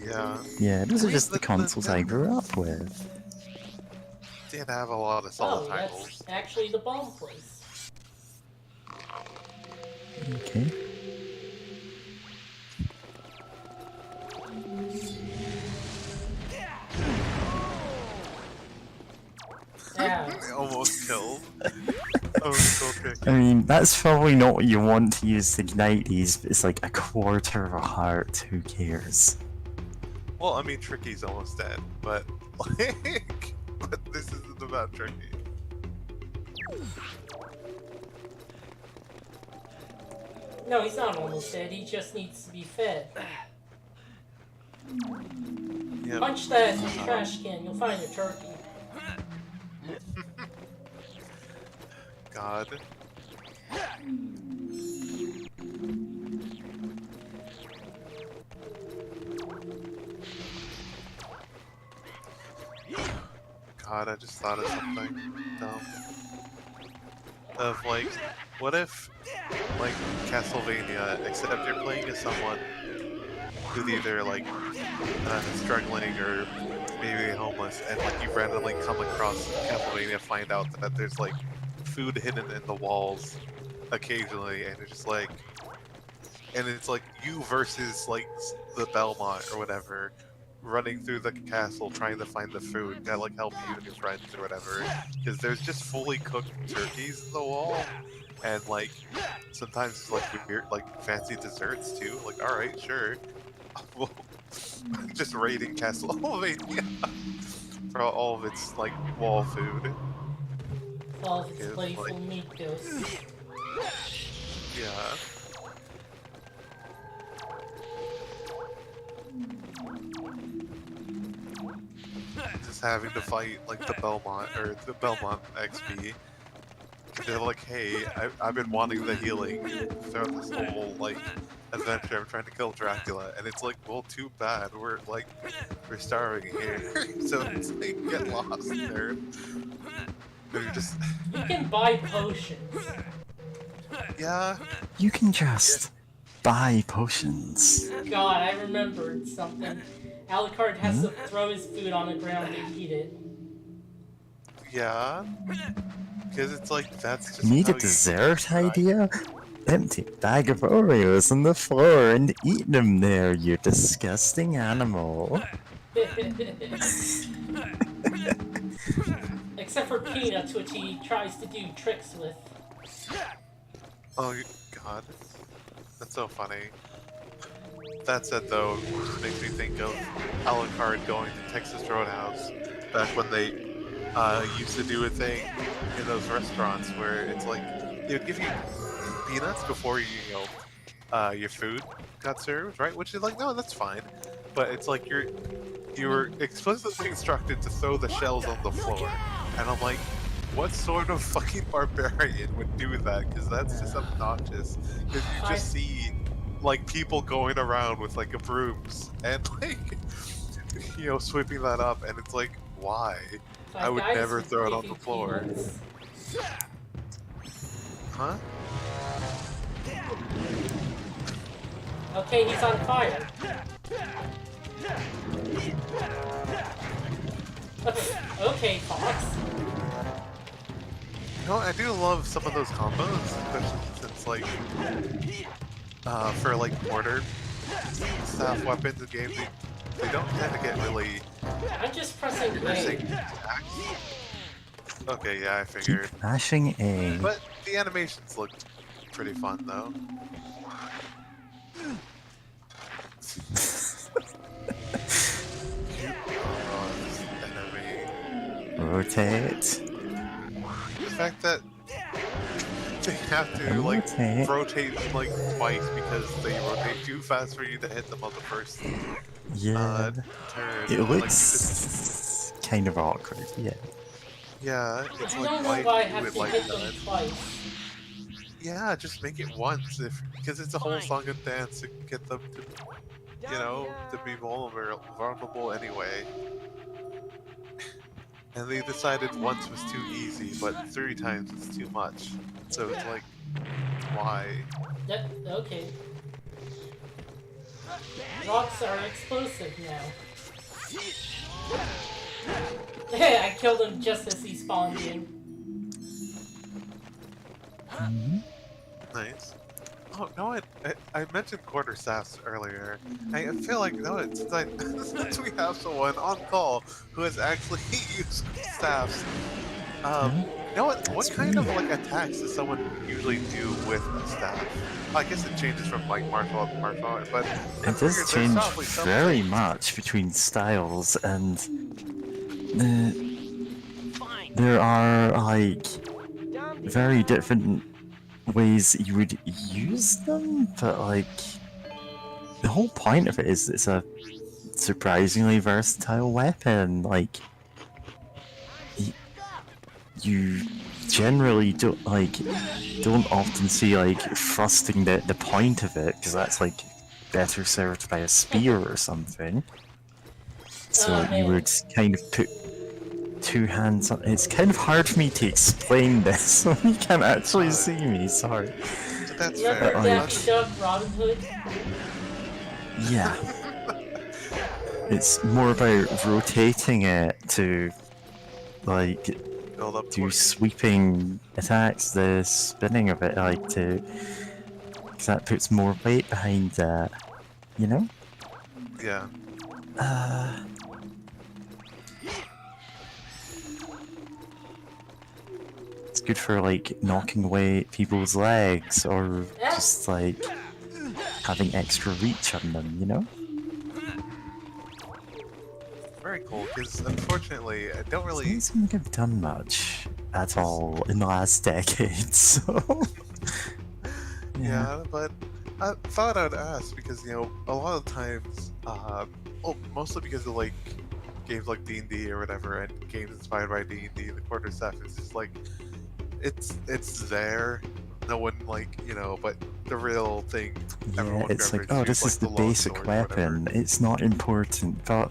Yeah. Yeah, those I are mean, just the consoles I grew up with. Did have a lot of solid Oh, titles. that's actually the bomb place. Okay. Yeah. Almost killed. Oh, okay. I mean, that's probably not what you want to use to ignite these, but it's like a quarter of a heart, who cares? Well, I mean, Tricky's almost dead, but but this isn't about Tricky. No, he's not almost dead. He just needs to be fed. Yeah. Punch that trash can. You'll find a turkey. God. God, I just thought of something dumb. Of what if, Castlevania, except you're playing as someone who's either struggling or maybe homeless, and you randomly come across Castlevania, find out that there's food hidden in the walls occasionally, and it's you versus the Belmont or whatever, running through the castle trying to find the food that help you and your friends or whatever, because there's just fully cooked turkeys in the wall, and sometimes it's weird fancy desserts too. All right, sure. Well, just raiding Castlevania for all of its wall food. All of its playful meat ghosts. Yeah. Just having to fight the Belmont or the Belmont XP. They're hey, I've been wanting the healing throughout this whole adventure. I'm trying to kill Dracula, and it's well, too bad. We're starving here, so it's get lost there. They're just. You can buy potions. Yeah. You can just buy potions. God, I remembered something. Alucard has to throw his food on the ground to eat it. Yeah. Because it's that's just. Need a dessert idea? Empty a bag of Oreos on the floor and eat them there, you disgusting animal. Except for Peanuts, which he tries to do tricks with. Oh, God. That's so funny. That said, though, just makes me think of Alucard going to Texas Roadhouse back when they used to do a thing in those restaurants where it's they would give you peanuts before your food got served, right? Which is no, that's fine. But it's you were explicitly instructed to throw the shells on the floor. And I'm what sort of fucking barbarian would do that? Because that's just obnoxious. Because you just see people going around with a brooms and sweeping that up, and it's why? I would never throw it on the floor. Peanuts. Huh? Okay, he's on fire. Okay, Fox. I do love some of those combos, especially since for mortar staff weapons in games, they don't tend to get really. I'm just pressing A. Okay, yeah, I figured. Keep mashing A. But the animations look pretty fun, though. Rotate. The fact that They have to like rotate like twice because they rotate too fast for you to hit them on the first Yeah. turn. It Like, you looks kind of awkward, yeah. yeah, it's I like don't know why I have to hit them twice. Yeah, just make it once, because it's a whole song and dance to get them to, you know, to be vulnerable anyway. And they decided once was too easy, but 3 times is too much. So it's like, why? Okay. Rocks are explosive now. I killed him just as he spawned in. Nice. Oh, no, I mentioned quarterstaffs earlier. I feel like, no, since we have someone on call who has actually used staffs, what kind of like attacks does someone usually do with a staff? I guess it changes from like martial art to martial art, but it does change very much between styles, and there are like very different ways you would use them, but like the whole point of it is it's a surprisingly versatile weapon. Like you generally don't often see like thrusting the point of it, because that's like better served by a spear or something. So you would kind of put 2 hands on. It's kind of hard for me to explain this when you can't actually see me, sorry. That's fair. Daffy Duck, Robin Hood? Yeah. It's more about rotating it to like do sweeping attacks, the spinning of it, like to, because that puts more weight behind that, you know? Yeah. It's good for like knocking away people's legs, or just like having extra reach on them, you know? Very cool, because unfortunately, I don't really... Doesn't seem like I've done much at all in the last decade, so... Yeah, but I thought I'd ask, because, you know, a lot of times, mostly because of, like, games like D&D or whatever, and games inspired by D&D, the quarterstaff is just, like, it's there, no one, like, you know, but the real thing, yeah, it's like, oh, this is the basic weapon, it's not important, but...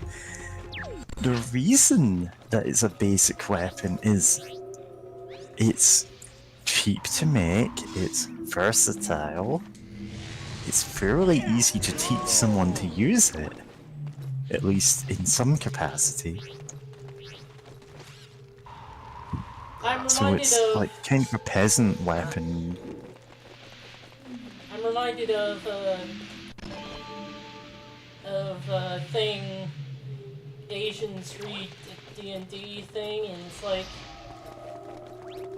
The reason that it's a basic weapon is it's cheap to make, it's versatile, it's fairly easy to teach someone to use it, at least in some capacity. So it's like kind of a peasant weapon. I'm reminded of a thing Asians read D&D thing, and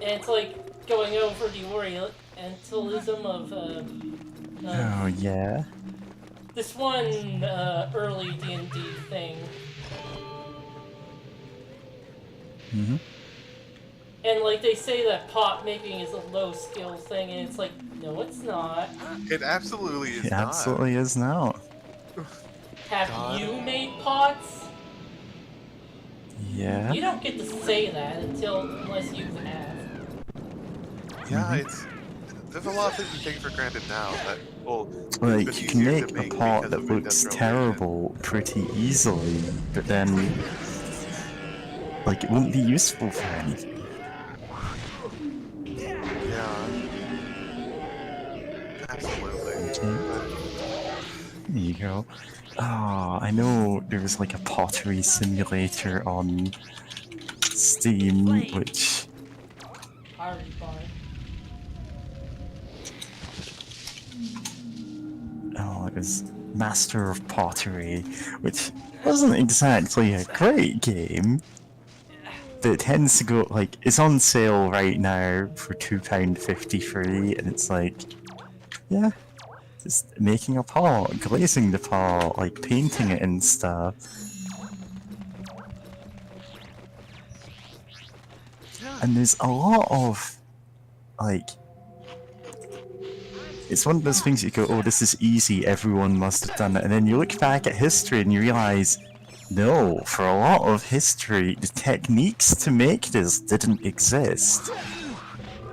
it's like going over the Orientalism of oh yeah. This one early D&D thing. Mm-hmm. And like they say that pot making is a low skill thing, and it's like, no, it's not. It absolutely is not. It absolutely is not. Have you made pots? Yeah. You don't get to say that unless you have. Yeah, there's a lot of things we take for granted now that, well, like, you can make a pot that looks terrible pretty easily, but then, like, it won't be useful for anything. Yeah. Absolutely. Okay. There you go. Oh, I know there was like a pottery simulator on Steam, which... Oh, it was Master of Pottery, which wasn't exactly a great game, but it tends to go, like, it's on sale right now for £2.50 free, and it's like, yeah, just making a pot, glazing the pot, like painting it and stuff. And there's a lot of, like, it's one of those things you go, oh, this is easy, everyone must have done it. And then you look back at history and you realize, no, for a lot of history, the techniques to make this didn't exist.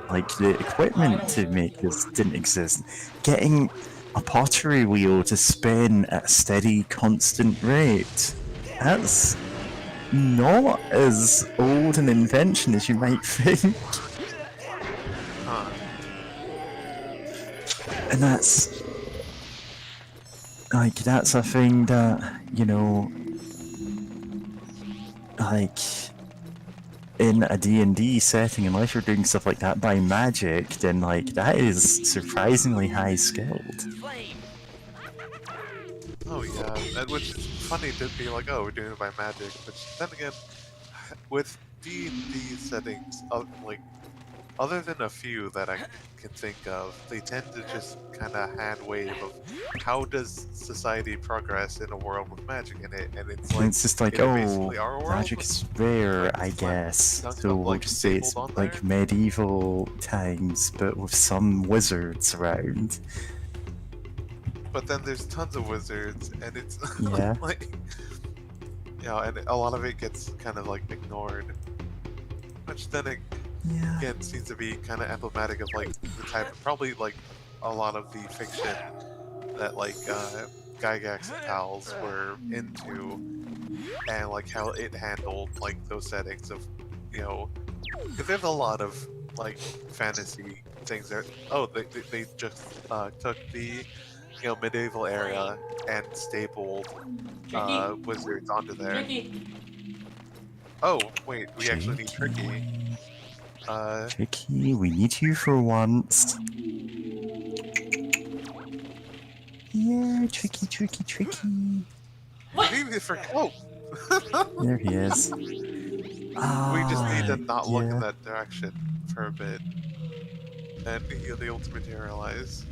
Like, the equipment to make this didn't exist. Getting a pottery wheel to spin at a steady, constant rate, that's not as old an invention as you might think. And that's a thing that, you know, like, in a D&D setting, unless you're doing stuff like that by magic, then, like, that is surprisingly high skilled. Oh yeah, and which is funny to be like, oh, we're doing it by magic, but then again, with D&D settings, like, other than a few that I can think of, they tend to just kind of hand wave of how does society progress in a world with magic in it, and it's like, It's just like, in oh, basically our world, magic's rare, like, I guess. chunks So of, we'll like, just say it's stapled on like there. medieval times, but with some wizards around. But then there's tons of wizards, and it's Yeah. like, you know, and a lot of it gets kind of like ignored, which then again seems to be kind of emblematic of like the type of, probably like a lot of the fiction that like Gygax and pals were into, and like how it handled like those settings of, you know, because there's a lot of like fantasy things that, oh, they just took the, you know, medieval era and stapled wizards onto there. Tricky. Oh, wait, we actually need Tricky. Tricky, we need you for once. Yeah, Tricky, Tricky, Tricky. What? Oh! There he is. We just need to not look in that direction for a bit, and he'll be able to materialize.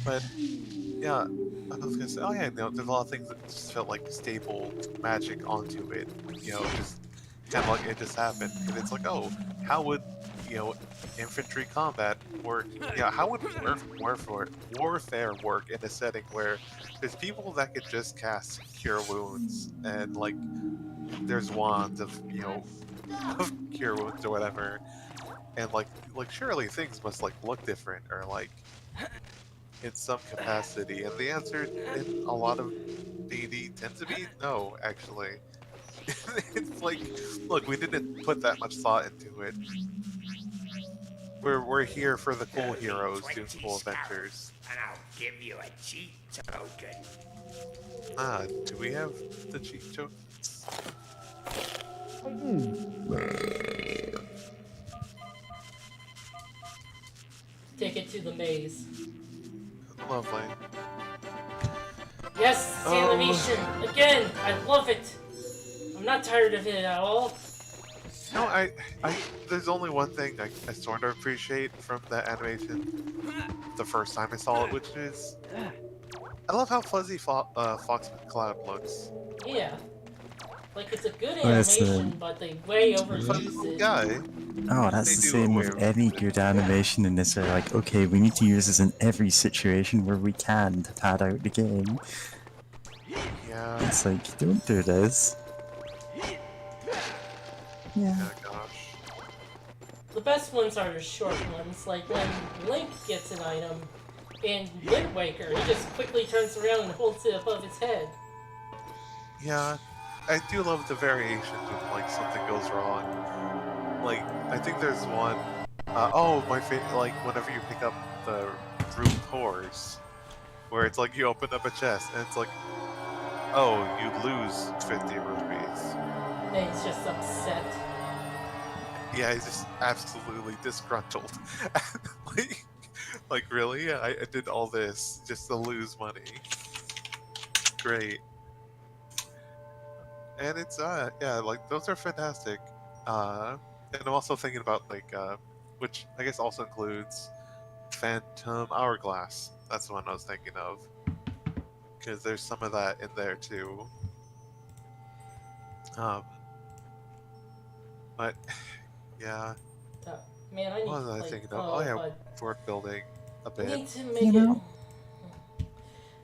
But yeah, I was gonna say, oh yeah, no, there's a lot of things that just felt like stapled magic onto it. You know, just kind of like it just happened, and it's like, oh, how would, you know, infantry combat work? Yeah, how would warfare work in a setting where there's people that could just cast cure wounds, and like there's wands of, you know, of cure wounds or whatever, and like surely things must like look different or like in some capacity, and the answer in a lot of D&D tends to be no, actually. It's like, look, we didn't put that much thought into it. We're here for the cool heroes doing cool adventures. And I'll give you a cheat token. Ah, do we have the cheat tokens? Take it to the maze. Lovely. Yes, the animation! Again! I love it! I'm not tired of it at all. No, I there's only one thing I sort of appreciate from that animation the first time I saw it, which is I love how fuzzy Fox McCloud looks. Yeah. Like, it's a good That's, animation, but they way overuse it. Guy. Oh, that's the same with any good animation in this. They're like, okay, we need to use this in every situation where we can to pad out the game. Yeah. It's like, don't do this. Yeah. Oh gosh. The best ones are the short ones, like when Link gets an item in Wind Waker, he just quickly turns around and holds it above his head. Yeah, I do love the variations when like something goes wrong. Like, I think there's one. Oh, my favorite. Like whenever you pick up the root pores, where it's like you open up a chest and it's like, oh, you lose 50 rupees. And he's just upset. Yeah, he's just absolutely disgruntled. like really? I did all this just to lose money. Great. And it's yeah, like those are fantastic. And I'm also thinking about like which I guess also includes Phantom Hourglass. That's the one I was thinking of. Because there's some of that in there too. But yeah. Man, I need What to was I play thinking of? Oh yeah, but fort building. a I bit. need to make You know? it.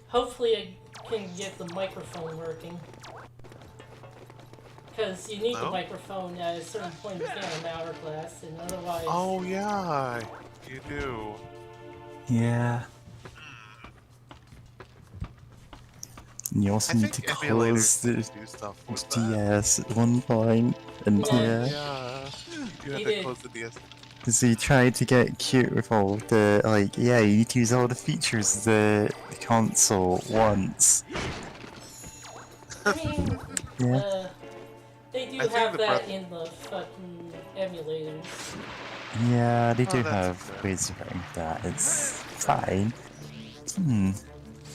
Hopefully, I can get the microphone working. Because you need the No? microphone at a certain point in the game of Hourglass, and otherwise. Oh yeah, you do. Yeah. And you also I need think to emulators close the do stuff with that. DS at one point, and Yeah. yeah. Yeah, you had He to did. close the DS. Because he tried to get cute with all the, like, yeah, you need to use all the features of the console once. I mean, Yeah. they do I think have the that breath- in the fucking emulators. Yeah, they Oh, do that's have good. ways around that. It's fine.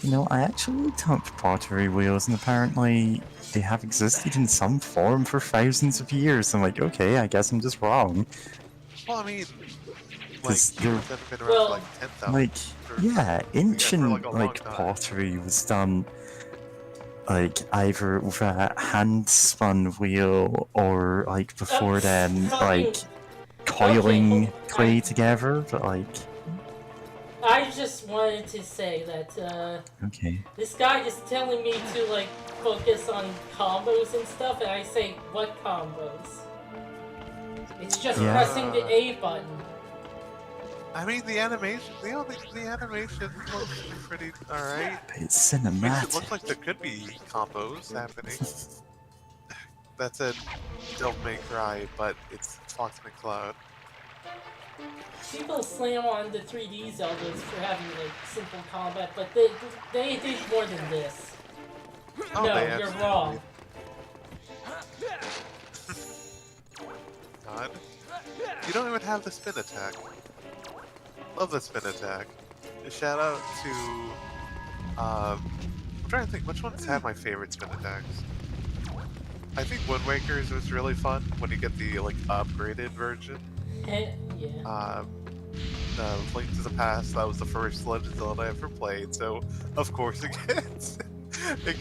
You know, I actually looked up pottery wheels, and apparently they have existed in some form for thousands of years. I'm like, okay, I guess I'm just wrong. Well, I mean, like 'Cause they're- humans have been around Well, for like 10,000. Like, yeah, for ancient, like a long time. pottery was done, like, either with a hand-spun wheel, or, like, before then, fucking- like, coiling Okay, clay together, but, like, I just wanted to say that, okay. this guy is telling me to, like, focus on combos and stuff, and I say, what combos? It's just Yeah. pressing the A button. I mean, the animation, the animation looks pretty alright. It's Makes it cinematic. look like there could be combos happening. That said, Devil May Cry, but it's Fox McCloud. People slam on the 3D Zeldas for having, like, simple combat, but they did more than this. Oh, No, they you're absolutely wrong. God. You don't even have the spin attack. Love the spin attack. Shout out to I'm trying to think which ones had my favorite spin attacks. I think Wind Waker's was really fun when you get the like upgraded version. Yeah. Link to the Past, that was the first Legend of Zelda I ever played, so of course it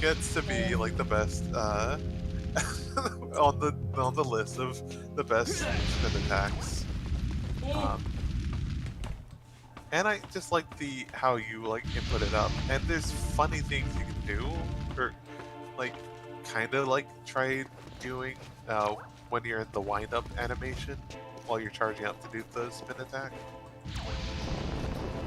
gets to be like the best on the list of the best spin attacks. And I just like how you like input it up, and there's funny things you can do, or like kind of like try doing when you're in the wind up animation while you're charging up to do the spin attack.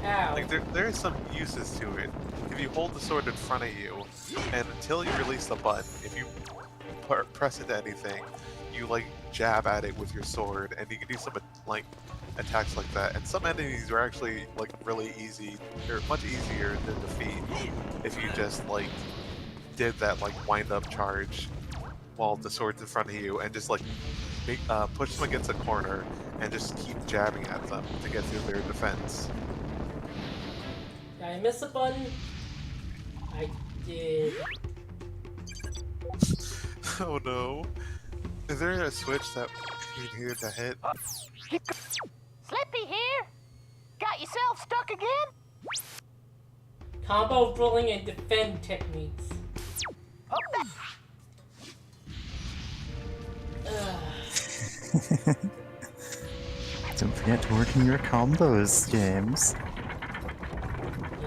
Ow. Like there is some uses to it. If you hold the sword in front of you, and until you release the button, if you press into anything, you like jab at it with your sword, and you can do some like attacks like that. And some enemies are actually like really easy, or much easier to defeat if you just like did that like wind up charge while the sword's in front of you, and just like push them against a corner and just keep jabbing at them to get through their defense. Did I miss a button? I did. Oh no. Is there a switch that you need to hit? Slippy here? Got yourself stuck again? Combo rolling and defend techniques. Don't forget to work in your combos, James.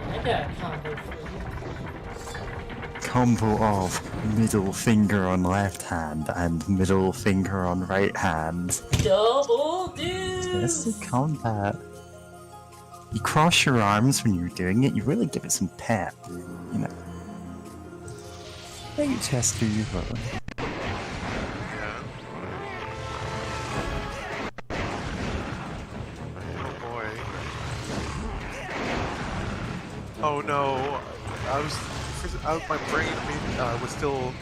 Yeah, I got a combo for you. Combo of middle finger on left hand and middle finger on right hand. Double deuce! That's the combat. You cross your arms when you're doing it, you really give it some pep, you know. Hey, Chester, you vote. Oh no, my brain was still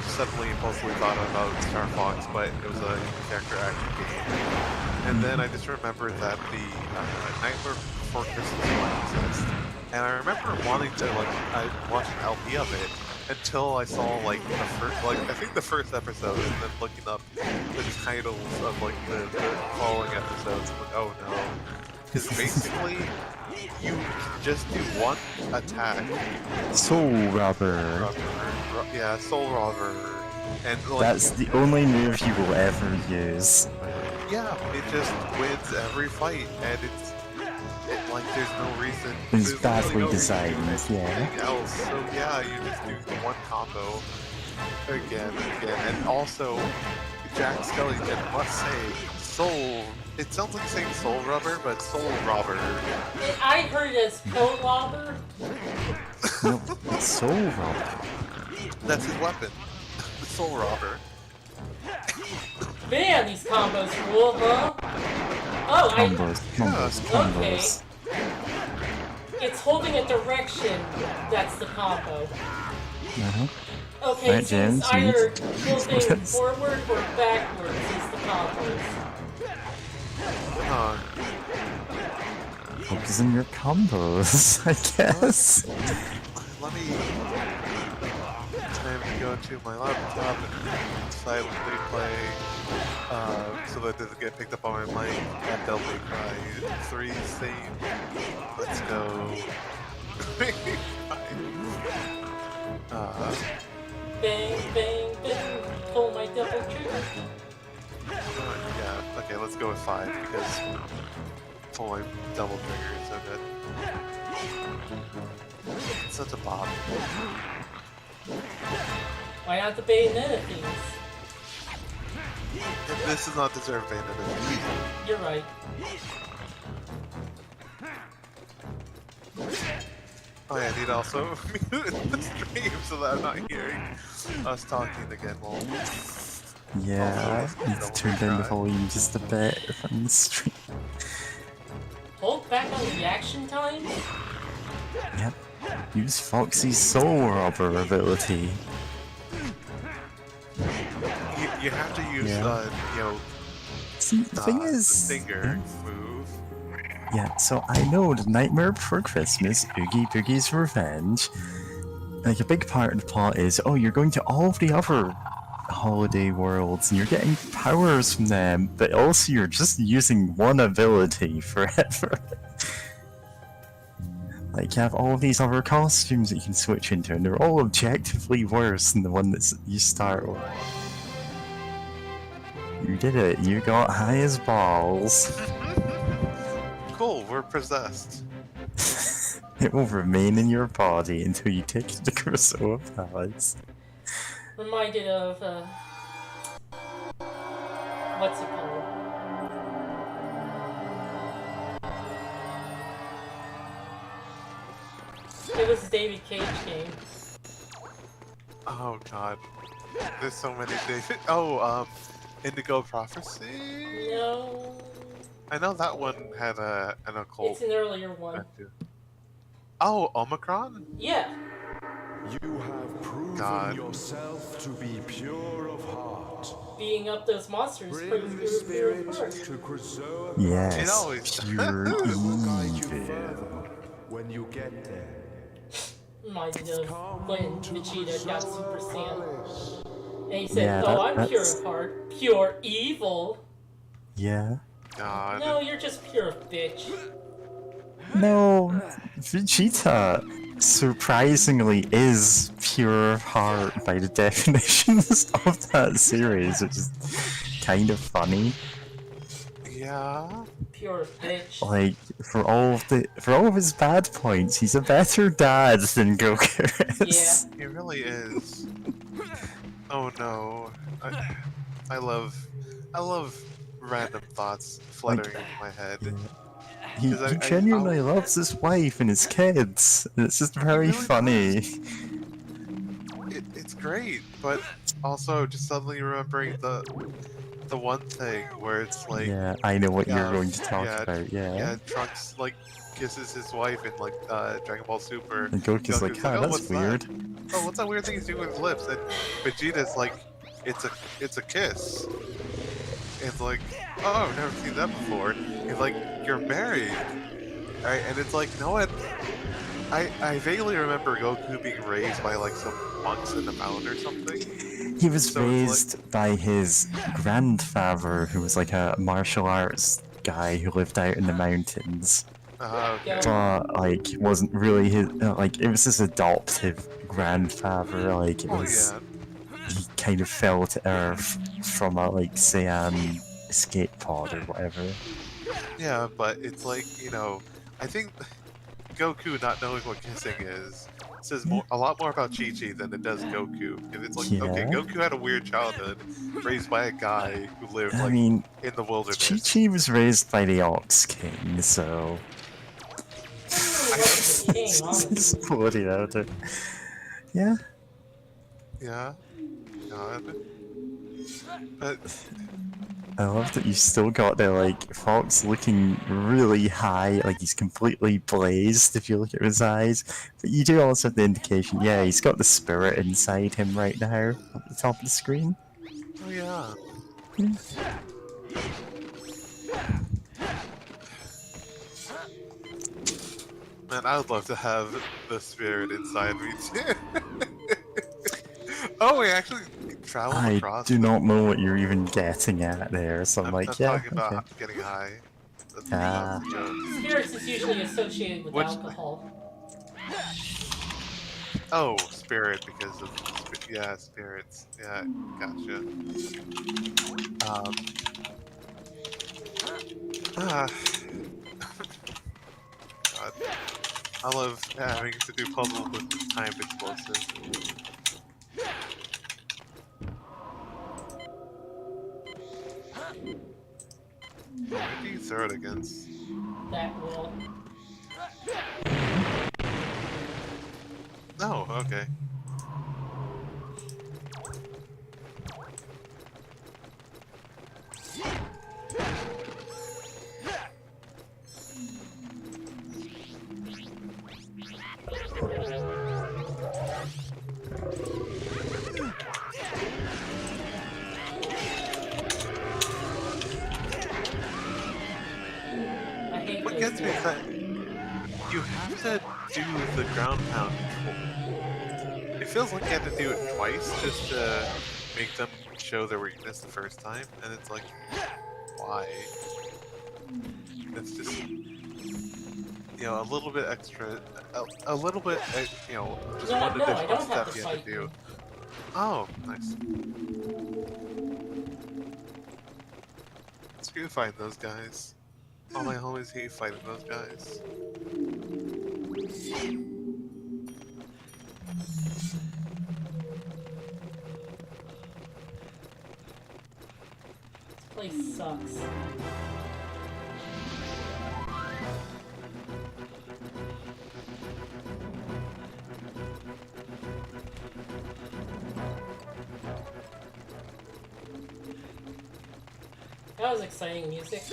suddenly impulsively thought about Star Fox, but it was a character action game. And then I just remembered that the Nightmare Before Christmas one exists. And I remember wanting to watch an LP of it until I saw like the first, I think the first episode, and then looking up the titles of like the following episodes. I'm like, oh no. Because basically, you just do one attack. Soul Robber. Yeah, Soul Robber. And like, That's the only move you will ever use. yeah, it just wins every fight, and like there's no reason. It's there's badly really no designed, reason to do yeah. anything else. So yeah, you just do the one combo again and again. And also, Jack Skellington must say soul. It sounds like saying soul rubber, but soul robber. I heard it as coat robber. No, it's soul robber. That's his weapon. The soul robber. Man, these combos rule, huh? Oh, Combos. Okay. It's holding a direction. That's the combo. Okay, Right, so it's James, either you- moving forward or backwards is the combos. Focus on your combos, I guess. Let me time to go to my laptop and silently play so that it doesn't get picked up on my mic at Devil May Cry 3 theme. Let's go. Bang, bang, bang. Pull my double trigger. Yeah, okay, let's go with 5 because pull my double trigger is so good. It's such a bop. Why not the Bayonetta themes? This does not deserve Bayonetta. You're right. Oh yeah, I need to also mute the stream so that I'm not hearing us talking again while... Yeah, need to turn down the volume just a bit from the stream. Hold back on reaction time? Yep. Use Foxy's soul robber ability. You have to use, Yeah. you know... See, the thing the is... stinger move. Yeah, so I know the Nightmare Before Christmas, Oogie Boogie's Revenge, like a big part of the plot is, oh, you're going to all of the other holiday worlds and you're getting powers from them, but also you're just using one ability forever. Like, you have all of these other costumes that you can switch into, and they're all objectively worse than the one that you start with. You did it, you got high as balls. Cool, we're possessed. It will remain in your body until you take the Krystal Palace. Reminded of, what's it called? It was a David Cage game. Oh god. There's so many David... Oh, Indigo Prophecy? No. I know that one had an occult... It's an earlier one. Oh, Omicron? Yeah. You have proven yourself to be pure of heart. Beating up those monsters Bring the spirit to Krystal. Yes, pure evil. When you get there. Reminded of when Vegeta got Super Saiyan. And he said, Yeah, oh, I'm pure that's- of heart. Pure evil. Yeah. God. No, you're just pure bitch. No, Vegeta surprisingly is pure heart by the definitions of that series, which is kind of funny. Yeah. Pure bitch. Like, for all of his bad points, he's a better dad than Goku is. He really is. Oh no. I love random thoughts fluttering in my head. He genuinely loves his wife and his kids. And it's just very funny. It's great, but also just suddenly remembering the one thing where it's like... Yeah, I know what you're going to talk yeah, about, yeah. Yeah, Trunks, like, kisses his wife in, like, Dragon Ball Super. And Goku's like, "Oh, that's what's that? weird. Oh, what's that weird thing he's doing with his lips? And Vegeta's like, it's a kiss. It's like, oh, I've never seen that before. He's like, you're married. Right? And it's like, no, I vaguely remember Goku being raised by, like, some monks in the mountain or something. He was So it's raised by his grandfather, who was like a martial arts guy who lived out in the mountains. Okay. But, like, wasn't really his, like, it was his adoptive grandfather, like, it was, he kind of fell to earth from a, like, Saiyan escape pod or whatever. Yeah, but it's like, you know, I think Goku not knowing what kissing is says a lot more about Chi-Chi than it does Goku. If it's like, okay, Yeah. Goku had a weird childhood, raised by a guy who lived I like mean, in the wilderness. Chi-Chi was raised by the Ox King, so... honestly. Bloody hell, dude. Yeah. Yeah. God. But I love that you still got the, like, Fox looking really high, like he's completely blazed if you look at his eyes. But you do also have the indication, yeah, he's got the spirit inside him right now, at the top of the screen. oh yeah. Yeah. Man, I would love to have the spirit inside me too. Oh, we actually travel I across. do not know what you're even getting at there, so I'm like, I'm yeah, talking about okay. getting high. That's Ah. the joke. Spirits is usually associated with alcohol. Oh, spirit because of yeah, spirits. Yeah, gotcha. God. I love having to do puzzles with timed explosives. Where do you throw it against? That wall. No, okay. What gets me is that you have to do the ground pound. It feels like you had to do it twice just to make them show their weakness the first time, and it's like, why? It's just, you know, a little bit extra, a little bit, you know, just one additional step you have to do. Oh, nice. It's good to find those guys. All my homies hate fighting those guys. This place sucks. That was exciting music.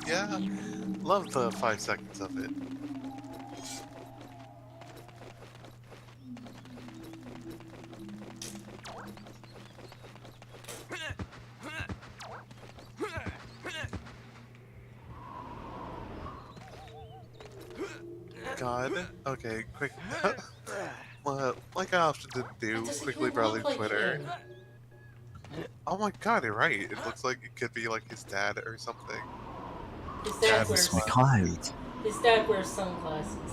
Yeah, love the 5 seconds of it. God. Okay, quick. Like I often didn't do, quickly browsing Twitter. Oh my god, you're right. It looks like it could be like his dad or something. His dad wears sunglasses.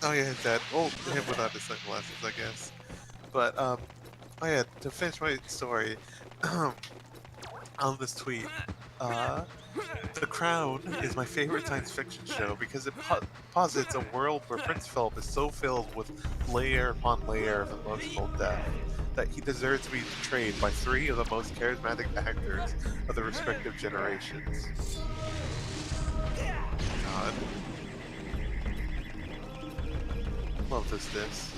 Oh yeah, his dad. Well, him without his sunglasses, I guess. But oh yeah, to finish my story, on this tweet, The Crown is my favorite science fiction show because it posits a world where Prince Philip is so filled with layer upon layer of emotional depth that he deserves to be portrayed by 3 of the most charismatic actors of the respective generations. God. Love this disc.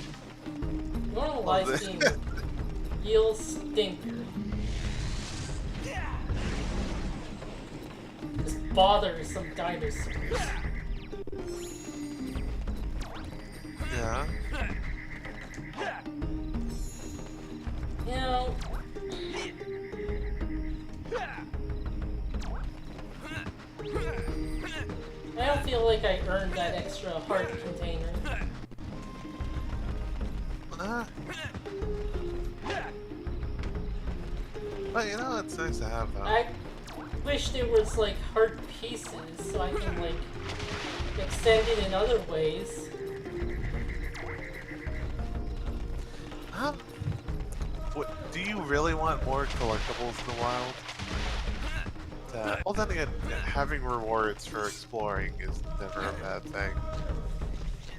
Normalizing Eel Stinker. Just bothers some dinosaurs. Yeah. You know, I don't feel like I earned that extra heart container. But you know, it's nice to have though. I wish there was like heart pieces so I can like extend it in other ways. What, do you really want more collectibles in the wild? well, then again, having rewards for exploring is never a bad thing.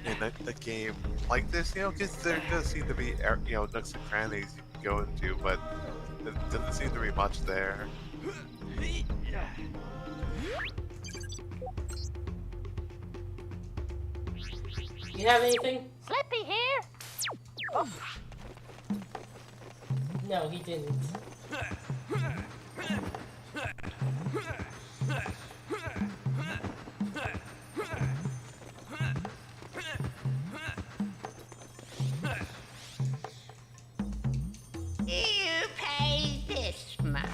In a game like this, because there does seem to be, nooks and crannies you can go into, but there doesn't seem to be much there. You have anything? Slippy here. Oh. No, he didn't. You pay this much.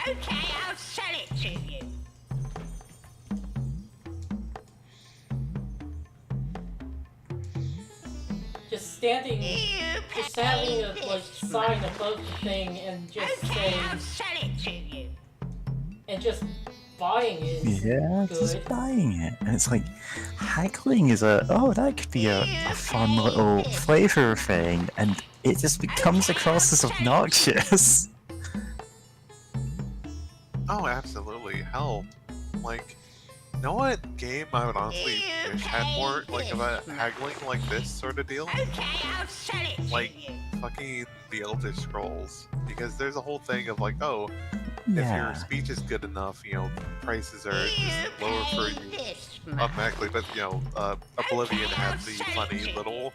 Okay, I'll sell it to you. Just standing, just having a sign above the thing and just saying, I'll sell it to you. And just buying it. Yeah, good. just buying it. And it's like, haggling is that could be a fun little flavor thing, and it just comes across as obnoxious. Oh, absolutely. Hell, like, you know what game I would honestly wish had more, like, of a haggling like this sort of deal? Like, fucking the Elder Scrolls. Because there's a whole thing of, like, oh, if your speech is good enough, prices are just lower for you automatically. But, Oblivion had the funny little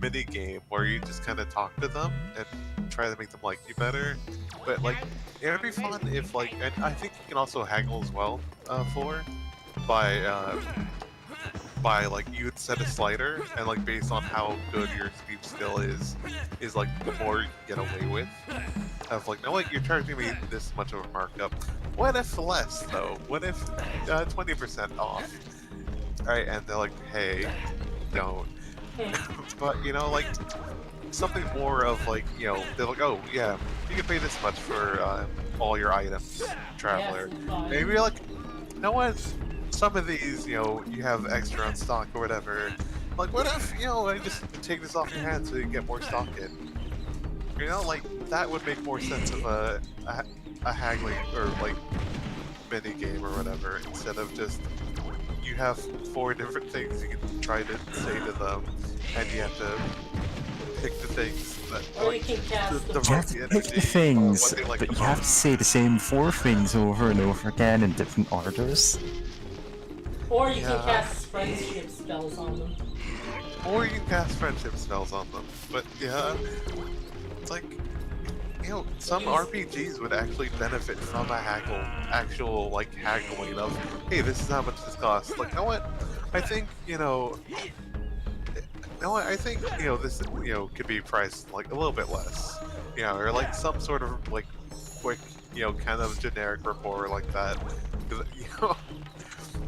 mini game where you just kind of talk to them and try to make them like you better. But, like, it would be fun if, like, and I think you can also haggle as well, by like you would set a slider and like based on how good your speech skill is like the more you can get away with. Of like, no, you're charging me this much of a markup. What if less though? What if 20% off? Alright, and they're like, hey, don't. But like something more of like, they're like, oh yeah, you can pay this much for all your items, traveler. Maybe you're like, you know what? Some of these, you have extra on stock or whatever. Like, what if, I just take this off your hands so you get more stock in? Like, that would make more sense of a haggling or, like, mini game or whatever, instead of just, you have 4 different things you can try to say to them, and you have to pick the things that, or you can cast you have to pick the things, but you have to say the same 4 things over and over again in different orders. Or you can cast friendship spells on them. Or you can cast friendship spells on them. But yeah, it's like, some RPGs would actually benefit from a actual like haggling of, hey, this is how much this costs. Like, you know what? I think, I think, this, could be priced like a little bit less. Or like some sort of like quick, kind of generic report like that.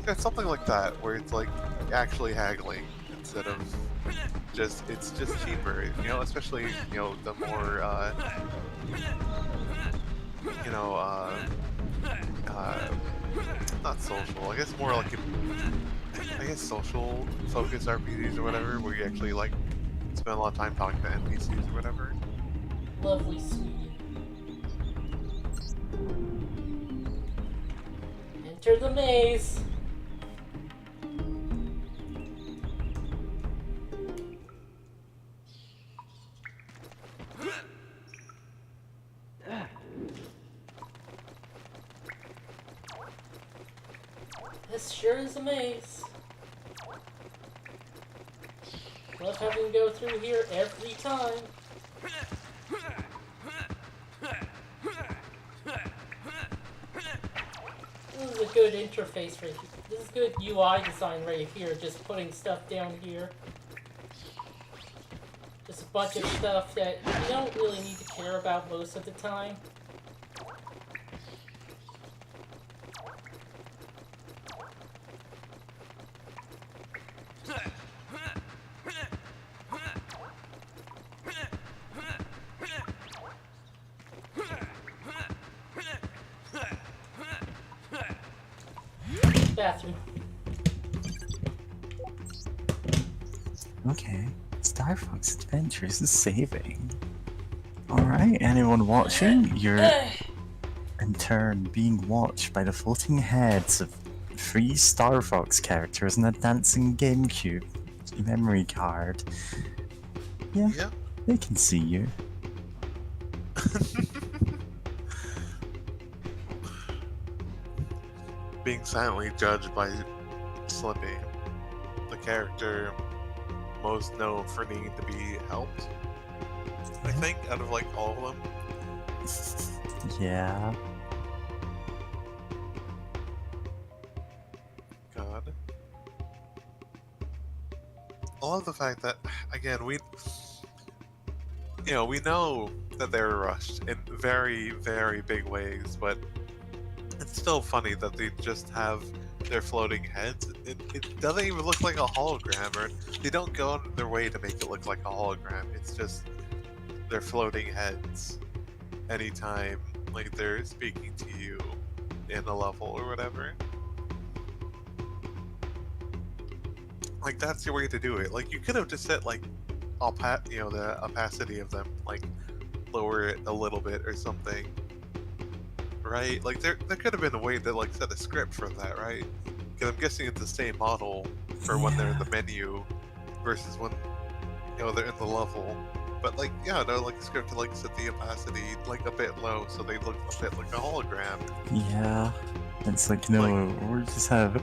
It's something like that where it's like actually haggling instead of just cheaper, especially the more not social, I guess more like social focused RPGs or whatever, where you actually like spend a lot of time talking to NPCs or whatever. Lovely sweetie. Enter the maze. This sure is a maze. Love having to go through here every time. This is a good interface right here. This is good UI design right here, just putting stuff down here. Just a bunch of stuff that you don't really need to care about most of the time. Bathroom. Okay, Star Fox Adventures is saving. Alright, anyone watching? You're in turn being watched by the floating heads of 3 Star Fox characters and a dancing GameCube memory card. Yeah, they can see you. Being silently judged by Slippy, the character most known for needing to be helped. I think out of like all of them. Yeah. God. I love the fact that, again, we know that they were rushed in very, very big ways, but it's still funny that they just have their floating heads. It doesn't even look like a hologram, or they don't go out of their way to make it look like a hologram. It's just their floating heads anytime like they're speaking to you in a level or whatever. Like, that's your way to do it. Like, you could have just set like the opacity of them, like lower it a little bit or something, right? Like there could have been a way to like set a script for that, right? Because I'm guessing it's the same model for when they're in the menu versus when they're in the level. But like, yeah, no, like a script to like set the opacity like a bit low so they look a bit like a hologram. Yeah, it's like, no, we just have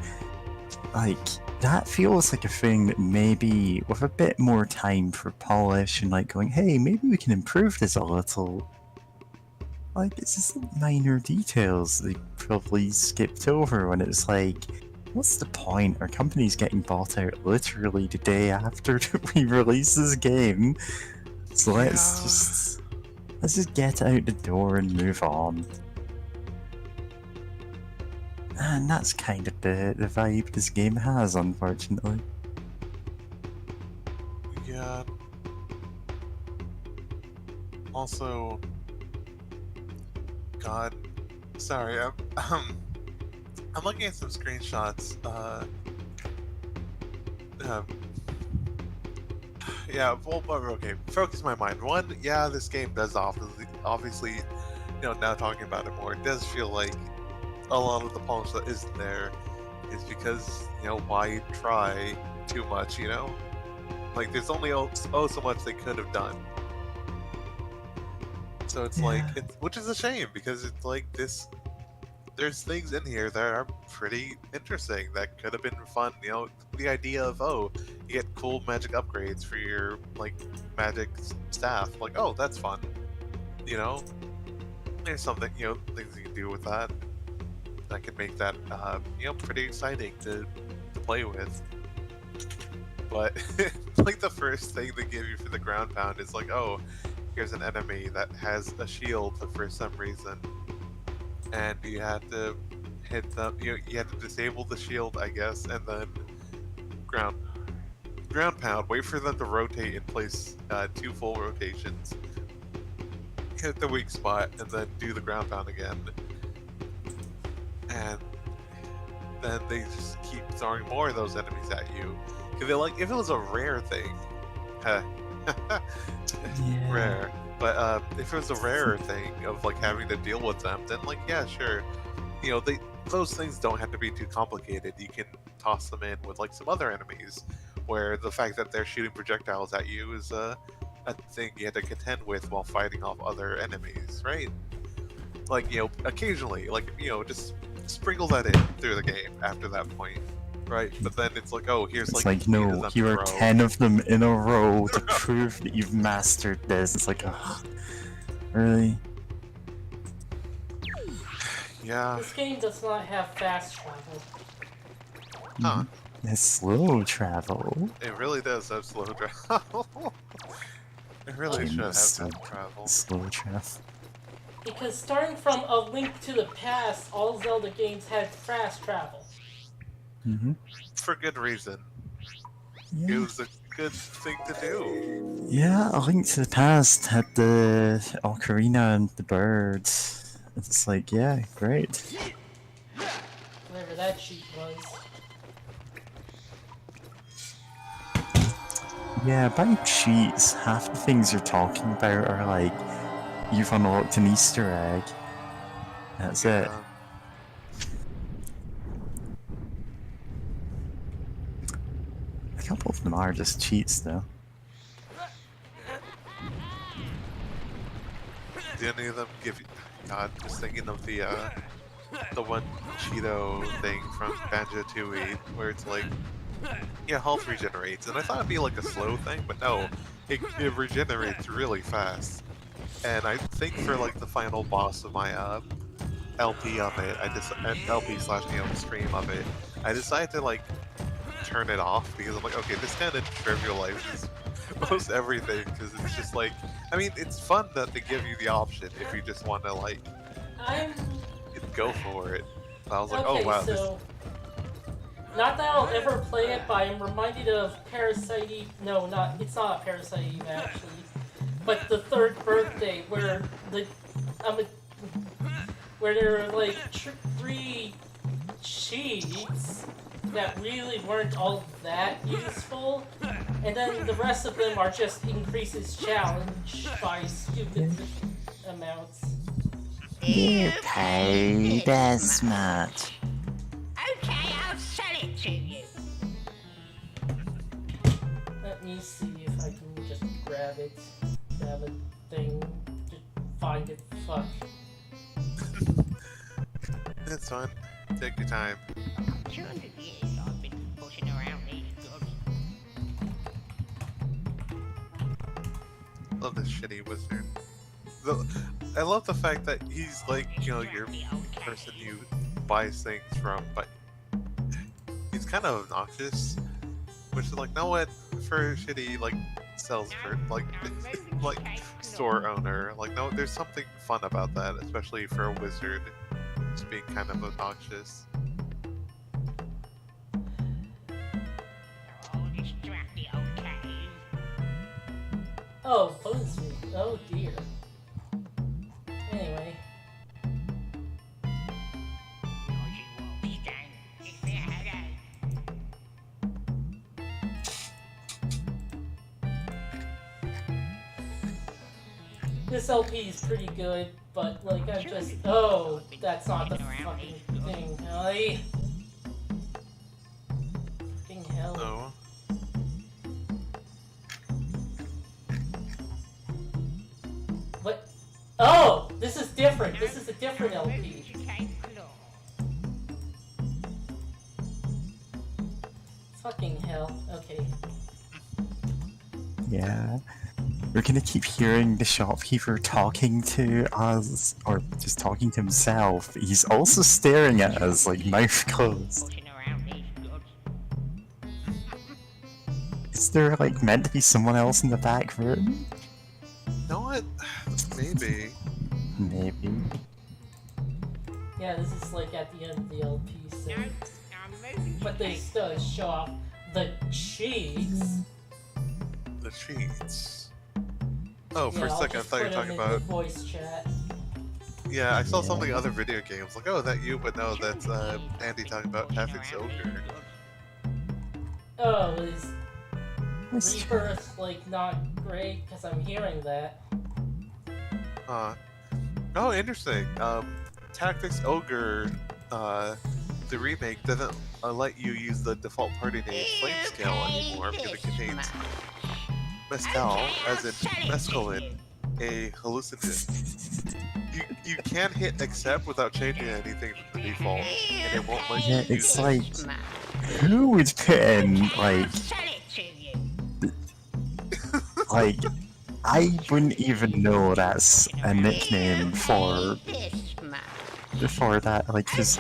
like, that feels like a thing that maybe with a bit more time for polish and like going, hey, maybe we can improve this a little. Like, it's just minor details they probably skipped over when it's like, what's the point? Our company's getting bought out literally the day after we release this game. So let's just get out the door and move on. And that's kind of the vibe this game has, unfortunately. Yeah. Also, God, sorry, I'm looking at some screenshots. Yeah, well, okay. Focus my mind. One, yeah, this game does obviously, now talking about it more, it does feel like a lot of the polish that isn't there is because, why try too much, Like, there's only so much they could have done. So it's like, which is a shame, because it's like there's things in here that are pretty interesting that could have been fun. The idea of, you get cool magic upgrades for your, like, magic staff. Like, oh, that's fun. There's something, things you can do with that. That could make that, pretty exciting to play with. But, like, the first thing they give you for the ground pound is like, oh, here's an enemy that has a shield for some reason. And you have to hit them, you have to disable the shield, I guess, and then ground pound, wait for them to rotate and place 2 full rotations. Hit the weak spot, and then do the ground pound again. And then they just keep throwing more of those enemies at you. Because they're like, if it was a rare thing, rare. But if it was a rarer thing of like having to deal with them, then like, yeah, sure. Those things don't have to be too complicated. You can toss them in with like some other enemies, where the fact that they're shooting projectiles at you is a thing you have to contend with while fighting off other enemies, right? Like, occasionally, like, just sprinkle that in through the game after that point, right? But then it's like, oh, here's It's like no, here are 10 of them in a row to prove that you've mastered this. It's like, ugh, really? Yeah. This game does not have fast travel. Huh. It's slow travel. It really does have slow travel. It really should have some travel. Slow travel. Because starting from A Link to the Past, all Zelda games had fast travel. For good reason. Yeah. It was a good thing to do. Yeah, A Link to the Past had the ocarina and the birds. It's like, yeah, great. Whatever that cheat was. Yeah, by cheats, half the things you're talking about are like, you've unlocked an Easter egg. That's it. A couple of them are just cheats, though. Do any of them give you... God, just thinking of the one Cheeto thing from Banjo-Tooie, where it's like, yeah, health regenerates, and I thought it'd be like a slow thing, but no, it regenerates really fast. And I think for like the final boss of my LP of it, LP/AM stream of it, I decided to like turn it off because I'm like, okay, this kind of trivializes most everything, because it's just like, I mean, it's fun that they give you the option if you just want to like go for it. But I was like, okay, oh wow, so not that I'll ever play it, but I'm reminded of Parasite Eve. No, it's not Parasite Eve actually, but the third birthday where where there are like 3 cheats that really weren't all that useful, and then the rest of them are just increases challenge by stupid amounts. You paid as much. Okay, I'll sell it to you. Let me see if I can just grab it. Grab a thing. Just find it. Fuck. it's fine. Take your time. 200 years I've been pushing around these goods. Love this shitty wizard. I love the fact that he's like, you know, your person you buys things from, but he's kind of obnoxious, which is like, no what, for a shitty like sales for like like store owner, like no, there's something fun about that, especially for a wizard just being kind of obnoxious. Oh, phone stream. Oh dear. Anyway. This LP is pretty good, but like I'm just... Oh, that's not the fucking thing. Hey. Fucking hell. No. What? Oh! This is different. This is a different LP. Fucking hell. Okay. Yeah. We're gonna keep hearing the shopkeeper talking to us, or just talking to himself. He's also staring at us, like, mouth closed. Is there, like, meant to be someone else in the back room? You know what? Maybe. Maybe. Yeah, this is like at the end of the LP, so... But they still show off the cheats. The cheats. Oh, for Yeah, a I'll second I just thought you were put talking 'em in the about... voice chat. Yeah, I saw something in other video games, like, oh, that you? But no, that's Andy talking about Tactics Ogre. Oh, is Rebirth, like, not great? Because I'm hearing that. Oh, interesting. Tactics Ogre, the remake doesn't let you use the default party name Flame Scale anymore because it contains mescal, as in mescaline, a hallucinogen. You can't hit accept without changing anything from the default, and it won't let you use it's it. like... Who would put in, like... like... I wouldn't even know that's a nickname for that, like, there's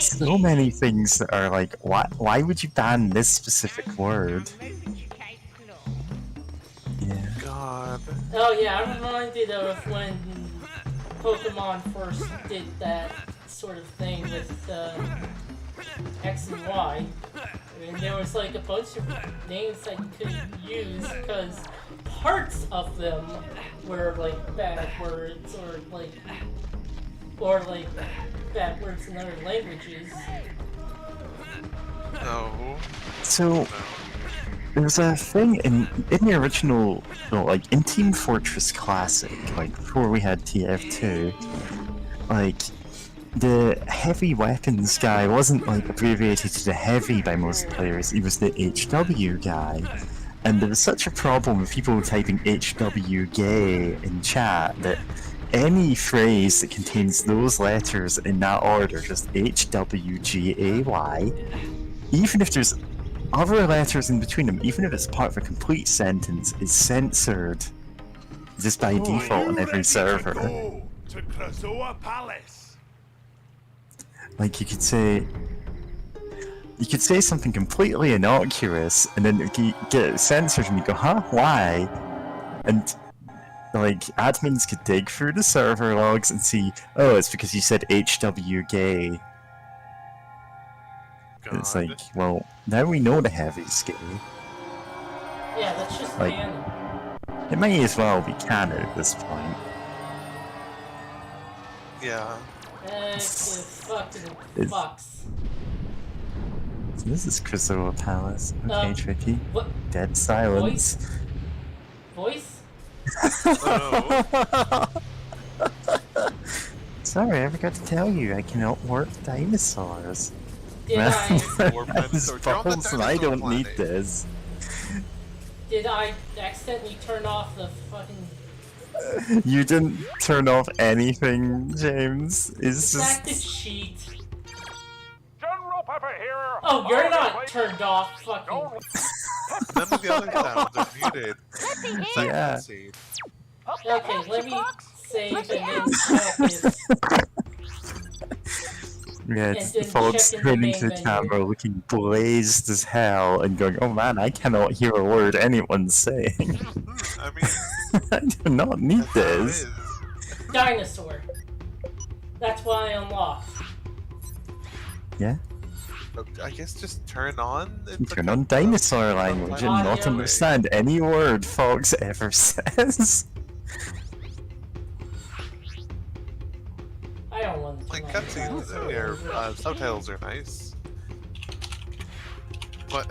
so many things that are like, why would you ban this specific word? Yeah. God. Oh yeah, I'm reminded of when Pokemon first did that sort of thing with X and Y. And there was like a bunch of names that you couldn't use because parts of them were like bad words or like bad words in other languages. No. So there's a thing in the original, like in Team Fortress Classic, like before we had TF2, like the heavy weapons guy wasn't like abbreviated to the heavy by most players, he was the HW guy. And there was such a problem with people typing HW gay in chat that any phrase that contains those letters in that order, just HWGAY, even if there's other letters in between them, even if it's part of a complete sentence, is censored just by default on every server. To Krystal Palace. Like you could say something completely innocuous, and then you get censored, and you go, huh? Why? And like admins could dig through the server logs and see, oh, it's because you said HW gay. It's like, well, now we know the heavy's gay. Yeah, that's just Like, canon. it may as well be canon at this point. Yeah. Fucking It's- fucks. So this is Krystal Palace. Okay, tricky. What? Dead silence. Voice? Sorry, I forgot to tell you, I cannot work dinosaurs. Did I? That's balls, and I don't need this. Did I accidentally turn off the fucking... You didn't turn off anything, James. It's Back to just... cheat. General Pepper here. Oh, you're not turned off, fucking... None of the other sounds are muted. Yeah. Okay, let me save and then check this. Yeah, it's And then folks check in the turning main to the menu. camera looking blazed as hell and going, oh man, I cannot hear a word anyone's saying. I mean, I do not need this. Dinosaur. That's why I unlocked. Yeah? I guess just turn on. Turn on dinosaur language and not Audio. understand any word Fox ever says. I don't want to Like turn on cutscenes, dinosaur. subtitles are nice, but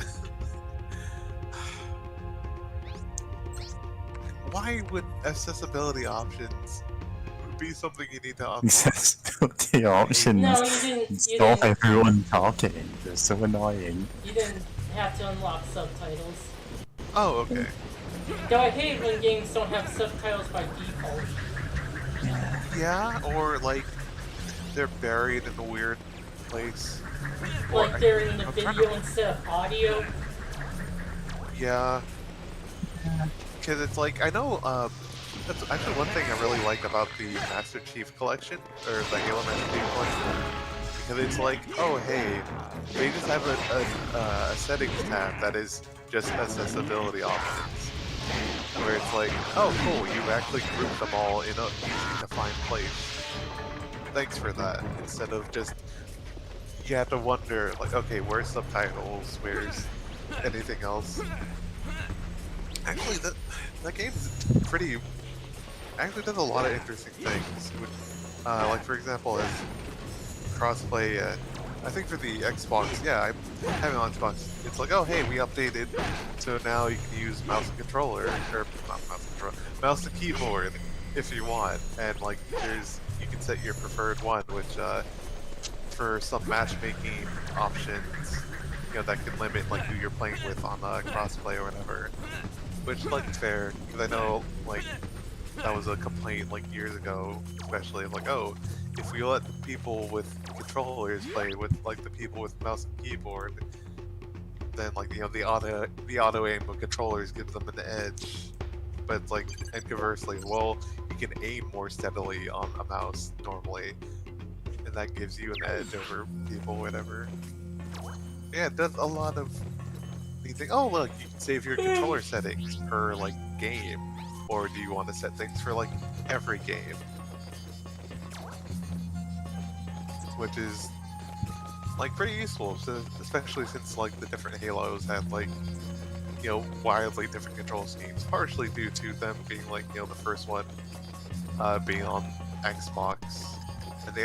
why would accessibility options be something you need to unlock? Accessibility options. No, you didn't. You Stop didn't. everyone talking. They're so annoying. You didn't have to unlock subtitles. Oh, okay. Though I hate when games don't have subtitles by default. Yeah, or like they're buried in a weird place. Or Like they're in the I'm trying video to- instead of audio. Yeah. Because it's like, I know, that's actually one thing I really like about the Master Chief Collection, or the Halo Master Chief Collection, because it's like, oh hey, they just have a settings tab that is just accessibility options. Where it's like, oh cool, you've actually grouped them all in a easy to find place. Thanks for that, instead of just, you have to wonder, like, okay, where's subtitles, where's anything else? Actually, that game's pretty... actually does a lot of interesting things. Like, for example, as crossplay, I think for the Xbox, yeah, I have it on Xbox. It's like, oh hey, we updated, so now you can use mouse and controller, or not mouse and controller, mouse and keyboard if you want. And like, you can set your preferred one, which for some matchmaking options, you know, that can limit like who you're playing with on crossplay or whatever. Which, like, fair, because I know, like, that was a complaint, like, years ago, especially, like, oh, if we let the people with controllers play with, like, the people with mouse and keyboard, then, like, you know, the auto aim of controllers gives them an edge. But it's like, and conversely, well, you can aim more steadily on a mouse, normally, and that gives you an edge over people, whatever. Yeah, it does a lot of... You think, oh look, you can save your controller settings per like game, or do you want to set things for like every game? Which is like pretty useful, so, especially since like the different Halos have like, you know, wildly different control schemes, partially due to them being like, you know, the first one being on Xbox, and the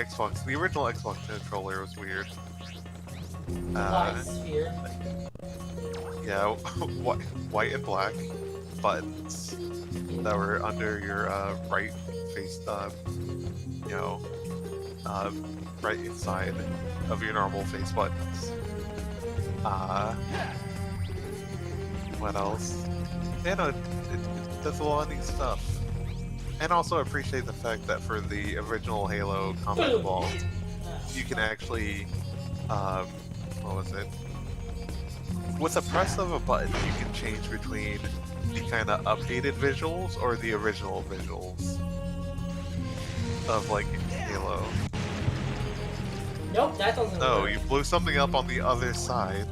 original Xbox controller was weird. Sphere. Yeah, white and black buttons that were under your right face, you know, right inside of your normal face buttons. What else? Yeah, no, it does a lot of neat stuff. And also appreciate the fact that for the original Halo combat ball, you can actually, what was it? With the press of a button, you can change between the kind of updated visuals or the original visuals of, like, Halo. Nope, that doesn't No, work. you blew something up on the other side,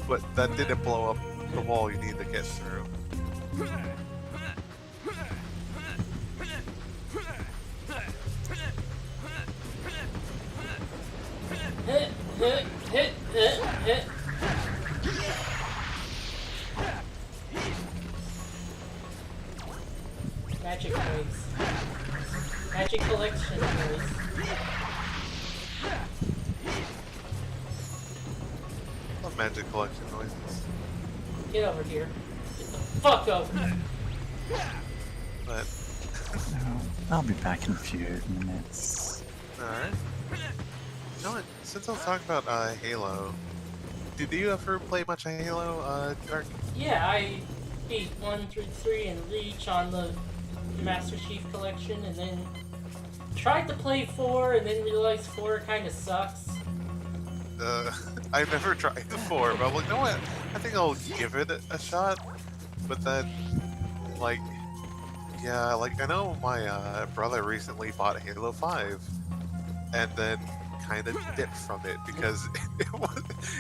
but that didn't blow up the wall you need to get through. Hit. Magic noise. Magic collection noise. Love magic collection noises. Get over here. Get the fuck over. But I'll be back in a few minutes. alright. You know what? Since I was talking about Halo, did you ever play much of Halo, Dark? Yeah, I beat 1 through 3 and Reach on the Master Chief Collection, and then tried to play 4, and then realized 4 kind of sucks. I never tried the 4, but I'm like, you know what? I think I'll give it a shot. But then, like, yeah, like, I know my brother recently bought Halo 5, and then kind of dipped from it because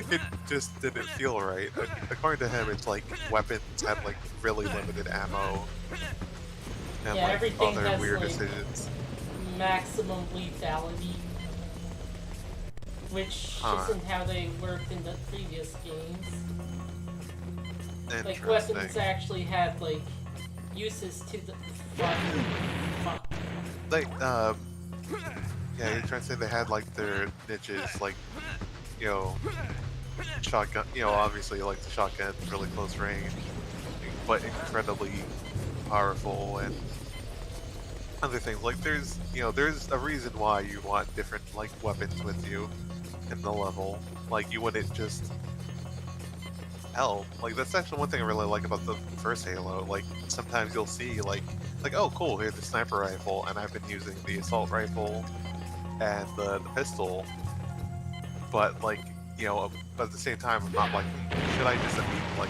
it just didn't feel right. According to him, it's like weapons had like really limited ammo and Yeah, like everything other has, weird like, decisions. Maximum lethality, which isn't how they worked in the previous games. Like, weapons actually had, like, uses to the... Fuck. Like, yeah, you're trying to say they had, like, their niches, like, you know, shotgun, you know, obviously, like, the shotgun, really close range, but incredibly powerful, and other things. Like, there's, you know, there's a reason why you want different, like, weapons with you in the level. Like, you wouldn't just... Hell, like, that's actually one thing I really like about the first Halo. Like, sometimes you'll see, like, oh, cool, here's the sniper rifle, and I've been using the assault rifle and the pistol, but, like, you know, but at the same time, I'm not like, should I just immediately, like,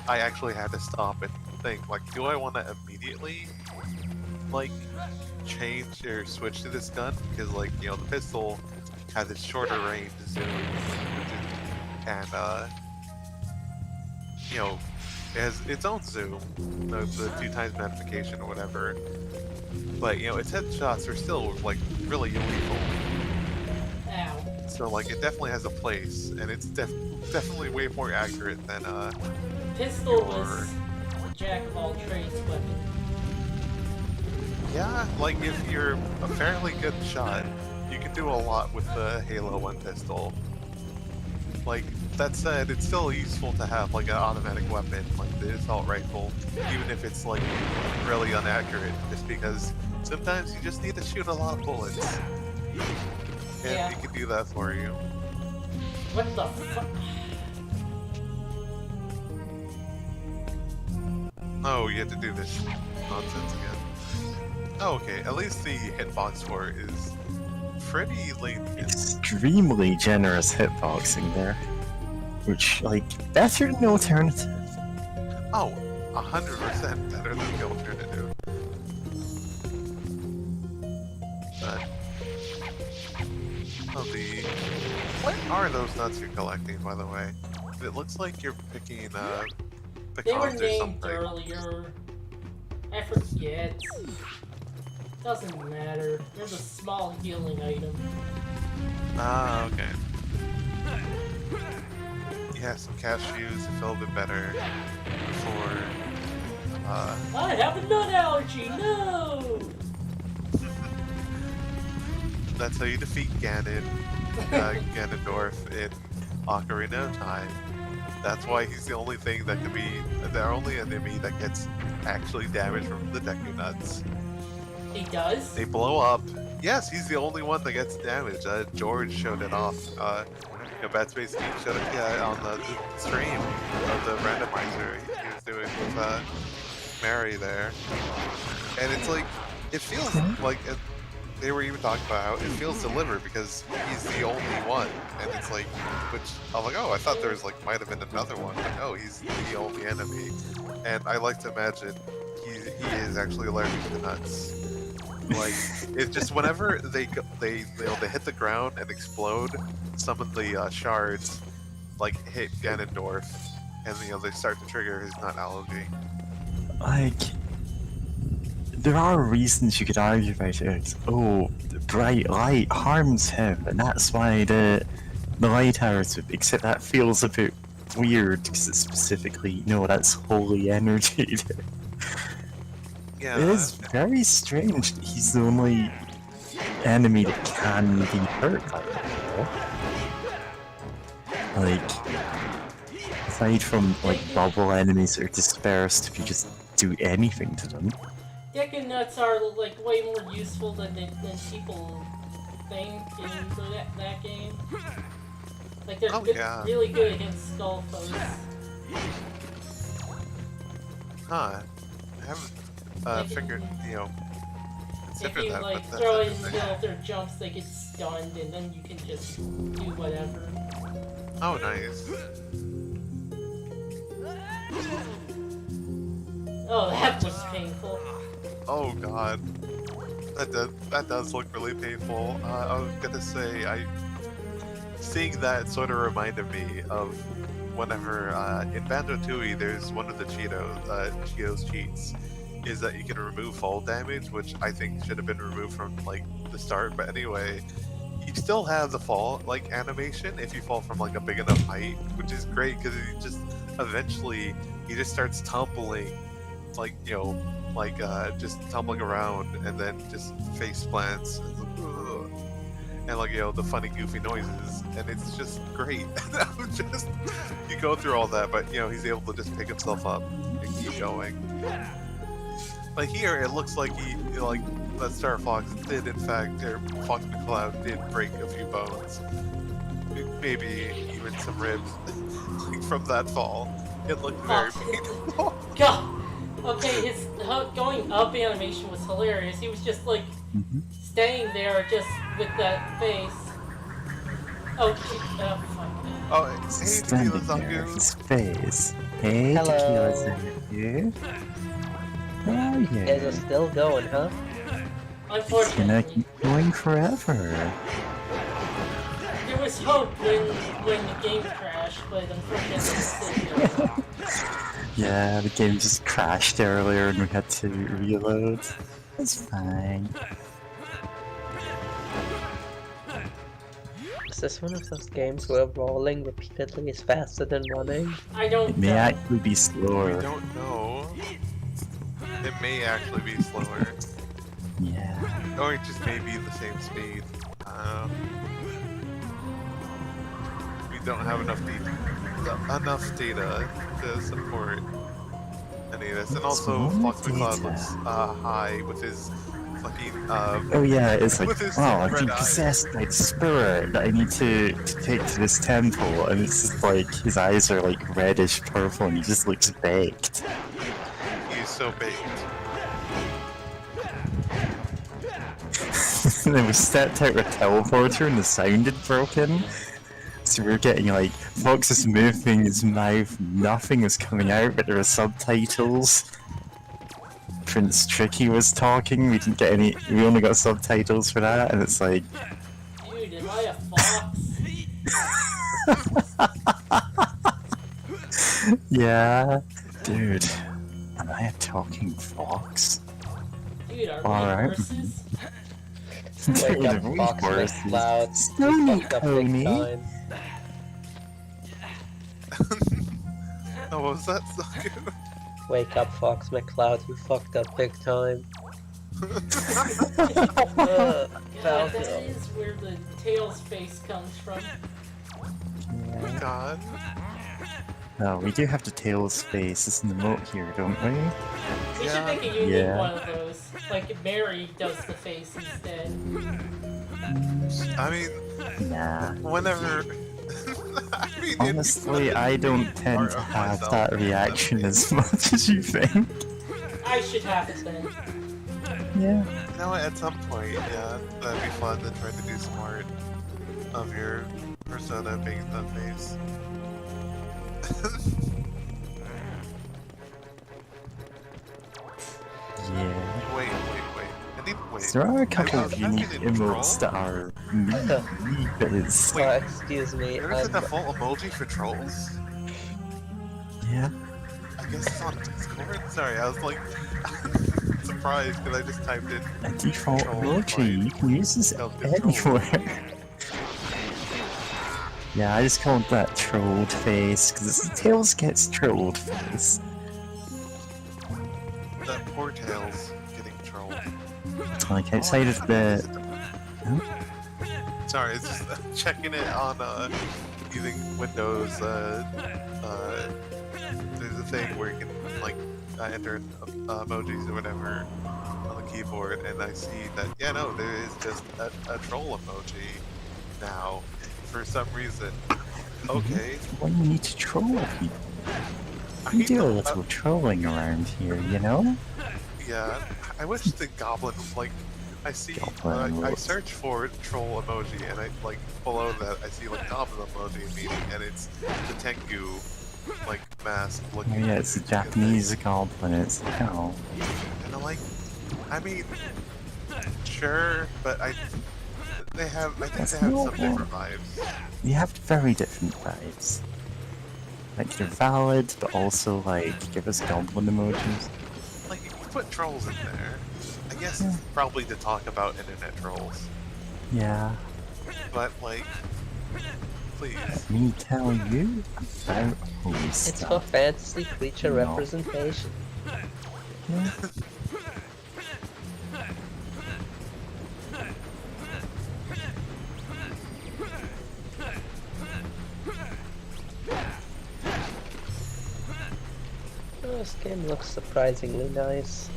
I actually had to stop and think, like, do I want to immediately, like, change or switch to this gun? Because, like, you know, the pistol has its shorter range zoom, and, you know, it has its own zoom, the 2x magnification or whatever, but, you know, its headshots are still, like, really lethal. Ow. So, like, it definitely has a place, and it's definitely way more accurate than, Pistol was a jack-of-all-trades weapon. Yeah, like, if you're a fairly good shot, you can do a lot with the Halo 1 pistol. Like, that said, it's still useful to have, like, an automatic weapon, like the assault rifle, even if it's, like, really inaccurate, just because sometimes you just need to shoot a lot of bullets. And Yeah. it can do that for you. What the fuck? Oh, you have to do this nonsense again. Oh, okay, at least the hitbox score is pretty lenient. Extremely generous hitboxing there. Which, like, better than the alternative. Oh, 100% better than the alternative. But... Oh, what are those nuts you're collecting, by the way? It looks like you're picking, They were pecans or named something. earlier. I forget. Doesn't matter. There's a small healing item. Ah, okay. Yeah, some cashews to feel a bit better before, I have a nut allergy, no! That's how you defeat Ganon, Ganondorf in Ocarina of Time. That's why he's the only thing that can be, the only enemy that gets actually damaged from the Deku Nuts. He does? They blow up, Yes, he's the only one that gets damaged. George showed it off. Bad Space Team showed it on the stream of the randomizer he was doing with Mary there. And it's like, it feels like they were even talking about how it feels delivered because he's the only one. And it's like, which I'm like, oh, I thought there was like might have been another one, but no, he's the only enemy. And I like to imagine he is actually allergic to nuts. Like, it's just whenever they hit the ground and explode, some of the shards like hit Ganondorf, and they start to trigger his nut allergy. Like, there are reasons you could argue about it. Oh, the bright light harms him, and that's why the light arrows. Except that feels a bit weird because it's specifically that's holy energy. Yeah. It is very strange that he's the only enemy that can be hurt like that. Like, aside from like bubble enemies that are dispersed if you just do anything to them. Dick and nuts are like way more useful than people think in that game. Like they're really good against skull foes. Huh. I haven't figured, if you that, throw it in the middle of their jumps, they get stunned, and then you can just do whatever. Oh, nice. Oh, that was painful. Oh god, that does look really painful. I was gonna say, seeing that sort of reminded me of whenever in Banjo-Tooie there's one of the Cheetos cheats. Is that you can remove fall damage, which I think should have been removed from like the start. But anyway, you still have the fall animation if you fall from like a big enough height, which is great because he just eventually he just starts tumbling, like just tumbling around and then just face plants and like the funny goofy noises, and it's just great. You go through all that, but he's able to just pick himself up and keep going. Like here, it looks like that Star Fox did in fact, or Fox McCloud did break a few bones, maybe even some ribs, like from that fall. It looked very painful. God. Okay, his going up animation was hilarious. He was just like staying there, just with that face. Oh, fuck. Oh, hey, Standing there, his face. Hey, Tequila's here. Oh yeah. You guys are still going, huh? It's gonna keep going forever. There was hope when the game crashed, but unfortunately Yeah, the game just crashed earlier and we had to reload. It's fine. Is this one of those games where rolling repeatedly is faster than running? I don't It may actually be slower. We don't know. It may actually be slower. Yeah. Or it just may be the same speed. We don't have enough data to support any of this. And also, Fox McCloud looks high with his fucking oh yeah, it's like, wow, I've been red possessed by the spirit that I need to take to this temple, and it's just like, his eyes are like reddish purple and he just looks baked. He's so baked. And then we stepped out with a teleporter and the sound had broken. So we were getting like, Fox is moving his mouth, nothing was coming out, but there were subtitles. Prince Tricky was talking, we didn't get any, we only got subtitles for that, and it's like... Dude, am I a fox? Yeah. Dude, am I a talking fox? Dude, are Alright. horses? Wake up, Fox McCloud. Stony Fucked up big time. Oh, what was that, Saku? Wake up, Fox McCloud, you fucked up big time. God, that is where the Tails face comes from. God. Oh, we do have the Tails face as an emote here, don't we? We should make a unique Yeah. one of those. Like Mary does the face instead. I mean, Nah. whenever. I mean, Honestly, I don't tend to have that reaction as much as you think. I should have it then. Yeah. You know what, at some point, yeah, that'd be fun to try to do some art of your persona being the face. Yeah. Wait. I need wait. There are a couple I of was unique asking in emotes that are me-biz. Wait, excuse me. There's a default emoji for trolls? Yeah. I guess it's on Discord? Sorry, I was like surprised because I just typed in A default troll, emoji, you can use this anywhere. Yeah, I just called that trolled face, because Tails gets trolled face. That poor Tails getting trolled. Like, outside of the... Sorry, it's just checking it on using Windows. There's a thing where you can like enter emojis or whatever on the keyboard, and I see that there is just a troll emoji now for some reason. Okay. Well, you need to troll people. You do a little trolling around here, you know? Yeah, I wish the goblin I see. I search for troll emoji, and I like below that I see like goblin emoji meeting, and it's the Tengu mask looking. Oh yeah, it's a Japanese goblin. It's hell. And I'm like, I mean, sure, but I think they have some different vibes. You have very different vibes. Like, they're valid, but also, like, give us goblin emojis. Like, you put trolls in there. I guess it's probably to talk about internet trolls. Yeah. But, like, please. Let me tell you about holy It's stuff. for fantasy creature representation. Yeah. This game looks surprisingly nice.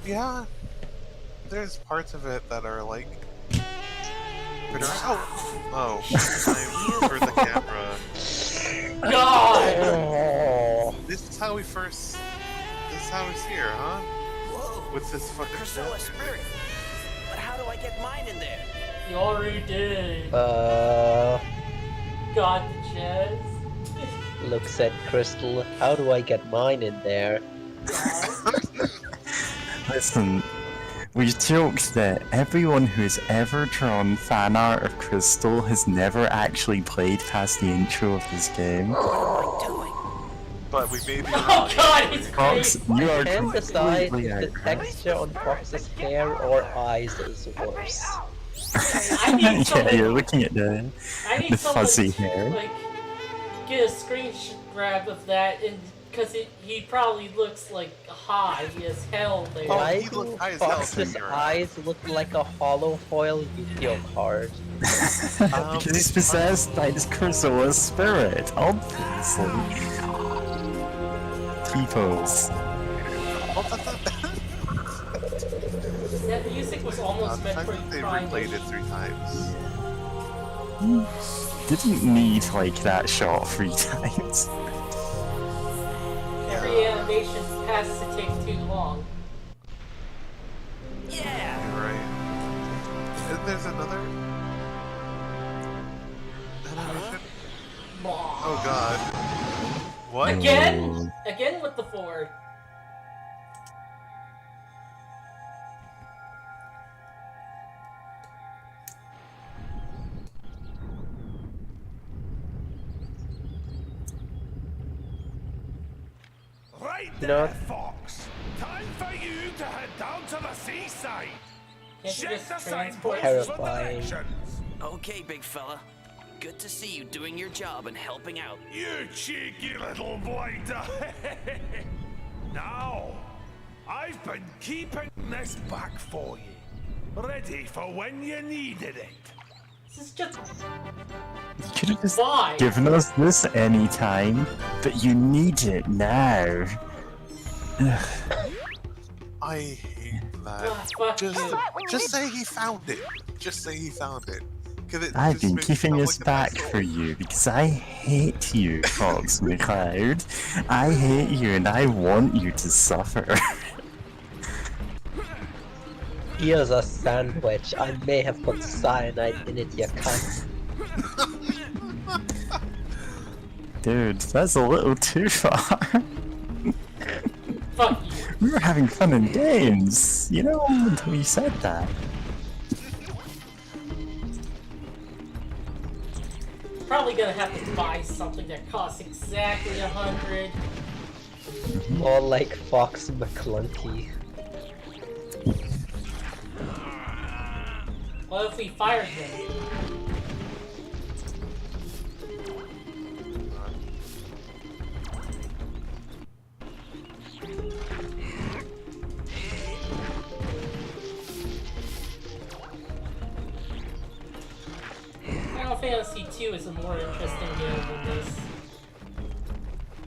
Yeah. There's parts of it that are like... Oh, time for the camera. God! This is how we first... This is how it's here, huh? Whoa! With this fucking Krystal, a shit. spirit. But how do I get mine in there? You already did. Uh... God, the jazz. Looks at Krystal. How do I get mine in there? Listen, we joked that everyone who's ever drawn fan art of Krystal has never actually played past the intro of this game. But we may be Oh God, it's Fox, crazy. you are I can't decide completely if the out. texture on Fox's hair or eyes is worse. I need Yeah, someone, you're looking at the someone fuzzy to, hair. like, get a screen grab of that, and because he probably looks like high as hell there. Why he do looked high as hell Fox's to me, right? eyes look like a hollow foil Yu-Gi-Oh card? Because he's possessed by this Chrysalis spirit, obviously. T-pose. That music was almost meant I for think they crying. replayed it 3 times. Didn't need, like, that shot 3 times. Every animation has to take too long. Yeah! You're right. And there's another animation. Oh god. What? Again? Again with the 4. Right You know there, what? Fox. Time for you to head down to the seaside. Can't you Check just the transport? signposts for Terrifying. directions. Okay, big fella. Good to see you doing your job and helping out. You cheeky little blighter. Now, I've been keeping this back for you. Ready for when you needed it. This is just You could have just why. given us this any time, but you need it now. Ugh. I hate that. Fuck Just say he found it. Just say he found it. 'Cause it I've just been makes you keeping sound this like an back asshole. for you because I hate you, Fox McCloud. I hate you and I want you to suffer. Here's a sandwich. I may have put cyanide in it, you cunt. Dude, that's a little too far. Fuck you. We were having fun and games, you know, until you said that. Probably gonna have to buy something that costs exactly 100. More like Fox McClunky. What if we fired him? Final Fantasy II is a more interesting game than this.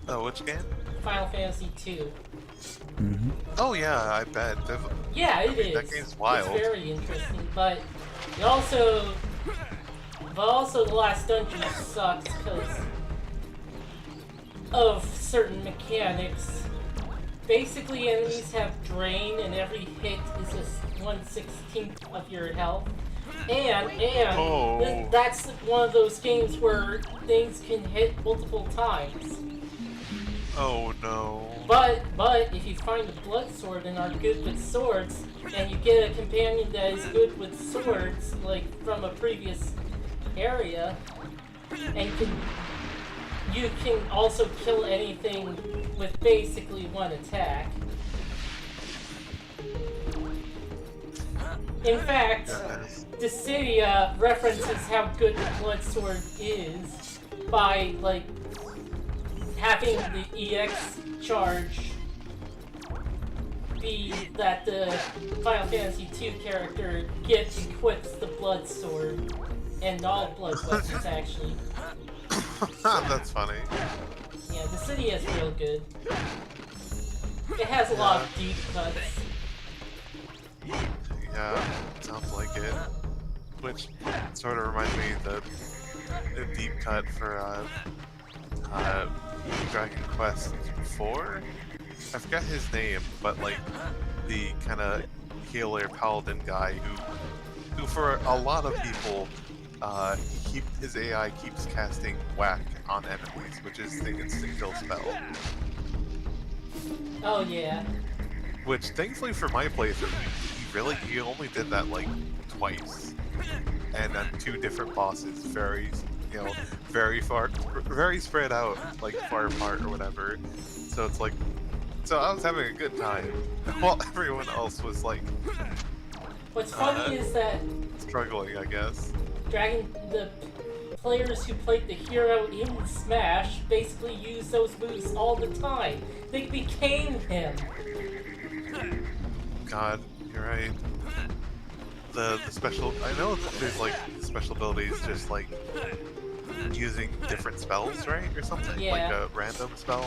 Oh, which game? Final Fantasy II. Oh yeah, I bet. Yeah, it is. That game's wild. It's very interesting, but it also, the last dungeon sucks because of certain mechanics. Basically, enemies have drain, and every hit is just 1/16 of your health. And that's one of those games where things can hit multiple times. Oh no. But if you find a blood sword and are good with swords, and you get a companion that is good with swords, like from a previous area, and you can also kill anything with basically one attack. In fact, Dissidia references how good the blood sword is by like having the EX charge be that the Final Fantasy II character equips the blood sword and all blood weapons actually. That's funny. Yeah, the city is real good. It has a lot of deep cuts. Yeah, sounds like it. Which sort of reminds me of the deep cut for Dragon Quest 4? I forgot his name, but like the kind of healer paladin guy who for a lot of people, his AI keeps casting whack on enemies, which is the instant kill spell. Oh yeah. Which thankfully for my playthrough, he only did that like twice, and on 2 different bosses, very spread out, like far apart or whatever. So it's like, so I was having a good time, while everyone else was like, What's funny is that struggling, I guess. the players who played the hero in Smash basically use those moves all the time. They became him. God, you're right. The special, I know that there's like special abilities just like using different spells, right, or something, Yeah. like a random spell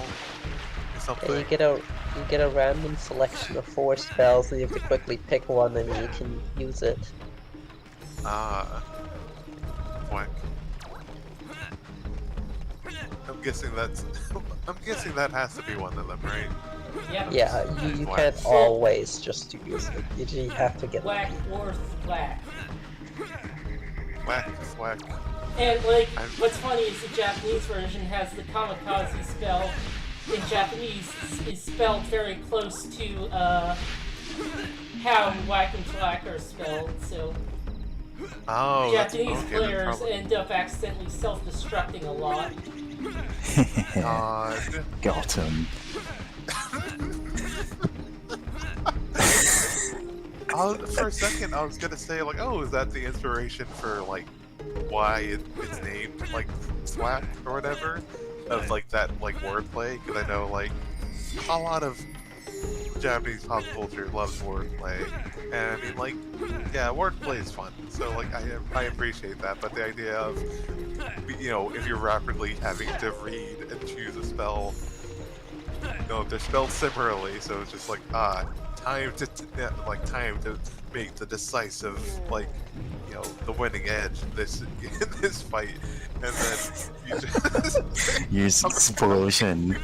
or something. Yeah, you get a random selection of 4 spells, and you have to quickly pick one, and you can use it. Ah, whack. I'm guessing that has to be one of them, right? Yeah. You can't always just use it. You have to get Whack or thwack. Whack. And like, what's funny is the Japanese version has the kamikaze spell. In Japanese, is spelled very close to how whack and thwack are spelled. So Japanese players end up accidentally self-destructing a lot. God. Got him. For a second, I was gonna say like, oh, is that the inspiration for like why it's named like Thwack or whatever, of like that like wordplay? Because I know like a lot of Japanese pop culture loves wordplay, and I mean, like, yeah, wordplay is fun. So like, I appreciate that. But the idea of, you know, if you're rapidly having to read and choose a spell, you know, they're spelled similarly, so it's just like time to time to make the decisive, like, you know, the winning edge in this fight, and then you just use explosion.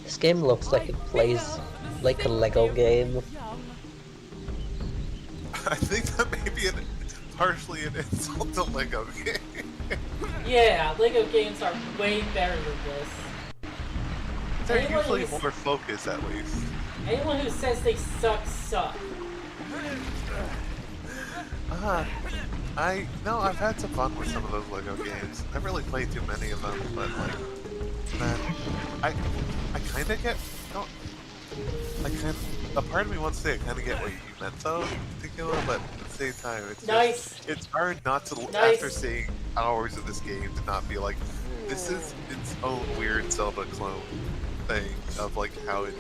This game looks like it plays like a Lego game. I think that may be partially an insult to Lego game. Yeah, Lego games are way better than this. They're usually more focused, at least. Anyone who says they suck. I've had some fun with some of those Lego games. I haven't really played too many of them, but like, man, I kind of get, a part of me wants to say I kind of get what you meant though, in particular, but at the same time, it's just, it's hard not to, after seeing hours of this game, to not be like, this is its own weird Zelda clone thing of like how it,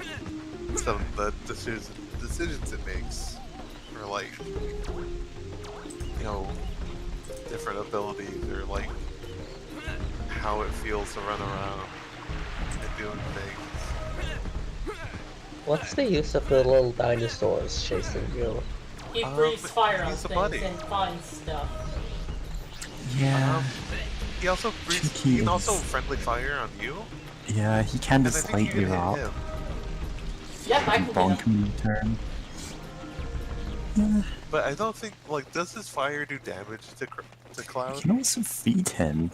some of the decisions it makes, or like, you know, different abilities, or like how it feels to run around and doing things. What's the use of the little dinosaurs chasing you? He breathes fire on things and finds stuff. Yeah. He also breathes. He can also friendly fire on you. Yeah, he can just light you up. Yep, I can bonk him in turn. Yeah. But I don't think, like, does his fire do damage to Cloud? You can also feed him.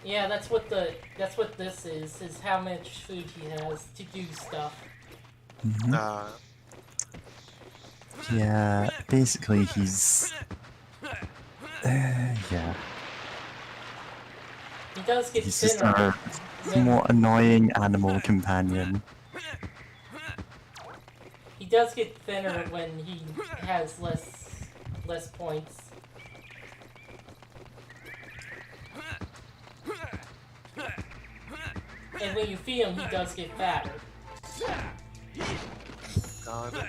Yeah, that's what this is how much food he has to do stuff. Mm-hmm. Yeah, basically he's... yeah. He does get He's just thinner. our more annoying animal companion. He does get thinner when he has less points. And when you feed him, he does get fatter. God.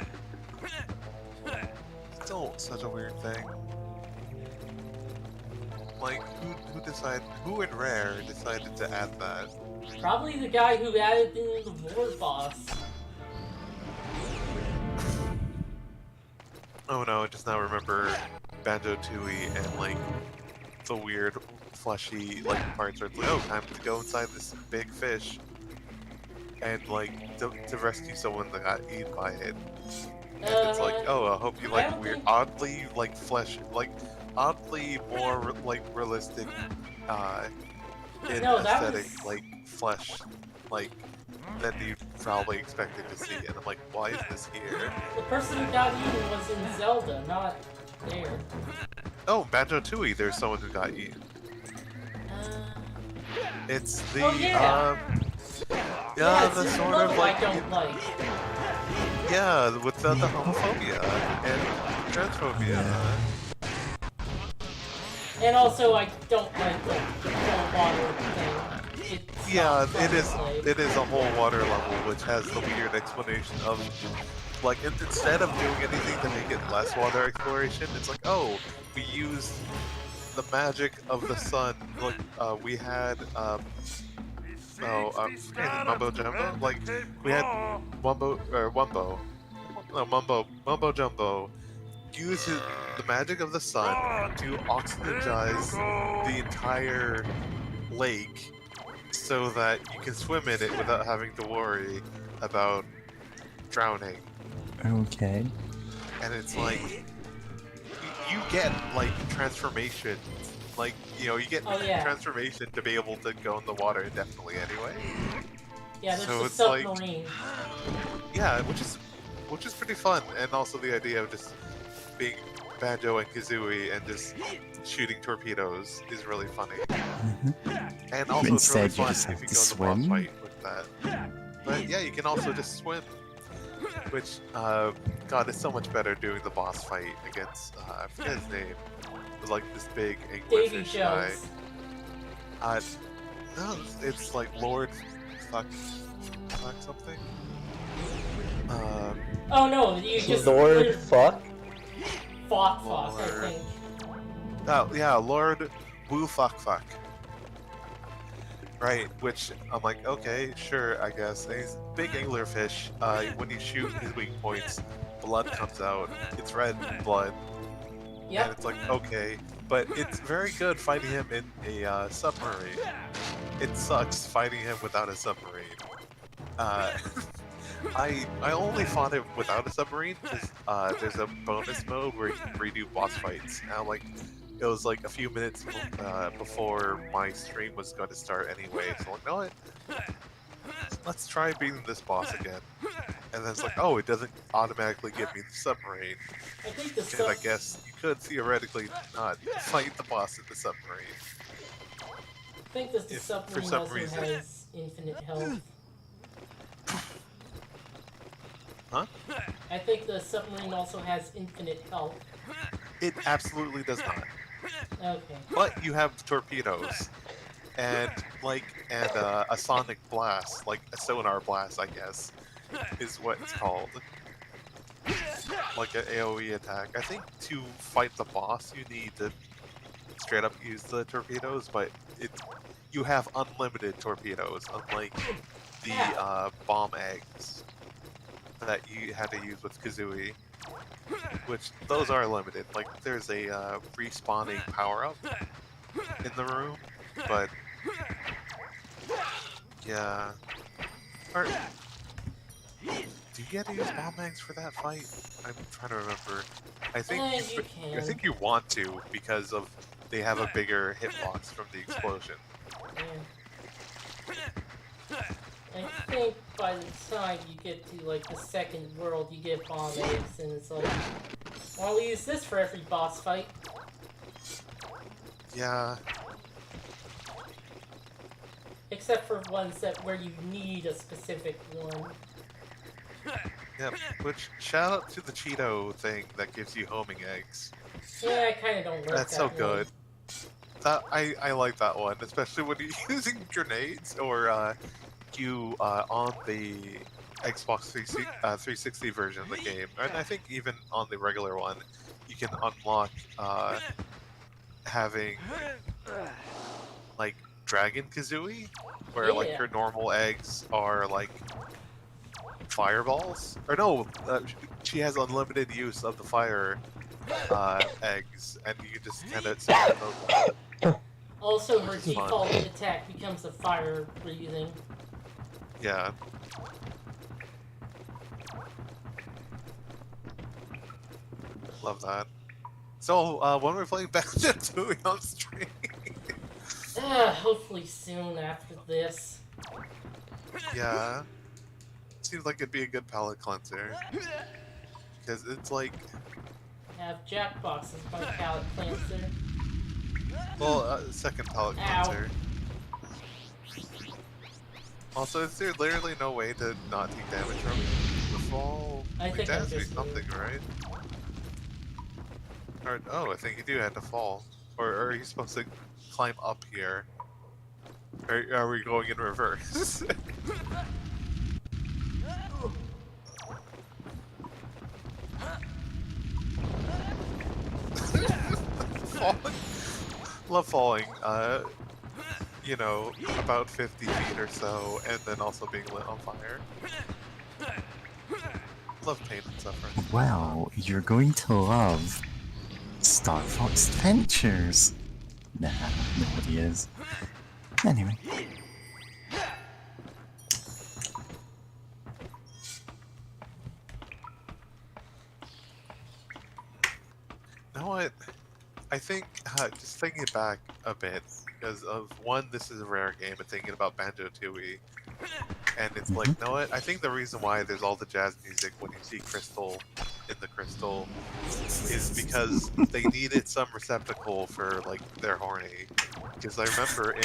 Still such a weird thing. Like, who in Rare decided to add that? Probably the guy who added in the war boss. Oh no, I just now remember Banjo-Tooie and like the weird fleshy like parts where it's like, oh, time to go inside this big fish and like to rescue someone that got eaten by it. And it's like, oh, I hope you like weird, oddly like oddly more like realistic in aesthetic like flesh like than you probably expected to see, and I'm like, why is this here? The person who got eaten was in Zelda, not there. Oh, Banjo-Tooie, there's someone who got eaten. It's the the sort of like I don't like. Yeah, with the homophobia and transphobia. And also, I don't like the whole water thing. Yeah, it is a whole water level which has the weird explanation of like instead of doing anything to make it less water exploration, it's like, oh, we used the magic of the sun. Like we had Mumbo Jumbo. Like we had Mumbo Jumbo uses the magic of the sun to oxygenize the entire lake so that you can swim in it without having to worry about drowning. Okay. And it's like you get like transformation, like you get transformation to be able to go in the water indefinitely anyway. Yeah, there's so a it's submarine. Yeah, which is pretty fun, and also the idea of just being Banjo and Kazooie and just shooting torpedoes is really funny. And also it's really fun if you go in the boss fight with that. But yeah, you can also just swim, which God, it's so much better doing the boss fight against, I forget his name. It was like this big Davy anglerfish guy. Jones. No, it's like Lord fuck something. Oh no, you just Lord fuck? Fuck, I Lord. think. Oh yeah, Lord Woo Fuck. Right, which I'm like, okay, sure, I guess. And he's a big anglerfish. When you shoot his weak points, blood comes out. It's red blood. Yep. And it's like, okay. But it's very good fighting him in a submarine. It sucks fighting him without a submarine. I only fought him without a submarine because there's a bonus mode where you can redo boss fights. And I'm like, it was like a few minutes before my stream was going to start anyway, so I'm like, you know what? Let's try beating this boss again. And then it's like, oh, it doesn't automatically give me the submarine. I think the Because I guess you could theoretically not fight the boss in the submarine. I think the submarine for some also reason. has infinite health. Huh? I think the submarine also has infinite health. It absolutely does not. Okay. But you have torpedoes. And a sonic blast, like a sonar blast, I guess, is what it's called. Like an AoE attack. I think to fight the boss, you need to straight up use the torpedoes, but you have unlimited torpedoes, unlike the bomb eggs that you had to use with Kazooie. Which those are limited. Like there's a respawning power up in the room, but yeah. Or, do you get to use bomb eggs for that fight? I'm trying to remember. I think you want to because of they have a bigger hitbox from the explosion. Yeah. I think by the time you get to like the second world, you get bomb eggs, and it's like, well, we use this for every boss fight. Yeah. Except for ones where you need a specific one. Yep. Which shout out to the Cheeto thing that gives you homing eggs. Yeah, I kind of don't like That's that so good. That I like that one, especially when you're using grenades or you on the Xbox 360 version of the game, and I think even on the regular one, you can unlock having like Dragon Kazooie, where like your normal eggs are like fireballs. Or no, she has unlimited use of the fire eggs, and you can just kind of. Also, her default attack becomes a fire breathing. Yeah. Love that. So, when we're playing Banjo Tooie on stream? Hopefully soon after this. Yeah. Seems like it'd be a good palate cleanser. Because it's like... Have Jackbox as my palate cleanser. Well, second palate cleanser. Also, is there literally no way to not take damage from the fall? I think there has to be just something, right? Or, oh, I think you do have to fall. Or are you supposed to climb up here? Or are we going in reverse? Falling. Love falling. You know, about 50 feet or so, and then also being lit on fire. Love pain and suffering. Well, you're going to love Star Fox Adventures. Nah, nobody is. Anyway. You know what? I think, just thinking back a bit, because of one, this is a rare game, and thinking about Banjo Tooie, and it's like, you know what? I think the reason why there's all the jazz music when you see Krystal in the Krystal is because they needed some receptacle for like their horny. Because I remember in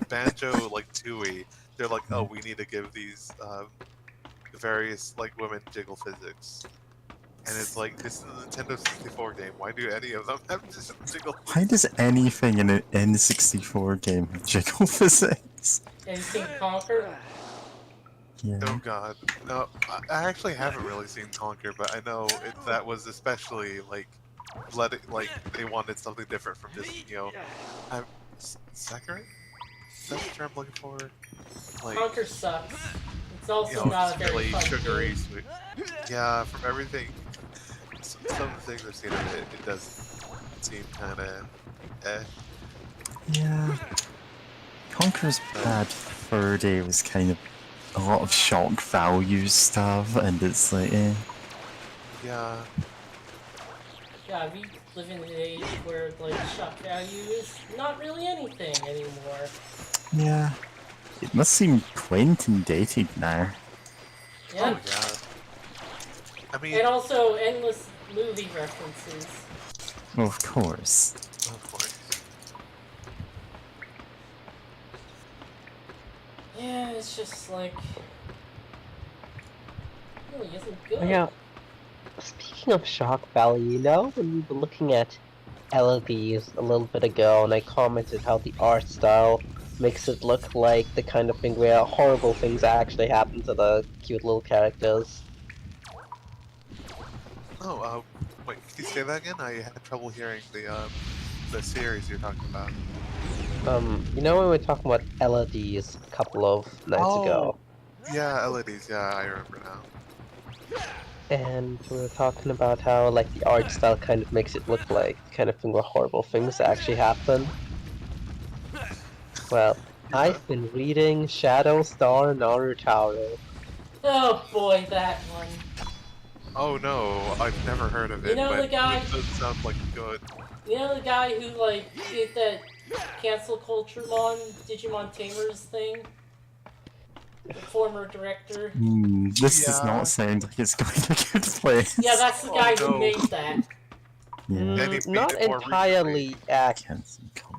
Banjo like Tooie, they're like, oh, we need to give these various like women jiggle physics, And it's like, this is a Nintendo 64 game. Why do any of them have just jiggle? Why does anything in an N64 game have jiggle physics? Have you seen Conquer? Yeah. Oh god. No, I actually haven't really seen Conquer, but I know that was especially, like, they wanted something different from just, you know... Sakurai? Is that what I'm looking for? Like, Conquer sucks. It's also you know, not a it's very really fun sugary, game. sweet. Yeah, from everything... Some of the things I've seen of it, it does seem kinda... Yeah. Conker's bad fur day was kind of a lot of shock value stuff, and it's like, eh. Yeah. Yeah, we live in an age where, like, shock value is not really anything anymore. Yeah. It must seem quaint and dated now. Yeah. Oh, yeah. I mean... And also endless movie references. Well, of course. Of course. Yeah, it's just like... really isn't good. Yeah. Speaking of shock value, you know, when we were looking at LEDs a little bit ago, and I commented how the art style makes it look like the kind of thing where horrible things actually happen to the cute little characters. Oh, wait, can you say that again? I had trouble hearing the series you're talking about. You know when we were talking about LEDs a couple of nights ago? Yeah, LEDs, yeah, I remember now. And we were talking about how, like, the art style kind of makes it look like the kind of thing where horrible things actually happen. Well, I've been reading Shadow Star Naruto. Oh boy, that one. Oh no, I've never heard of it, You know but the guy... it does sound like good. You know the guy who, like, did that cancel culture Digimon Tamers thing? The former director? This does not sound like it's going to a good place. Yeah, that's the guy who made that. Yeah. Not entirely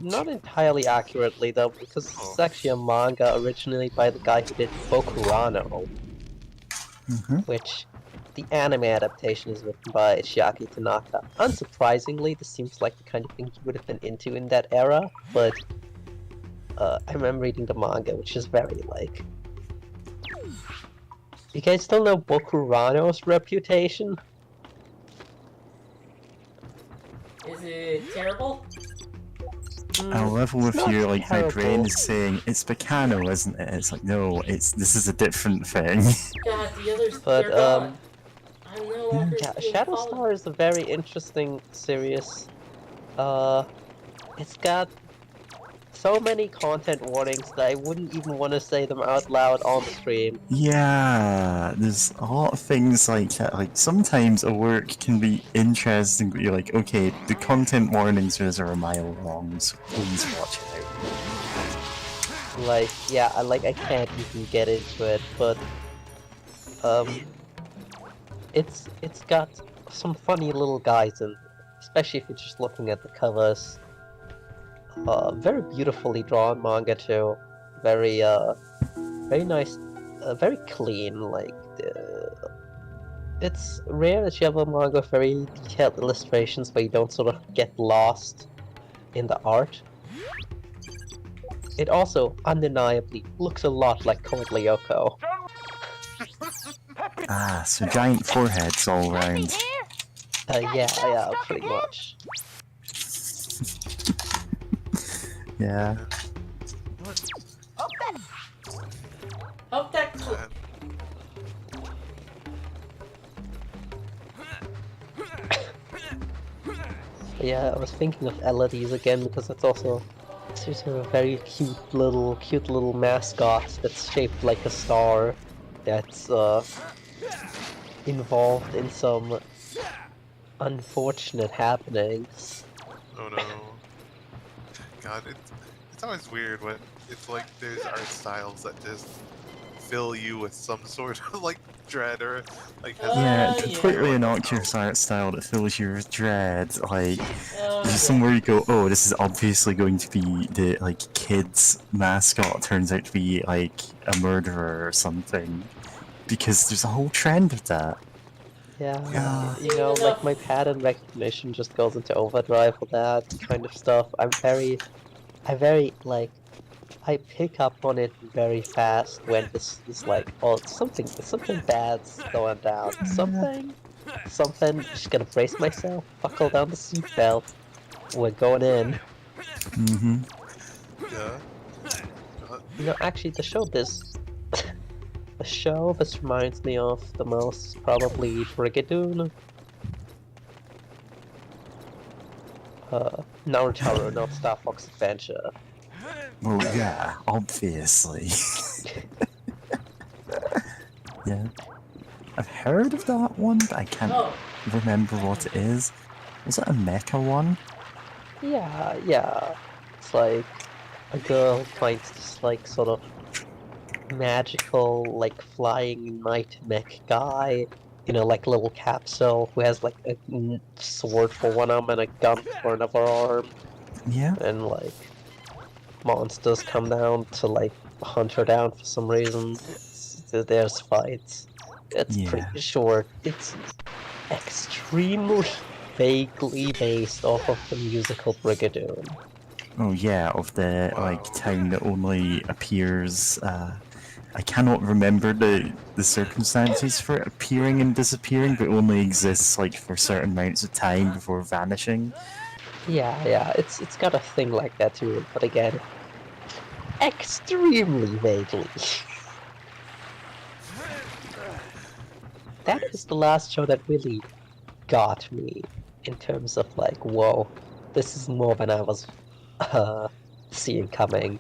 not entirely accurately though, because it's actually a manga originally by the guy who did Bokurano, which the anime adaptation is written by Shiaki Tanaka. Unsurprisingly, this seems like the kind of thing you would have been into in that era, but I remember reading the manga, which is very like... You guys still know Bokurano's reputation? Is it terrible? I level with not you, like, my brain terrible. is saying, it's Bacano, isn't it? It's like, no, this is a different thing. God, the others, But, they're gone. I'm no longer yeah, being Shadow followed. Star is a very interesting series. It's got so many content warnings that I wouldn't even want to say them out loud on the stream. Yeah, there's a lot of things like that. Like, sometimes a work can be interesting, but you're like, okay, the content warnings are a mile long, so please watch it out. Like, yeah, I can't even get into it, but it's got some funny little guys in, especially if you're just looking at the covers. Very beautifully drawn manga too. Very very nice, very clean. Like, it's rare that you have a manga with very detailed illustrations where you don't sort of get lost in the art. It also undeniably looks a lot like Code Lyoko. Ah, so giant foreheads all around. Yeah, pretty much. Yeah. Hope that Yeah, I was thinking of LEDs again because it's also seems to have a very cute little mascot that's shaped like a star that's involved in some unfortunate happenings. Oh no. God, it's always weird when it's like there's art styles that just fill you with some sort of like dread or like Yeah, completely innocuous art style that fills you with dread. Like, there's somewhere you go, oh, this is obviously going to be the like kid's mascot turns out to be like a murderer or something, because there's a whole trend of that. Yeah, you know, like my pattern recognition just goes into overdrive for that kind of stuff. I I pick up on it very fast when this is like, oh, something bad's going down. Something, just gonna brace myself, buckle down the seatbelt. We're going in. Mm-hmm. Yeah. You know, actually, the show this reminds me of the most is probably Brigadoon. Naruto, not Star Fox Adventure. Oh yeah, obviously. Yeah. I've heard of that one, but I can't remember what it is. Was it a mecha one? Yeah. It's like a girl finds this like sort of magical, like flying knight mech guy, you know, like little capsule who has like a sword for one arm and a gun for another arm. Yeah. And like monsters come down to like hunt her down for some reason. There's fights. It's pretty short. It's extremely vaguely based off of the musical Brigadoon. Oh yeah, of the like town that only appears. I cannot remember the circumstances for it appearing and disappearing, but only exists like for certain amounts of time before vanishing. Yeah, it's got a thing like that too, but again, extremely vaguely. That is the last show that really got me in terms of like, whoa, this is more than I was seeing coming.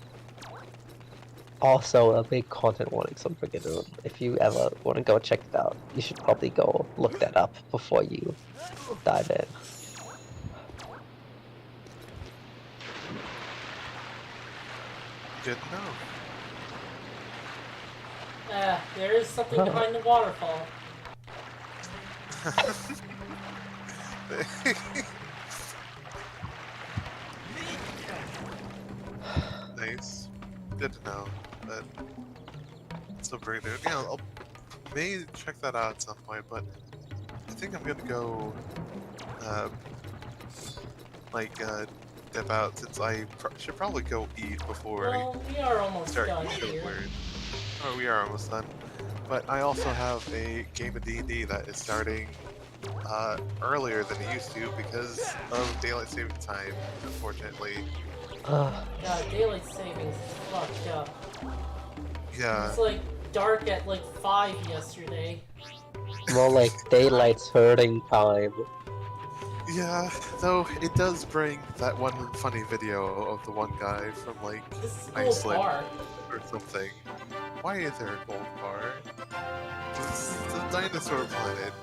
Also, a big content warning on Brigadoon. If you ever want to go check it out, you should probably go look that up before you dive in. Good to know. There is something behind the waterfall. Nice. Good to know. But so Brigadoon. Yeah, I'll may check that out at some point, but I think I'm gonna go dip out since I should probably go eat before I we are almost start done getting here. weird. Oh, we are almost done. But I also have a game of D&D that is starting earlier than it used to because of daylight saving time, unfortunately. God, daylight savings is fucked up. Yeah. It's like dark at like 5 yesterday. More like daylight's hurting time. Yeah, though it does bring that one funny video of the one guy from like Iceland or something. Why is there a gold bar? It's a dinosaur planet.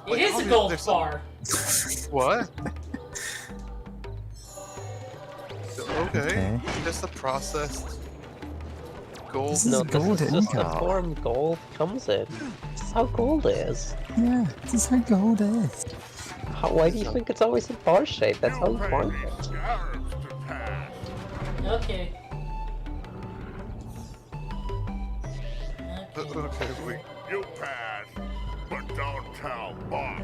It is a gold bar. What? Okay. Just a processed gold. This is just the form gold comes in. This is how gold is. Yeah, this is how gold is. Why do you think it's always in bar shape? That's how you find it. Okay. Okay, wait. You pass, but don't tell boss.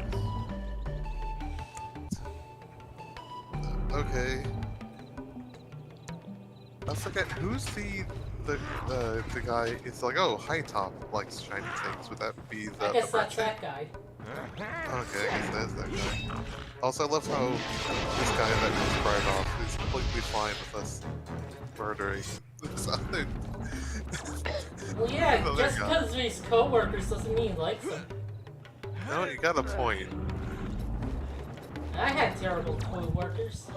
Okay. I forget who's the guy. It's like, oh, High Top likes shiny things. Would that be the? I guess that's that guy. Okay, I guess that's that guy. Also, I love how this guy that was right off is completely fine with us murdering this other. Well, yeah, Another just guy. because he's co-workers doesn't mean he likes them. No, you got a point. I had terrible co-workers.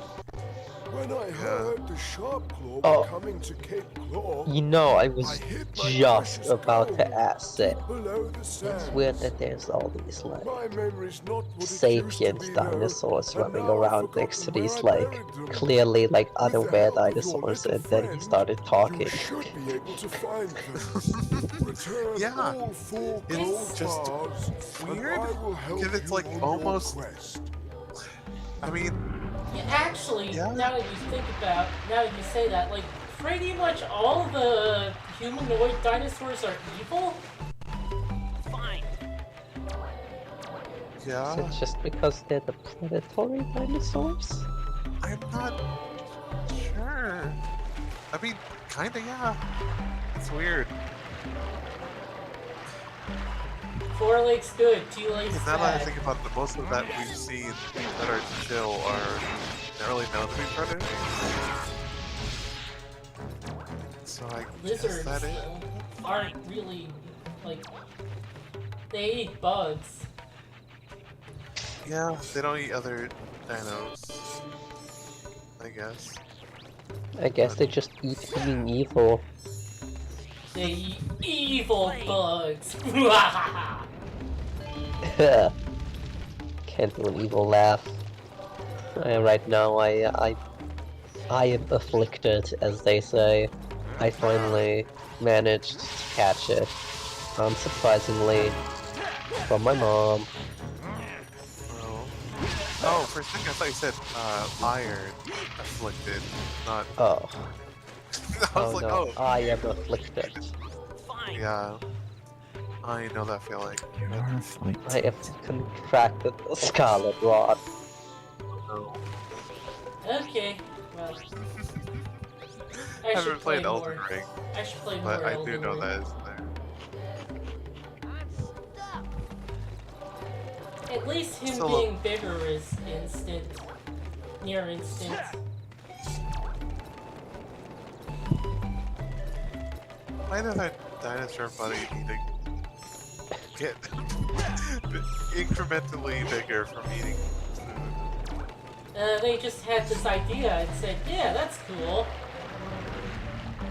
When I heard the Sharp Claw Oh. were coming to Cape Claw, You know, I was just about to ask it. below the It's sand. weird that there's all these like My memory's not what it used to sapient be, though, dinosaurs and running now I've around forgotten next to where these I like buried them. clearly like unaware With the help of your dinosaurs, little and then he friend, started talking. You should be able to find them. Return Yeah, all 4 it's gold just bars, weird, and I will help because it's you like on almost. your quest. I mean, Yeah, actually, now that you now that you say that, like, pretty much all the humanoid dinosaurs are evil. Fine. Yeah. Is it just because they're the predatory dinosaurs? I'm not sure. I mean, kinda, yeah. It's weird. 4 legs good, 2 legs Now that I bad. think about it, most of that we've seen that are chill are not really known to be predators. So I guess Lizards that is. though, aren't really, like, they eat bugs. Yeah, they don't eat other dinos. I guess. I guess they just eat being evil. They eat evil bugs. Can't do an evil laugh. Right now, I am afflicted, as they say. I finally managed to catch it, unsurprisingly, from my mom. Oh, for a second I thought you said iron afflicted, not. Oh. I was Oh like, no, oh. I am afflicted. Yeah. I know that feeling. I have contracted the Scarlet Rot. Okay, well. I haven't should played play Elden more. Ring, I should play but more I Elden do know Ring. that is there. At least him So being bigger is instant. Near instant. Why does our dinosaur buddy need to get incrementally bigger from eating food? They just had this idea and said, yeah, that's cool.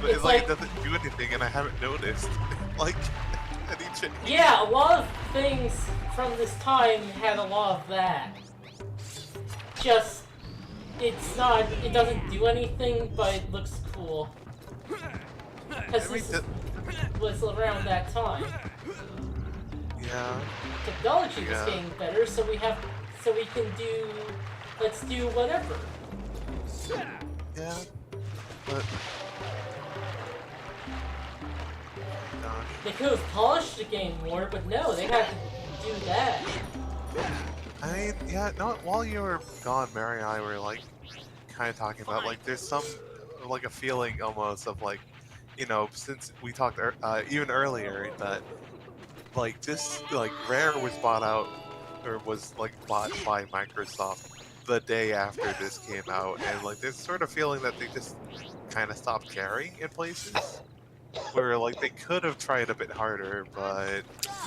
But it's like it doesn't do anything and I haven't noticed. Like, any change. Yeah, a lot of things from this time had a lot of that. Just, it doesn't do anything, but it looks cool. Because this was around that time. Yeah. Technology was getting better, so we can do, let's do whatever. Yeah, but... Gosh. They could have polished the game more, but no, they had to do that. I mean, yeah, no, while you were gone, Mary and I were, like, kind of talking about, like, there's some, like, a feeling almost of, like, you know, since we talked even earlier that, like, this, like, Rare was bought out, or was, like, bought by Microsoft the day after this came out, and, like, there's sort of feeling that they just kind of stopped caring in places. Where, like, they could have tried a bit harder, but...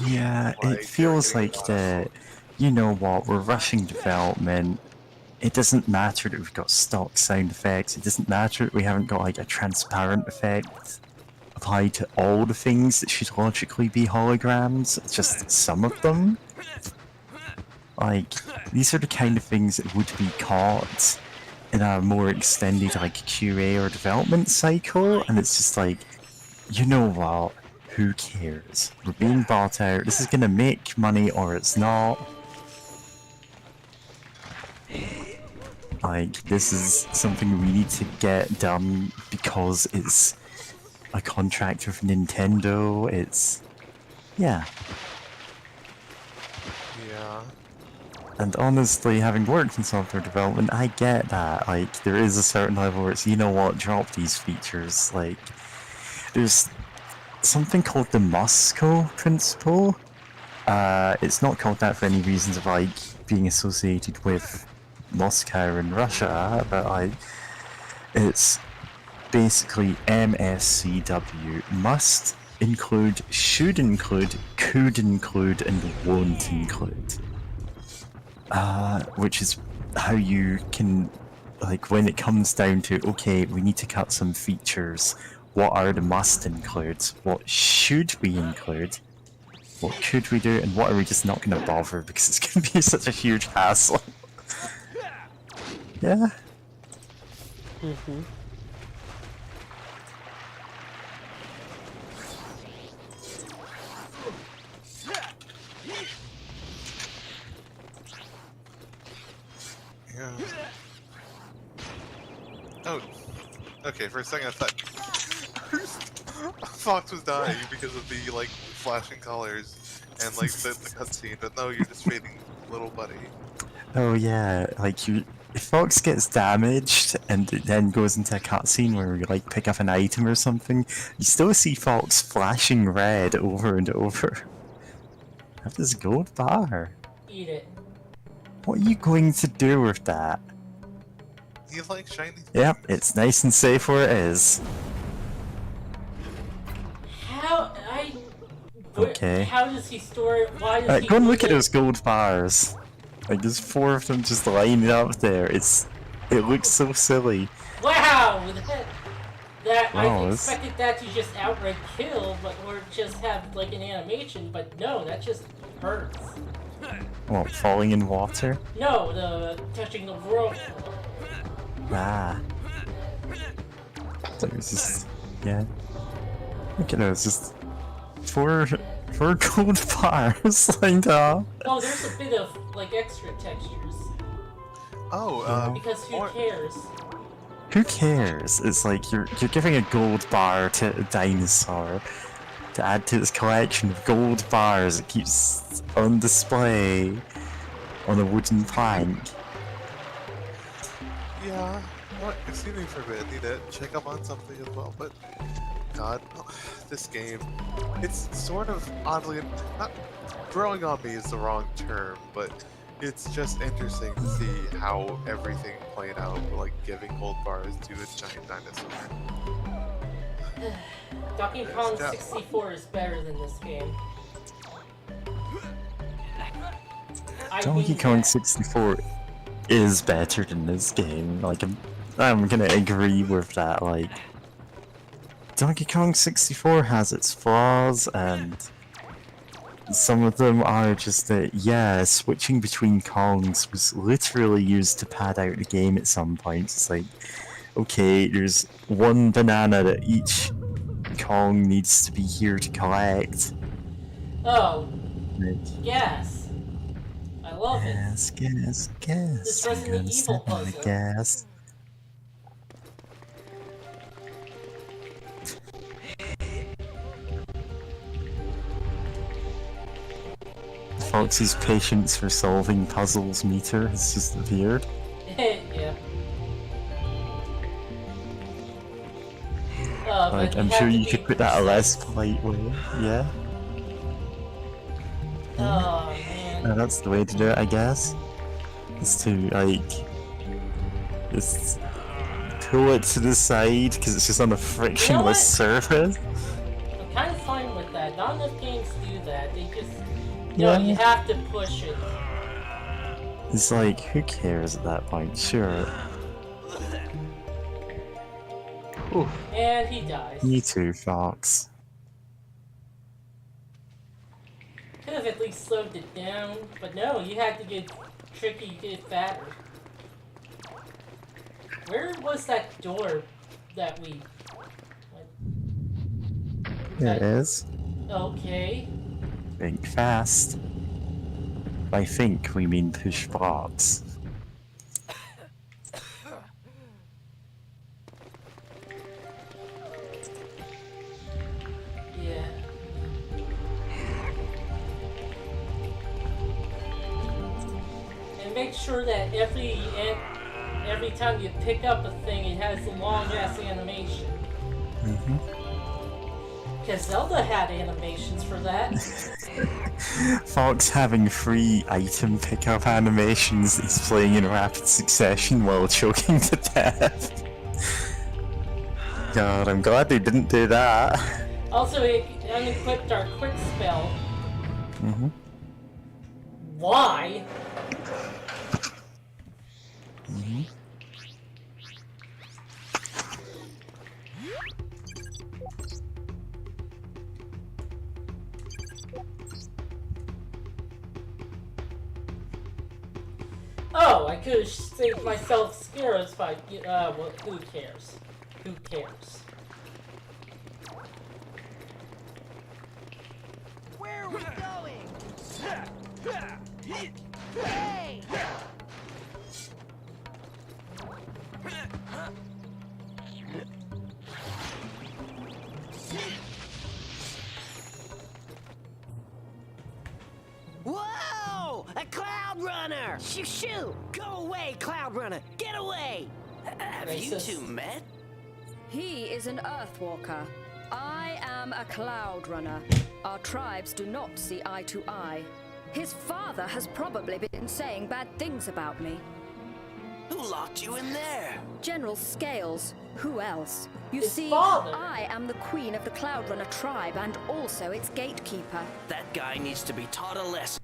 Yeah, like, it feels like that, you know what, we're rushing development. It doesn't matter that we've got stock sound effects, it doesn't matter that we haven't got, like, a transparent effect applied to all the things that should logically be holograms, it's just some of them. Like, these are the kind of things that would be caught in a more extended, like, QA or development cycle, and it's just like, you know what? Who cares? We're being bought out. This is gonna make money or it's not. Like, this is something we need to get done because it's a contract with Nintendo. It's... yeah. Yeah. And honestly, having worked in software development, I get that. Like, there is a certain level where it's, you know what, drop these features. Like, there's something called the Moscow principle. It's not called that for any reasons of, like, being associated with Moscow and Russia, but it's basically MSCW. Must include, should include, could include, and won't include. Which is how you can, like, when it comes down to, okay, we need to cut some features, what are the must includes? What should we include? What could we do? And what are we just not going to bother because it's going to be such a huge hassle? Yeah. Mm-hmm. Yeah. Oh. Okay, for a second I thought Fox was dying because of the, like, flashing colors and, like, the cutscene, but no, you're just fading little buddy. Oh yeah, like if Fox gets damaged and it then goes into a cutscene where we like pick up an item or something, you still see Fox flashing red over and over. Have this gold bar. Eat it. What are you going to do with that? You like shiny things? Yep, it's nice and safe where it is. Okay. How does he store it? Why does he Go and use look at it? those gold bars. Like there's 4 of them just lined up there. It looks so silly. Wow! That Wow, I expected that to just outright kill, or just have like an animation, but no, that just hurts. What, falling in water? No, the touching the world. Ah. So it's just, yeah. Look at those, just 4 gold bars lined up. Oh, there's a bit of like extra textures. Oh, because who cares? Who cares? It's like you're giving a gold bar to a dinosaur to add to this collection of gold bars it keeps on display on a wooden plank. Yeah, well, excuse me for a minute, I need to check up on something as well, but God, this game, it's sort of oddly, not growing on me is the wrong term, but it's just interesting to see how everything played out, like giving gold bars to a giant dinosaur. Donkey Kong 64 is better than this game. Donkey Kong 64 is better than this game. Like I'm gonna agree with that. Like Donkey Kong 64 has its flaws, and some of them are just that. Yeah, switching between Kongs was literally used to pad out the game at some points. It's like, okay, there's one banana that each Kong needs to be here to collect. Oh. Like, Yes. I love it. Guess. This Resident Evil puzzle. Guess. Fox's patience for solving puzzles meter has just appeared. Yeah. Like, I'm sure you could put that a less polite way, yeah? Oh, man. That's the way to do it, I guess. Is to, like, just pull it to the side, because it's just on a frictionless surface. I'm kind of fine with that. Not enough games do that. They just... Yeah. No, you have to push it. It's like, who cares at that point? Sure. Oof. And he dies. Me too, Fox. Could have at least slowed it down, but no, you had to get tricky to get fatter. Where was that door that we... There it is. Okay. Think fast. By think, we mean push Fox. Yeah. And make sure that every time you pick up a thing, it has a long-ass animation. Because Zelda had animations for that. Fox having free item pickup animations is playing in rapid succession while choking to death. God, I'm glad they didn't do that. Also, it unequipped our quick spell. Why? Oh, I could have saved myself scares by, well, who cares? Who cares? Where are we going? Hey! Whoa! A cloud Runner! Shoo shoo! Go away, Cloud Runner! Get away! Have you two met? He is an Earthwalker. I am a Cloud Runner. Our tribes do not see eye to eye. His father has probably been saying bad things about me. Who locked you in there? General Scales. Who else? You His see, father. I am the queen of the Cloud Runner tribe and also its gatekeeper. That guy needs to be taught a lesson.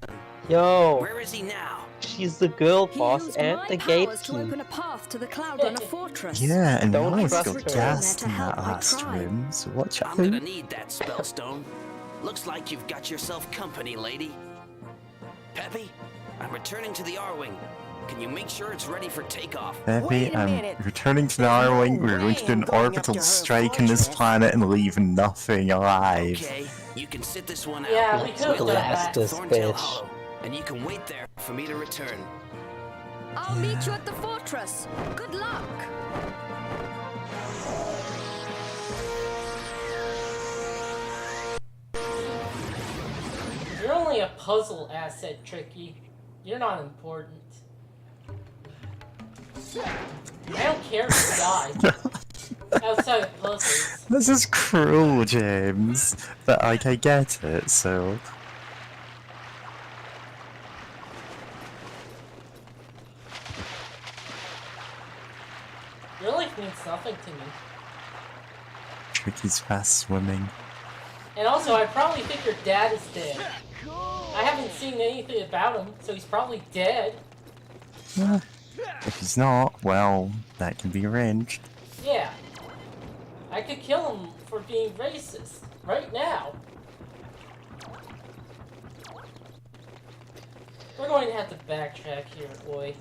Yo, Where is he now? she's the girl He boss used and my the powers to gatekeeper. open a path to the Cloud Runner fortress. Yeah, and Don't now it's trust got her. gas To in help that my last tribe. room, so watch I'm out. gonna need that spellstone. Looks like you've got yourself company, lady. Peppy, I'm returning to the R-Wing. Can you make sure it's ready for takeoff? Peppy, Wait a I'm minute. returning to the R-Wing. We're going way to do I'm an going up orbital to her strike on this fortress. planet and leave nothing alive. Okay, you can sit this one Yeah, out. we could've We'll done head that. to This Thorntail bitch. Hollow, and you can wait there for me to return. I'll meet you at the fortress. Good luck. You're only a puzzle asset, Tricky. You're not important. I don't care if you die. Outside of puzzles. This is cruel, James. But, like, I get it, so... Your life means nothing to me. Tricky's fast swimming. And also, I probably think your dad is dead. I haven't seen anything about him, so he's probably dead. Yeah. If he's not, well, that can be arranged. Yeah. I could kill him for being racist. Right now. We're going to have to backtrack here, boy.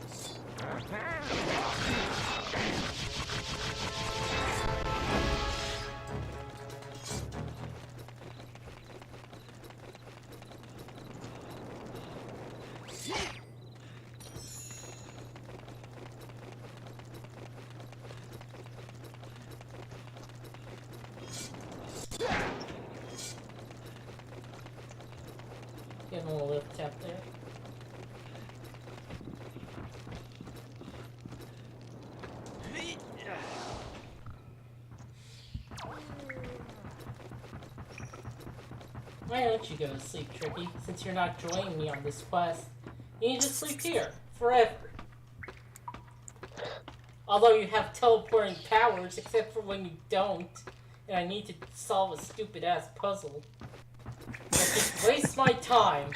Give him a little tap there. Why don't you go to sleep, Tricky, since you're not joining me on this quest? You need to sleep here, forever. Although you have teleporting powers, except for when you don't, and I need to solve a stupid-ass puzzle. Just waste my time.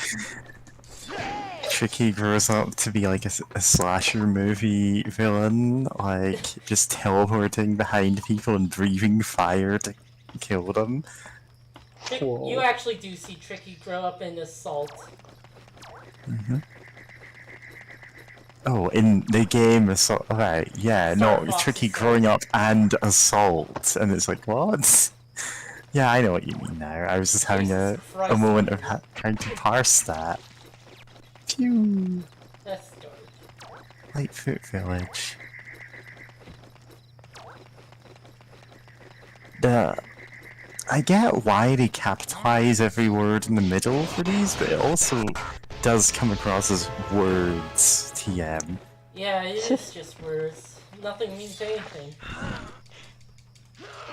Tricky grows up to be like a slasher movie villain, like just teleporting behind people and breathing fire to kill them. You actually do see Tricky grow up in Assault. Mm-hmm. Oh, in the game Assault, right, yeah, no, Fox Tricky Assault. growing up and Assault, and it's like, what? Yeah, I know what you mean now. I was just having Jesus a Christ, moment of trying to parse that. Phew. That's dark. Lightfoot Village. I get why they capitalize every word in the middle for these, but it also does come across as words, TM. Yeah, it is just words. Nothing means anything.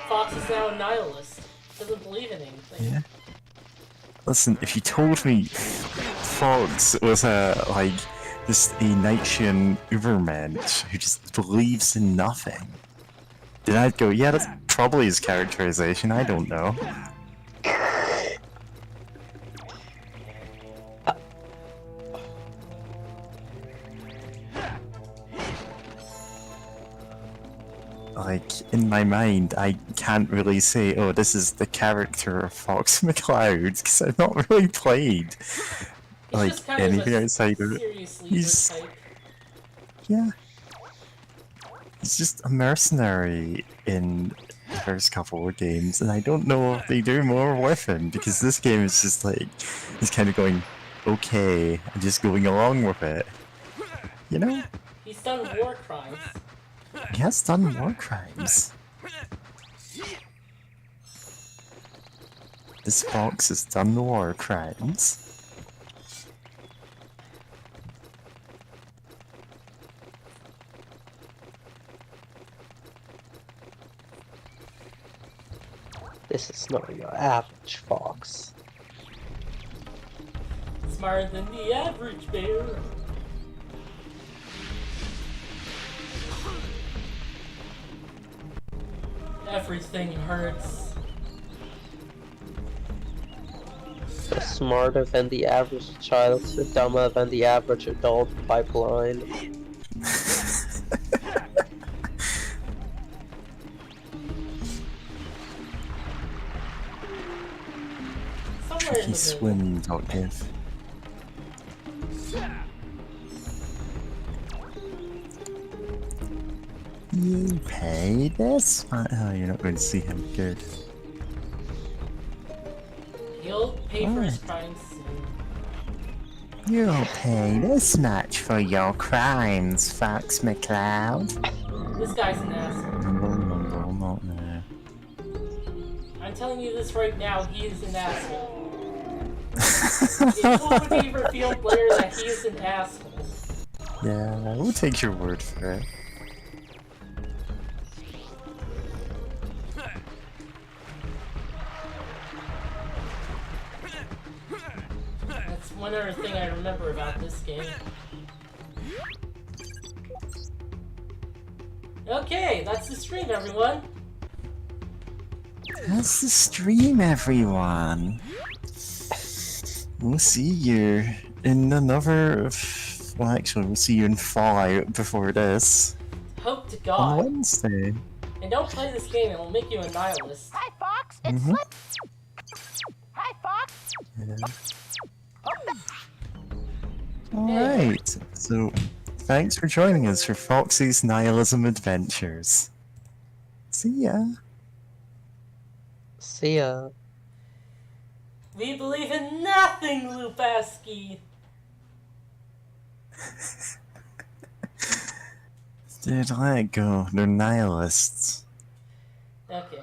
Fox is now a nihilist. Doesn't believe in anything. Yeah. Listen, if you told me Fox was just a Nietzschean Ubermensch who just believes in nothing, then I'd go, yeah, that's probably his characterization, I don't know. Like, in my mind, I can't really say, oh, this is the character of Fox McCloud, because I've not really played, like, just kind of anything a outside of it. serious leader He's, type. yeah. He's just a mercenary in the first couple of games, and I don't know if they do more with him, because this game is just like, he's kind of going, okay, and just going along with it. You know? He's done war crimes. He has done war crimes. This Fox has done war crimes. This is not your average fox. Smarter than the average bear. Everything hurts. Smarter than the average child, dumber than the average adult pipeline. Tricky swim, Doctive. You pay this? Oh, you're not going to see him. Good. He'll pay for his crimes soon. You'll pay this much for your crimes, Fox McCloud. This guy's an asshole. Not there. I'm telling you this right now, he is an asshole. It will be revealed later that he is an asshole. Yeah, we'll take your word for it. That's one other thing I remember about this game. Okay, that's the stream, everyone. That's the stream, everyone. We'll see you in another... Well, actually, we'll see you in Fallout before this. Hope to On God. Wednesday. And don't play this game, it'll make you a nihilist. Hi, Fox. It's Mhm. Slip. Hi, Fox. Yeah. Alright, so thanks for joining us for Foxy's Nihilism Adventures. See ya. See ya. We believe in nothing, Lupaski. Dude, let it go. They're nihilists. Okay.